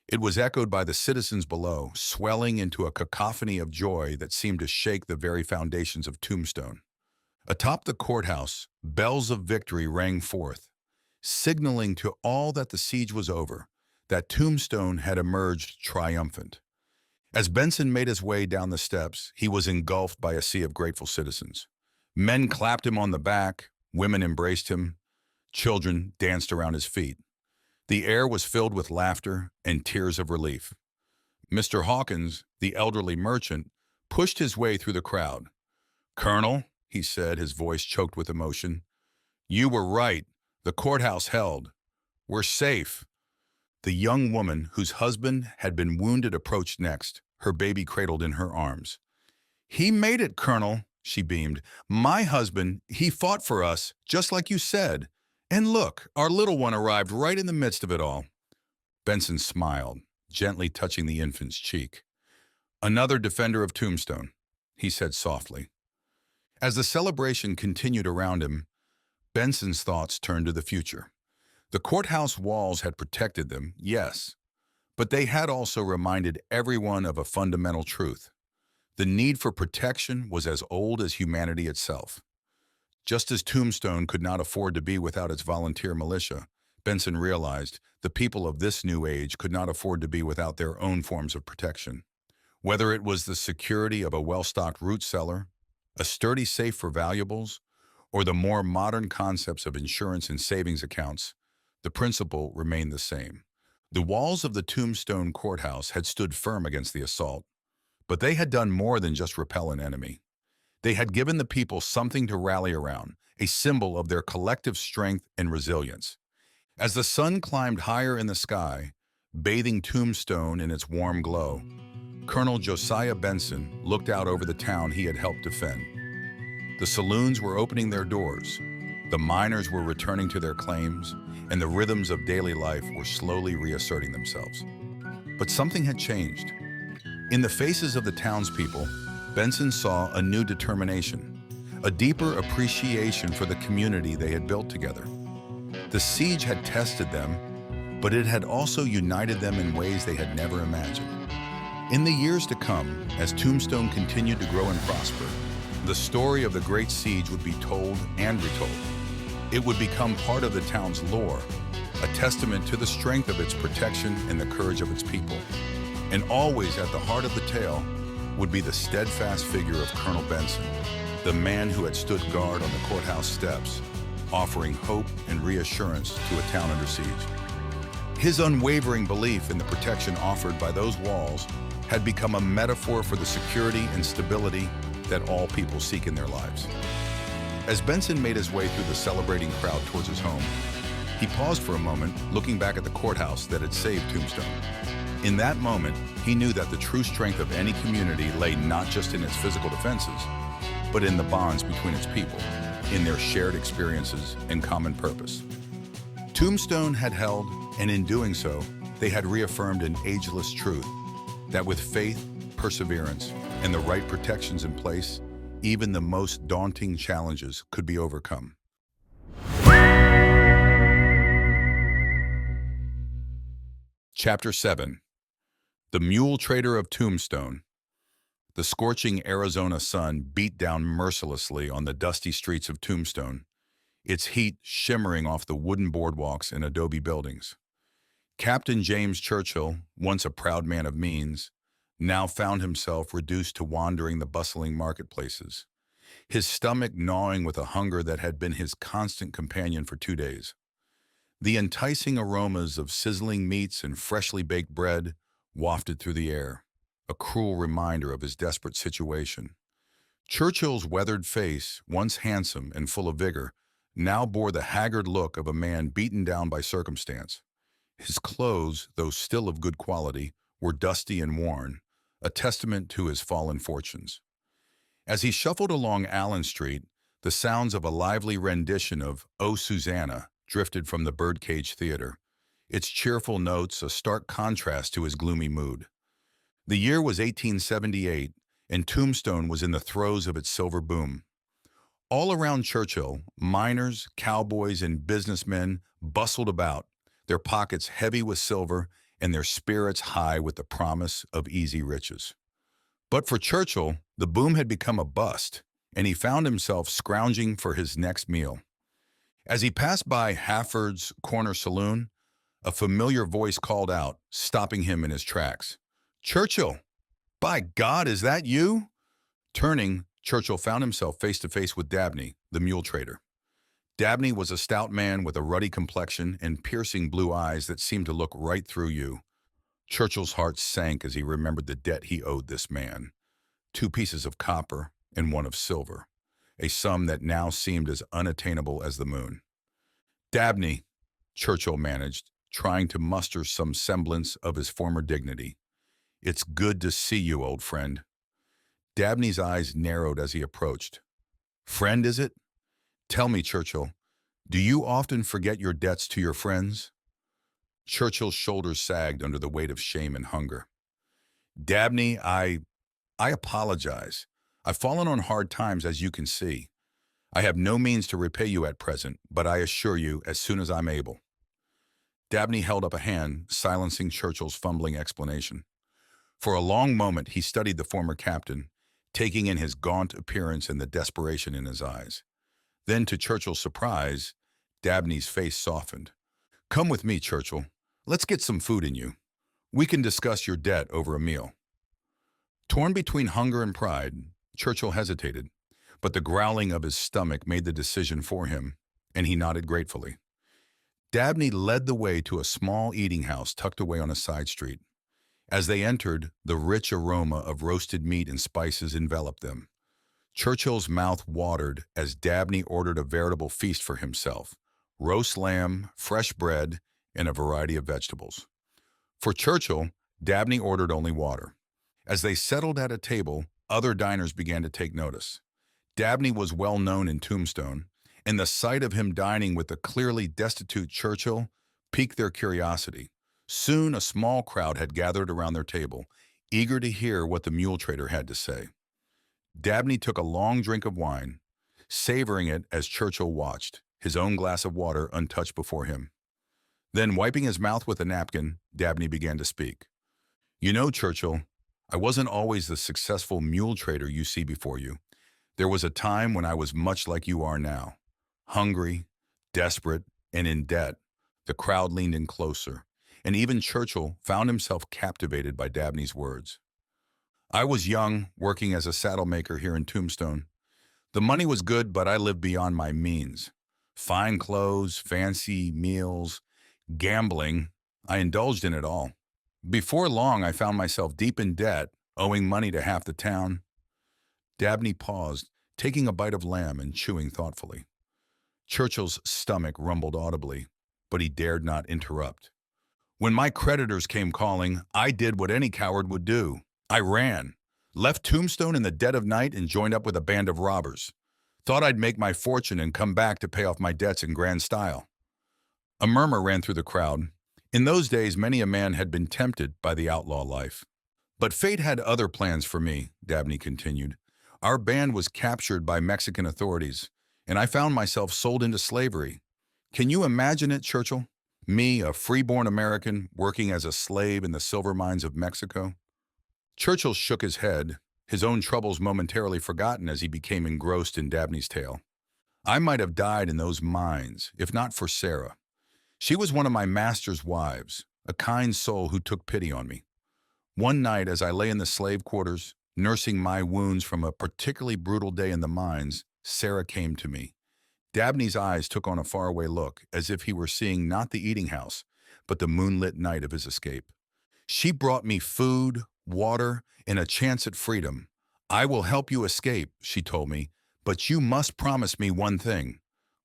It was echoed by the citizens below, swelling into a cacophony of joy that seemed to shake the very foundations of Tombstone. Atop the courthouse, bells of victory rang forth, signaling to all that the siege was over, that Tombstone had emerged triumphant. As Benson made his way down the steps, he was engulfed by a sea of grateful citizens. Men clapped him on the back, women embraced him, children danced around his feet. The air was filled with laughter and tears of relief. Mr. Hawkins, the elderly merchant, pushed his way through the crowd. "Colonel," he said, his voice choked with emotion, "you were right. The courthouse held. We're safe." The young woman, whose husband had been wounded, approached next, her baby cradled in her arms. "He made it, Colonel," she beamed. "My husband, he fought for us, just like you said. And look, our little one arrived right in the midst of it all." Benson smiled, gently touching the infant's cheek. "Another defender of Tombstone," he said softly. As the celebration continued around him, Benson's thoughts turned to the future. The courthouse walls had protected them, yes, but they had also reminded everyone of a fundamental truth. The need for protection was as old as humanity itself. Just as Tombstone could not afford to be without its volunteer militia, Benson realized the people of this new age could not afford to be without their own forms of protection. Whether it was the security of a well-stocked root cellar, a sturdy safe for valuables, or the more modern concepts of insurance and savings accounts, the principle remained the same. The walls of the Tombstone courthouse had stood firm against the assault, but they had done more than just repel an enemy. They had given the people something to rally around, a symbol of their collective strength and resilience. As the sun climbed higher in the sky, bathing Tombstone in its warm glow, Colonel Josiah Benson looked out over the town he had helped defend. The saloons were opening their doors, the miners were returning to their claims, and the rhythms of daily life were slowly reasserting themselves. But something had changed. In the faces of the townspeople, Benson saw a new determination, a deeper appreciation for the community they had built together. The siege had tested them, but it had also united them in ways they had never imagined. In the years to come, as Tombstone continued to grow and prosper, the story of the Great Siege would be told and retold. It would become part of the town's lore, a testament to the strength of its protection and the courage of its people. And always at the heart of the tale would be the steadfast figure of Colonel Benson, the man who had stood guard on the courthouse steps, offering hope and reassurance to a town under siege. His unwavering belief in the protection offered by those walls had become a metaphor for the security and stability that all people seek in their lives. As Benson made his way through the celebrating crowd towards his home, he paused for a moment, looking back at the courthouse that had saved Tombstone. In that moment, he knew that the true strength of any community lay not just in its physical defenses, but in the bonds between its people, in their shared experiences and common purpose. Tombstone had held, and in doing so, they had reaffirmed an ageless truth, that with faith, perseverance, and the right protections in place, even the most daunting challenges could be overcome. Chapter 7. The Mule Trader of Tombstone. The scorching Arizona sun beat down mercilessly on the dusty streets of Tombstone, its heat shimmering off the wooden boardwalks and adobe buildings. Captain James Churchill, once a proud man of means, now found himself reduced to wandering the bustling marketplaces, his stomach gnawing with a hunger that had been his constant companion for 2 days. The enticing aromas of sizzling meats and freshly baked bread wafted through the air, a cruel reminder of his desperate situation. Churchill's weathered face, once handsome and full of vigor, now bore the haggard look of a man beaten down by circumstance. His clothes, though still of good quality, were dusty and worn, a testament to his fallen fortunes. As he shuffled along Allen Street, the sounds of a lively rendition of "Oh, Susanna" drifted from the Birdcage Theater, its cheerful notes a stark contrast to his gloomy mood. The year was 1878, and Tombstone was in the throes of its silver boom. All around Churchill, miners, cowboys, and businessmen bustled about, their pockets heavy with silver and their spirits high with the promise of easy riches. But for Churchill, the boom had become a bust, and he found himself scrounging for his next meal. As he passed by Hafford's Corner Saloon, a familiar voice called out, stopping him in his tracks. "Churchill! By God, is that you?" Turning, Churchill found himself face to face with Dabney, the mule trader. Dabney was a stout man with a ruddy complexion and piercing blue eyes that seemed to look right through you. Churchill's heart sank as he remembered the debt he owed this man. 2 pieces of copper and 1 of silver, a sum that now seemed as unattainable as the moon. "Dabney," Churchill managed, trying to muster some semblance of his former dignity. "It's good to see you, old friend." Dabney's eyes narrowed as he approached. "Friend, is it? Tell me, Churchill, do you often forget your debts to your friends?" Churchill's shoulders sagged under the weight of shame and hunger. "Dabney, I apologize. I've fallen on hard times, as you can see. I have no means to repay you at present, but I assure you, as soon as I'm able." Dabney held up a hand, silencing Churchill's fumbling explanation. For a long moment he studied the former captain, taking in his gaunt appearance and the desperation in his eyes. Then, to Churchill's surprise, Dabney's face softened. "Come with me, Churchill. Let's get some food in you. We can discuss your debt over a meal." Torn between hunger and pride, Churchill hesitated, but the growling of his stomach made the decision for him, and he nodded gratefully. Dabney led the way to a small eating house tucked away on a side street. As they entered, the rich aroma of roasted meat and spices enveloped them. Churchill's mouth watered as Dabney ordered a veritable feast for himself: roast lamb, fresh bread, and a variety of vegetables. For Churchill, Dabney ordered only water. As they settled at a table, other diners began to take notice. Dabney was well known in Tombstone, and the sight of him dining with the clearly destitute Churchill piqued their curiosity. Soon a small crowd had gathered around their table, eager to hear what the mule trader had to say. Dabney took a long drink of wine, savoring it as Churchill watched, his own glass of water untouched before him. Then, wiping his mouth with a napkin, Dabney began to speak. You know, Churchill, I wasn't always the successful mule trader you see before you. There was a time when I was much like you are now, hungry, desperate, and in debt. The crowd leaned in closer, and even Churchill found himself captivated by Dabney's words. I was young, working as a saddle maker here in Tombstone. The money was good, but I lived beyond my means. Fine clothes, fancy meals, gambling, I indulged in it all. Before long, I found myself deep in debt, owing money to half the town. Dabney paused, taking a bite of lamb and chewing thoughtfully. Churchill's stomach rumbled audibly, but he dared not interrupt. When my creditors came calling, I did what any coward would do. I ran, left Tombstone in the dead of night and joined up with a band of robbers. Thought I'd make my fortune and come back to pay off my debts in grand style. A murmur ran through the crowd. In those days, many a man had been tempted by the outlaw life. But fate had other plans for me, Dabney continued. Our band was captured by Mexican authorities, and I found myself sold into slavery. Can you imagine it, Churchill? Me, a freeborn American, working as a slave in the silver mines of Mexico? Churchill shook his head, his own troubles momentarily forgotten as he became engrossed in Dabney's tale. I might have died in those mines, if not for Sarah. She was one of my master's wives, a kind soul who took pity on me. One night, as I lay in the slave quarters, nursing my wounds from a particularly brutal day in the mines, Sarah came to me. Dabney's eyes took on a faraway look, as if he were seeing not the eating house, but the moonlit night of his escape. She brought me food, water, and a chance at freedom. I will help you escape, she told me, but you must promise me one thing.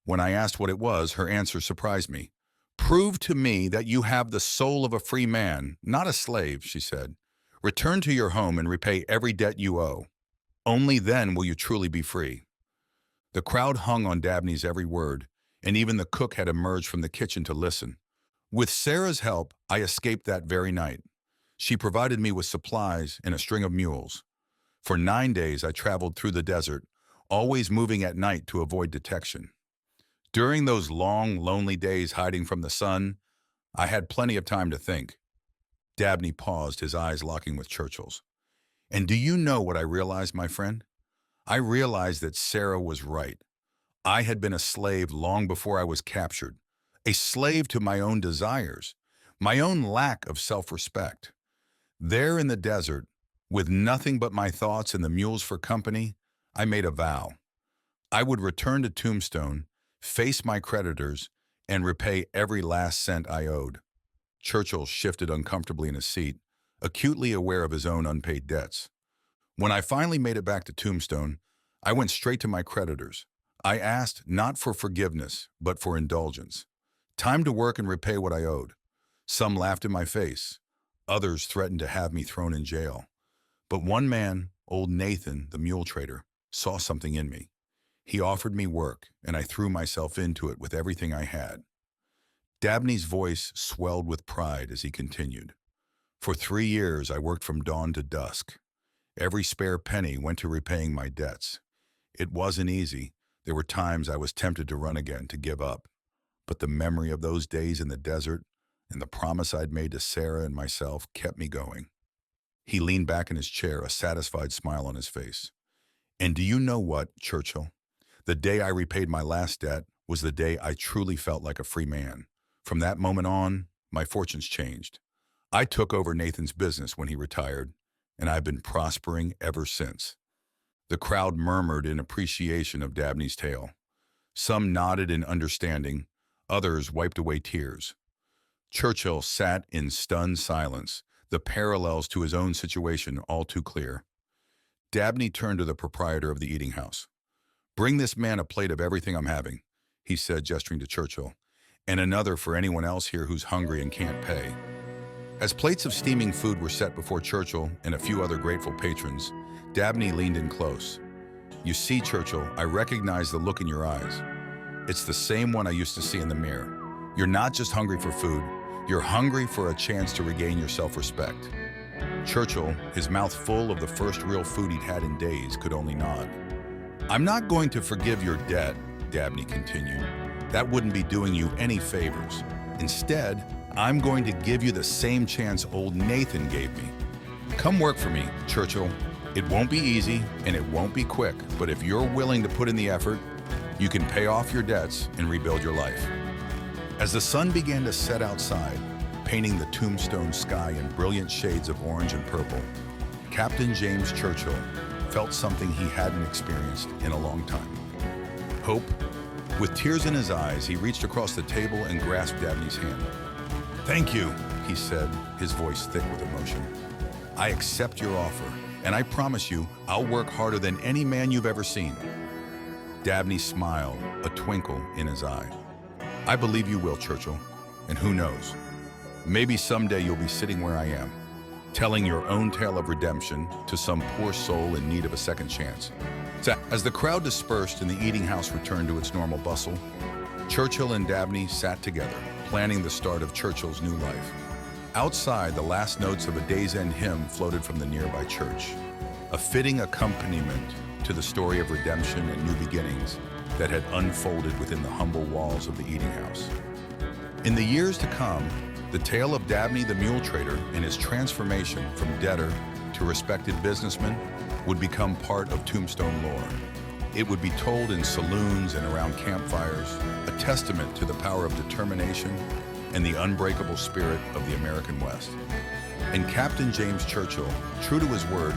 When I asked what it was, her answer surprised me. Prove to me that you have the soul of a free man, not a slave, she said. Return to your home and repay every debt you owe. Only then will you truly be free. The crowd hung on Dabney's every word, and even the cook had emerged from the kitchen to listen. With Sarah's help, I escaped that very night. She provided me with supplies and a string of mules. For 9 days, I traveled through the desert, always moving at night to avoid detection. During those long, lonely days hiding from the sun, I had plenty of time to think. Dabney paused, his eyes locking with Churchill's. And do you know what I realized, my friend? I realized that Sarah was right. I had been a slave long before I was captured, a slave to my own desires, my own lack of self-respect. There in the desert, with nothing but my thoughts and the mules for company, I made a vow. I would return to Tombstone, face my creditors, and repay every last cent I owed. Churchill shifted uncomfortably in his seat, acutely aware of his own unpaid debts. When I finally made it back to Tombstone, I went straight to my creditors. I asked not for forgiveness, but for indulgence. Time to work and repay what I owed. Some laughed in my face. Others threatened to have me thrown in jail. But one man, old Nathan, the mule trader, saw something in me. He offered me work, and I threw myself into it with everything I had. Dabney's voice swelled with pride as he continued. For 3 years, I worked from dawn to dusk. Every spare penny went to repaying my debts. It wasn't easy. There were times I was tempted to run again, to give up. But the memory of those days in the desert and the promise I'd made to Sarah and myself kept me going. He leaned back in his chair, a satisfied smile on his face. And do you know what, Churchill? The day I repaid my last debt was the day I truly felt like a free man. From that moment on, my fortunes changed. I took over Nathan's business when he retired, and I've been prospering ever since. The crowd murmured in appreciation of Dabney's tale. Some nodded in understanding, others wiped away tears. Churchill sat in stunned silence, the parallels to his own situation all too clear. Dabney turned to the proprietor of the eating house. Bring this man a plate of everything I'm having, he said, gesturing to Churchill, and another for anyone else here who's hungry and can't pay. As plates of steaming food were set before Churchill and a few other grateful patrons, Dabney leaned in close. You see, Churchill, I recognize the look in your eyes. It's the same one I used to see in the mirror. You're not just hungry for food, you're hungry for a chance to regain your self-respect. Churchill, his mouth full of the first real food he'd had in days, could only nod. I'm not going to forgive your debt, Dabney continued. That wouldn't be doing you any favors. Instead, I'm going to give you the same chance old Nathan gave me. Come work for me, Churchill. It won't be easy and it won't be quick, but if you're willing to put in the effort, you can pay off your debts and rebuild your life. As the sun began to set outside, painting the Tombstone sky in brilliant shades of orange and purple, Captain James Churchill felt something he hadn't experienced in a long time. Hope. With tears in his eyes, he reached across the table and grasped Dabney's hand. Thank you, he said, his voice thick with emotion. I accept your offer, and I promise you I'll work harder than any man you've ever seen. Dabney smiled, a twinkle in his eye. I believe you will, Churchill, and who knows? Maybe someday you'll be sitting where I am, telling your own tale of redemption to some poor soul in need of a second chance. As the crowd dispersed and the eating house returned to its normal bustle, Churchill and Dabney sat together, planning the start of Churchill's new life. Outside, the last notes of a day's end hymn floated from the nearby church, a fitting accompaniment to the story of redemption and new beginnings that had unfolded within the humble walls of the eating house. In the years to come, the tale of Dabney the mule trader and his transformation from debtor to respected businessman would become part of Tombstone lore. It would be told in saloons and around campfires, a testament to the power of determination and the unbreakable spirit of the American West. And Captain James Churchill, true to his word,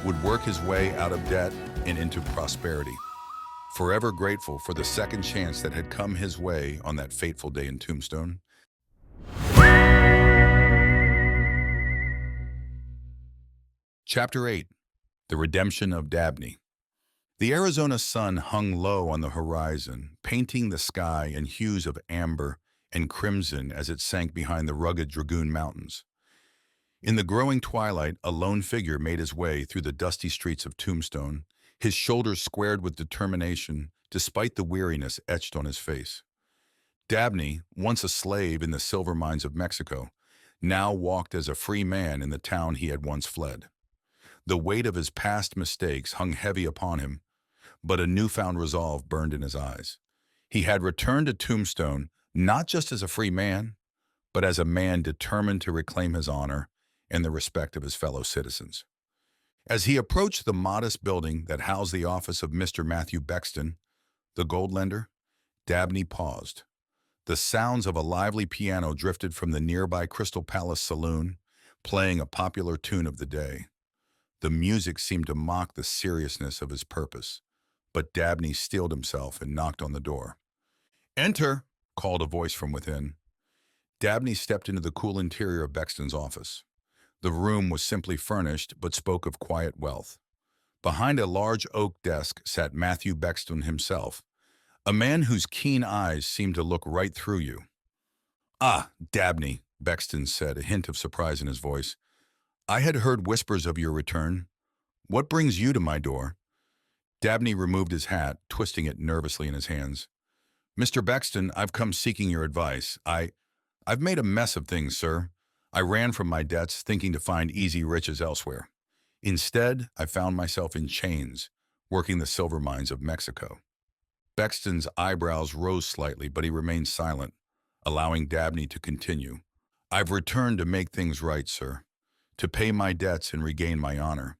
would work his way out of debt and into prosperity, forever grateful for the second chance that had come his way on that fateful day in Tombstone. Chapter 8. The Redemption of Dabney. The Arizona sun hung low on the horizon, painting the sky in hues of amber and crimson as it sank behind the rugged Dragoon Mountains. In the growing twilight, a lone figure made his way through the dusty streets of Tombstone, his shoulders squared with determination despite the weariness etched on his face. Dabney, once a slave in the silver mines of Mexico, now walked as a free man in the town he had once fled. The weight of his past mistakes hung heavy upon him, but a newfound resolve burned in his eyes. He had returned to Tombstone not just as a free man, but as a man determined to reclaim his honor and the respect of his fellow citizens. As he approached the modest building that housed the office of Mr. Matthew Bexton, the gold lender, Dabney paused. The sounds of a lively piano drifted from the nearby Crystal Palace saloon, playing a popular tune of the day. The music seemed to mock the seriousness of his purpose, but Dabney steeled himself and knocked on the door. "Enter," called a voice from within. Dabney stepped into the cool interior of Bexton's office. The room was simply furnished, but spoke of quiet wealth. Behind a large oak desk sat Matthew Bexton himself, a man whose keen eyes seemed to look right through you. "Ah, Dabney," Bexton said, a hint of surprise in his voice. "I had heard whispers of your return. What brings you to my door?" Dabney removed his hat, twisting it nervously in his hands. "Mr. Bexton, I've come seeking your advice. I've made a mess of things, sir. I ran from my debts, thinking to find easy riches elsewhere. Instead, I found myself in chains, working the silver mines of Mexico." Bexton's eyebrows rose slightly, but he remained silent, allowing Dabney to continue. "I've returned to make things right, sir, to pay my debts and regain my honor.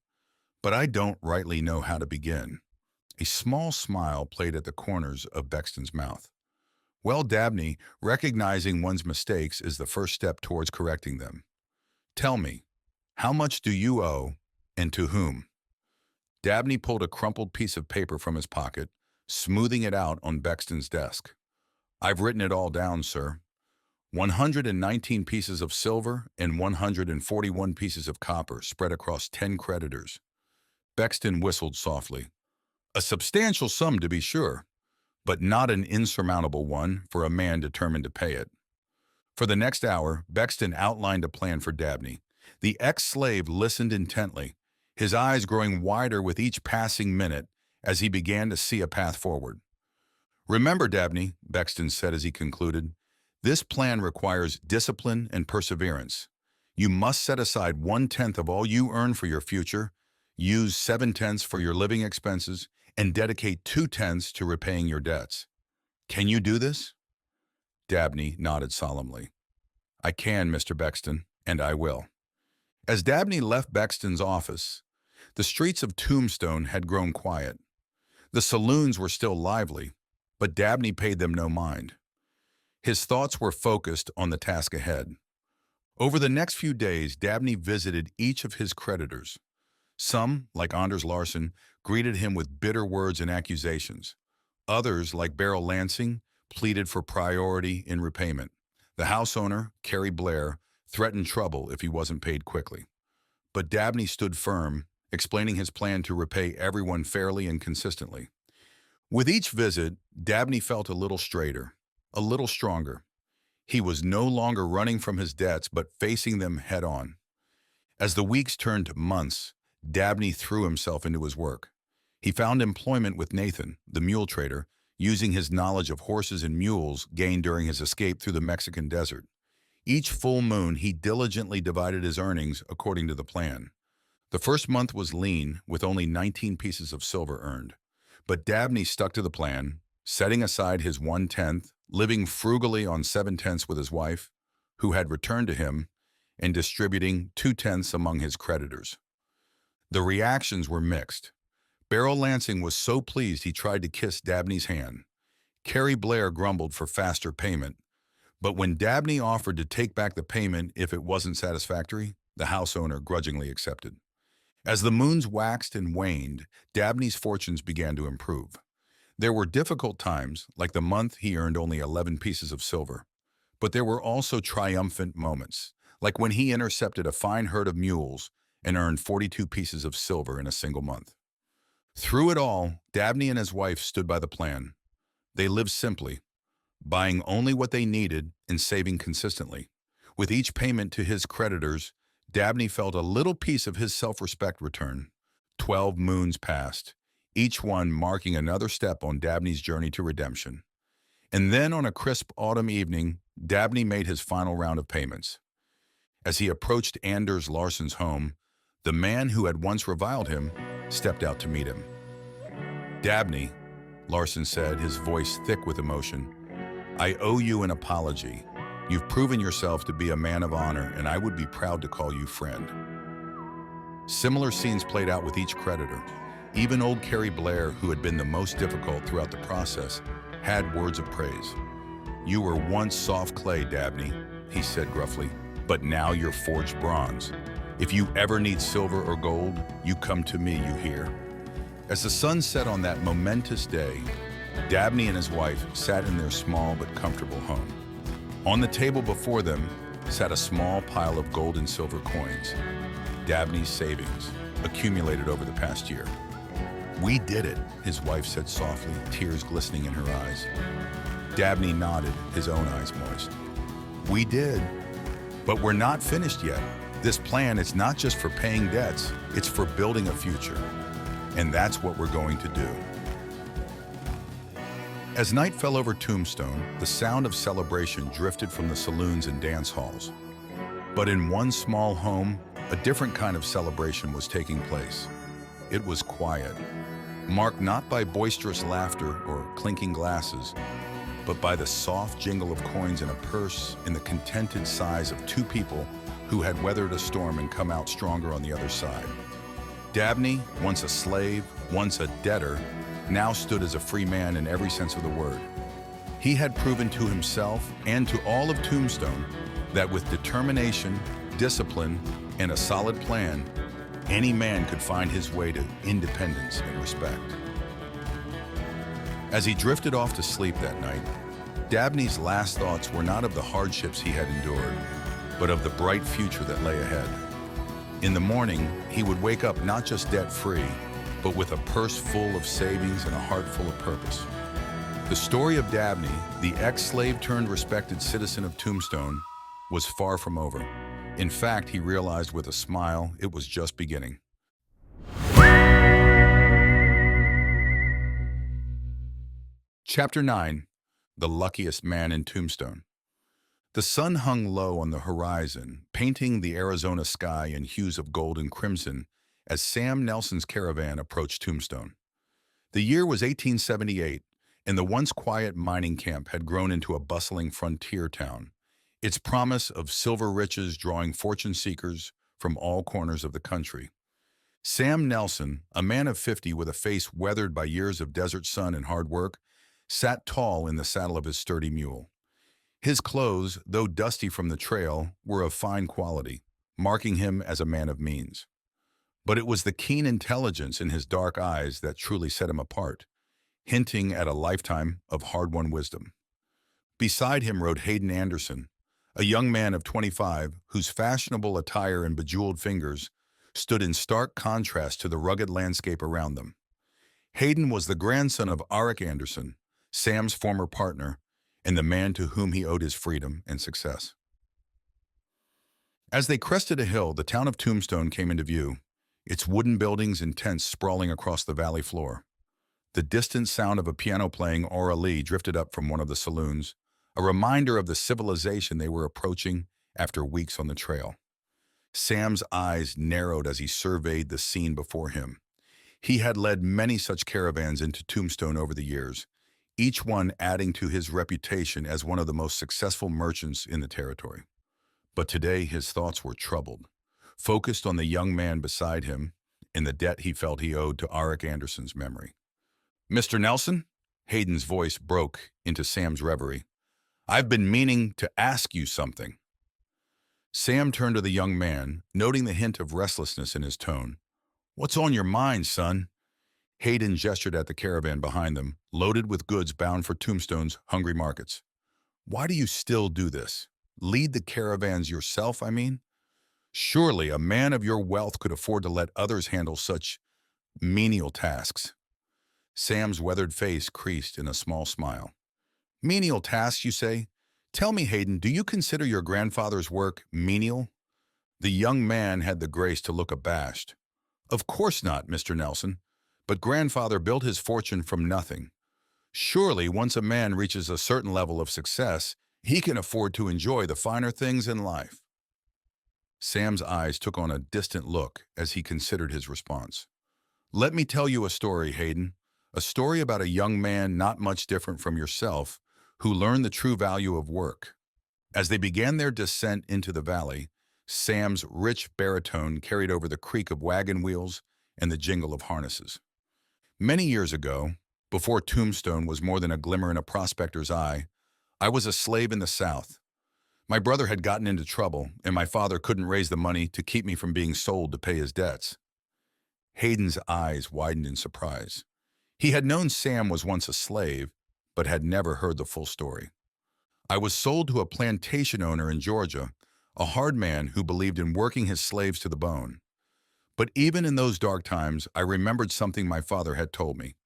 But I don't rightly know how to begin." A small smile played at the corners of Bexton's mouth. "Well, Dabney, recognizing one's mistakes is the first step towards correcting them. Tell me, how much do you owe, and to whom?" Dabney pulled a crumpled piece of paper from his pocket, smoothing it out on Bexton's desk. "I've written it all down, sir. 119 pieces of silver and 141 pieces of copper spread across 10 creditors." Bexton whistled softly. "A substantial sum, to be sure, but not an insurmountable one for a man determined to pay it." For the next hour, Bexton outlined a plan for Dabney. The ex-slave listened intently, his eyes growing wider with each passing minute as he began to see a path forward. "Remember, Dabney," Bexton said as he concluded, "this plan requires discipline and perseverance. You must set aside 1/10 of all you earn for your future, use 7/10 for your living expenses, and dedicate 2/10 to repaying your debts. Can you do this?" Dabney nodded solemnly. "I can, Mr. Bexton, and I will." As Dabney left Bexton's office, the streets of Tombstone had grown quiet. The saloons were still lively, but Dabney paid them no mind. His thoughts were focused on the task ahead. Over the next few days, Dabney visited each of his creditors. Some, like Anders Larson, greeted him with bitter words and accusations. Others, like Beryl Lansing, pleaded for priority in repayment. The house owner, Carrie Blair, threatened trouble if he wasn't paid quickly. But Dabney stood firm, explaining his plan to repay everyone fairly and consistently. With each visit, Dabney felt a little straighter, a little stronger. He was no longer running from his debts, but facing them head-on. As the weeks turned to months, Dabney threw himself into his work. He found employment with Nathan, the mule trader, using his knowledge of horses and mules gained during his escape through the Mexican desert. Each full moon, he diligently divided his earnings according to the plan. The first month was lean, with only 19 pieces of silver earned. But Dabney stuck to the plan, setting aside his 1/10, living frugally on 7/10 with his wife, who had returned to him, and distributing 2/10 among his creditors. The reactions were mixed. Beryl Lansing was so pleased he tried to kiss Dabney's hand. Carrie Blair grumbled for faster payment. But when Dabney offered to take back the payment if it wasn't satisfactory, the house owner grudgingly accepted. As the moons waxed and waned, Dabney's fortunes began to improve. There were difficult times, like the month he earned only 11 pieces of silver. But there were also triumphant moments, like when he intercepted a fine herd of mules and earned 42 pieces of silver in a single month. Through it all, Dabney and his wife stood by the plan. They lived simply, buying only what they needed and saving consistently. With each payment to his creditors, Dabney felt a little piece of his self-respect return. 12 moons passed, each one marking another step on Dabney's journey to redemption. And then on a crisp autumn evening, Dabney made his final round of payments. As he approached Anders Larson's home, the man who had once reviled him stepped out to meet him. "Dabney," Larson said, his voice thick with emotion, "I owe you an apology. You've proven yourself to be a man of honor, and I would be proud to call you friend." Similar scenes played out with each creditor. Even old Carrie Blair, who had been the most difficult throughout the process, had words of praise. "You were once soft clay, Dabney," he said gruffly, "but now you're forged bronze. If you ever need silver or gold, you come to me, you hear?" As the sun set on that momentous day, Dabney and his wife sat in their small but comfortable home. On the table before them sat a small pile of gold and silver coins, Dabney's savings, accumulated over the past year. "We did it," his wife said softly, tears glistening in her eyes. Dabney nodded, his own eyes moist. "We did, but we're not finished yet. This plan is not just for paying debts, it's for building a future. And that's what we're going to do." As night fell over Tombstone, the sound of celebration drifted from the saloons and dance halls. But in one small home, a different kind of celebration was taking place. It was quiet, marked not by boisterous laughter or clinking glasses, but by the soft jingle of coins in a purse and the contented sighs of two people who had weathered a storm and come out stronger on the other side. Dabney, once a slave, once a debtor, now stood as a free man in every sense of the word. He had proven to himself and to all of Tombstone that with determination, discipline, and a solid plan, any man could find his way to independence and respect. As he drifted off to sleep that night, Dabney's last thoughts were not of the hardships he had endured, but of the bright future that lay ahead. In the morning, he would wake up not just debt-free, but with a purse full of savings and a heart full of purpose. The story of Dabney, the ex-slave turned respected citizen of Tombstone, was far from over. In fact, he realized with a smile it was just beginning. Chapter 9. The Luckiest Man in Tombstone. The sun hung low on the horizon, painting the Arizona sky in hues of gold and crimson as Sam Nelson's caravan approached Tombstone. The year was 1878, and the once quiet mining camp had grown into a bustling frontier town, its promise of silver riches drawing fortune seekers from all corners of the country. Sam Nelson, a man of 50 with a face weathered by years of desert sun and hard work, sat tall in the saddle of his sturdy mule. His clothes, though dusty from the trail, were of fine quality, marking him as a man of means. But it was the keen intelligence in his dark eyes that truly set him apart, hinting at a lifetime of hard-won wisdom. Beside him rode Hayden Anderson, a young man of 25 whose fashionable attire and bejeweled fingers stood in stark contrast to the rugged landscape around them. Hayden was the grandson of Arik Anderson, Sam's former partner, and the man to whom he owed his freedom and success. As they crested a hill, the town of Tombstone came into view, its wooden buildings and tents sprawling across the valley floor. The distant sound of a piano playing Aura Lee drifted up from one of the saloons, a reminder of the civilization they were approaching after weeks on the trail. Sam's eyes narrowed as he surveyed the scene before him. He had led many such caravans into Tombstone over the years, each one adding to his reputation as one of the most successful merchants in the territory. But today his thoughts were troubled, focused on the young man beside him and the debt he felt he owed to Arik Anderson's memory. "Mr. Nelson?" Hayden's voice broke into Sam's reverie. "I've been meaning to ask you something." Sam turned to the young man, noting the hint of restlessness in his tone. "What's on your mind, son?" Hayden gestured at the caravan behind them, loaded with goods bound for Tombstone's hungry markets. "Why do you still do this? Lead the caravans yourself, I mean? Surely a man of your wealth could afford to let others handle such menial tasks." Sam's weathered face creased in a small smile. "Menial tasks, you say? Tell me, Hayden, do you consider your grandfather's work menial?" The young man had the grace to look abashed. "Of course not, Mr. Nelson. But grandfather built his fortune from nothing. Surely, once a man reaches a certain level of success, he can afford to enjoy the finer things in life." Sam's eyes took on a distant look as he considered his response. "Let me tell you a story, Hayden. A story about a young man not much different from yourself who learned the true value of work." As they began their descent into the valley, Sam's rich baritone carried over the creak of wagon wheels and the jingle of harnesses. "Many years ago, before Tombstone was more than a glimmer in a prospector's eye, I was a slave in the South. My brother had gotten into trouble, and my father couldn't raise the money to keep me from being sold to pay his debts." Hayden's eyes widened in surprise. He had known Sam was once a slave, but had never heard the full story. "I was sold to a plantation owner in Georgia, a hard man who believed in working his slaves to the bone. But even in those dark times, I remembered something my father had told me.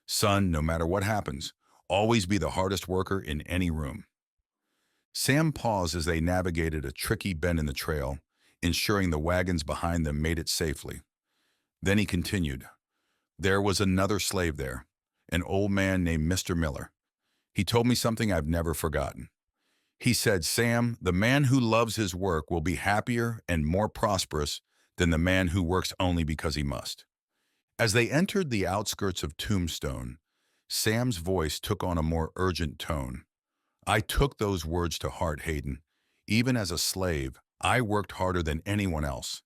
Son, no matter what happens, always be the hardest worker in any room." Sam paused as they navigated a tricky bend in the trail, ensuring the wagons behind them made it safely. Then he continued. "There was another slave there, an old man named Mr. Miller. He told me something I've never forgotten. He said, 'Sam, the man who loves his work will be happier and more prosperous than the man who works only because he must.'" As they entered the outskirts of Tombstone, Sam's voice took on a more urgent tone. "I took those words to heart, Hayden. Even as a slave, I worked harder than anyone else.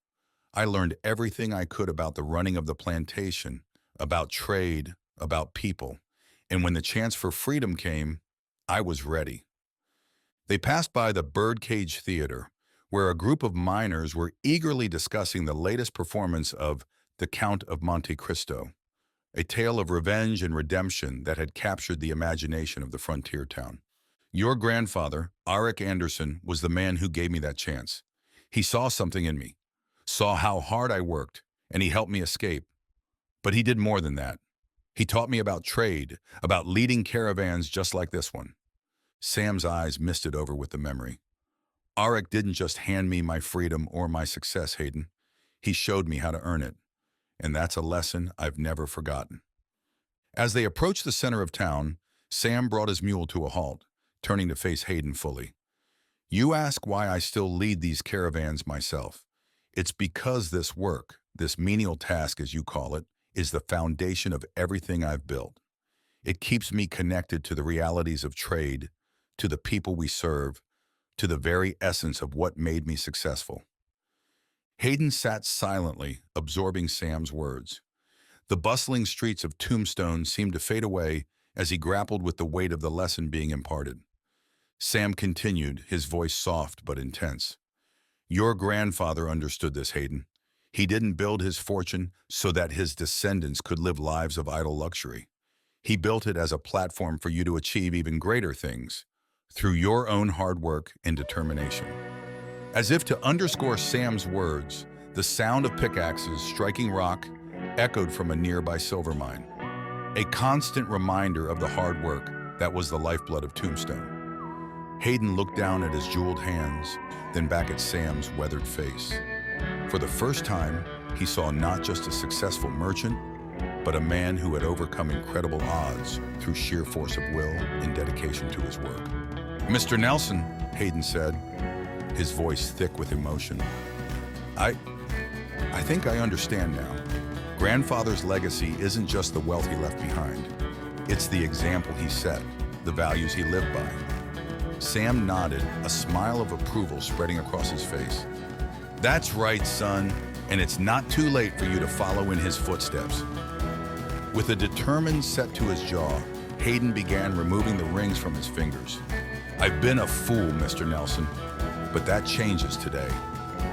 I learned everything I could about the running of the plantation, about trade, about people. And when the chance for freedom came, I was ready." They passed by the Birdcage Theater, where a group of miners were eagerly discussing the latest performance of The Count of Monte Cristo, a tale of revenge and redemption that had captured the imagination of the frontier town. "Your grandfather, Arik Anderson, was the man who gave me that chance. He saw something in me, saw how hard I worked, and he helped me escape. But he did more than that. He taught me about trade, about leading caravans just like this one." Sam's eyes misted over with the memory. "Arik didn't just hand me my freedom or my success, Hayden. He showed me how to earn it. And that's a lesson I've never forgotten." As they approached the center of town, Sam brought his mule to a halt, turning to face Hayden fully. You ask why I still lead these caravans myself. It's because this work, this menial task as you call it, is the foundation of everything I've built. It keeps me connected to the realities of trade, to the people we serve, to the very essence of what made me successful. Hayden sat silently, absorbing Sam's words. The bustling streets of Tombstone seemed to fade away as he grappled with the weight of the lesson being imparted. Sam continued, his voice soft but intense. Your grandfather understood this, Hayden. He didn't build his fortune so that his descendants could live lives of idle luxury. He built it as a platform for you to achieve even greater things, through your own hard work and determination. As if to underscore Sam's words, the sound of pickaxes striking rock echoed from a nearby silver mine, a constant reminder of the hard work that was the lifeblood of Tombstone. Hayden looked down at his jeweled hands, then back at Sam's weathered face. For the first time, he saw not just a successful merchant, but a man who had overcome incredible odds through sheer force of will and dedication to his work. Mr. Nelson, Hayden said, his voice thick with emotion. I think I understand now. Grandfather's legacy isn't just the wealth he left behind. It's the example he set, the values he lived by. Sam nodded, a smile of approval spreading across his face. That's right, son, and it's not too late for you to follow in his footsteps. With a determined set to his jaw, Hayden began removing the rings from his fingers. I've been a fool, Mr. Nelson, but that changes today.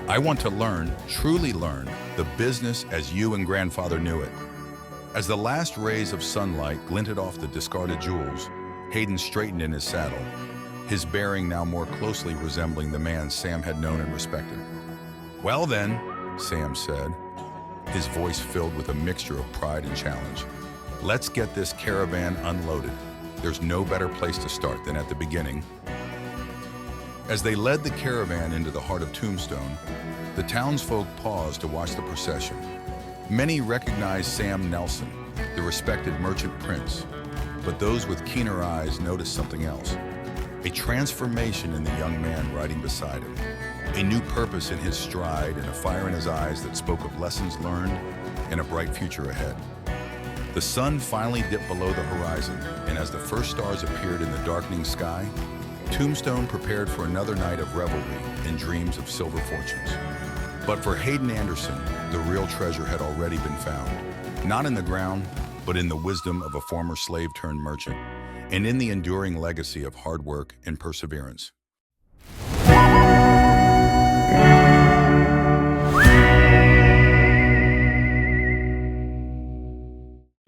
I want to learn, truly learn, the business as you and grandfather knew it. As the last rays of sunlight glinted off the discarded jewels, Hayden straightened in his saddle, his bearing now more closely resembling the man Sam had known and respected. Well then, Sam said, his voice filled with a mixture of pride and challenge. Let's get this caravan unloaded. There's no better place to start than at the beginning. As they led the caravan into the heart of Tombstone, the townsfolk paused to watch the procession. Many recognized Sam Nelson, the respected merchant prince, but those with keener eyes noticed something else. A transformation in the young man riding beside him. A new purpose in his stride and a fire in his eyes that spoke of lessons learned and a bright future ahead. The sun finally dipped below the horizon, and as the first stars appeared in the darkening sky, Tombstone prepared for another night of revelry and dreams of silver fortunes. But for Hayden Anderson, the real treasure had already been found, not in the ground, but in the wisdom of a former slave-turned-merchant, and in the enduring legacy of hard work and perseverance.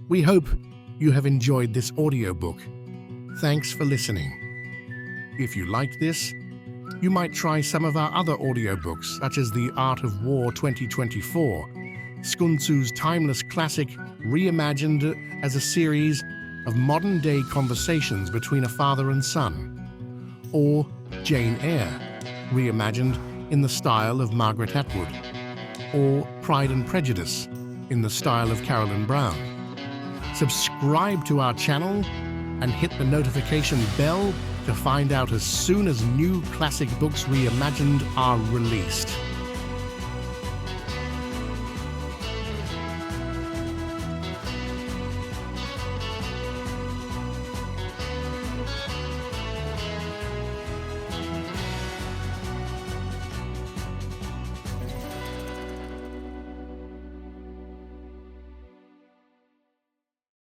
We hope you have enjoyed this audiobook. Thanks for listening. If you liked this, you might try some of our other audiobooks, such as The Art of War 2024, Sun Tzu's timeless classic reimagined as a series of modern-day conversations between a father and son, or Jane Eyre, reimagined in the style of Margaret Atwood, or Pride and Prejudice in the style of Carolyn Brown. Subscribe to our channel and hit the notification bell to find out as soon as new classic books reimagined are released.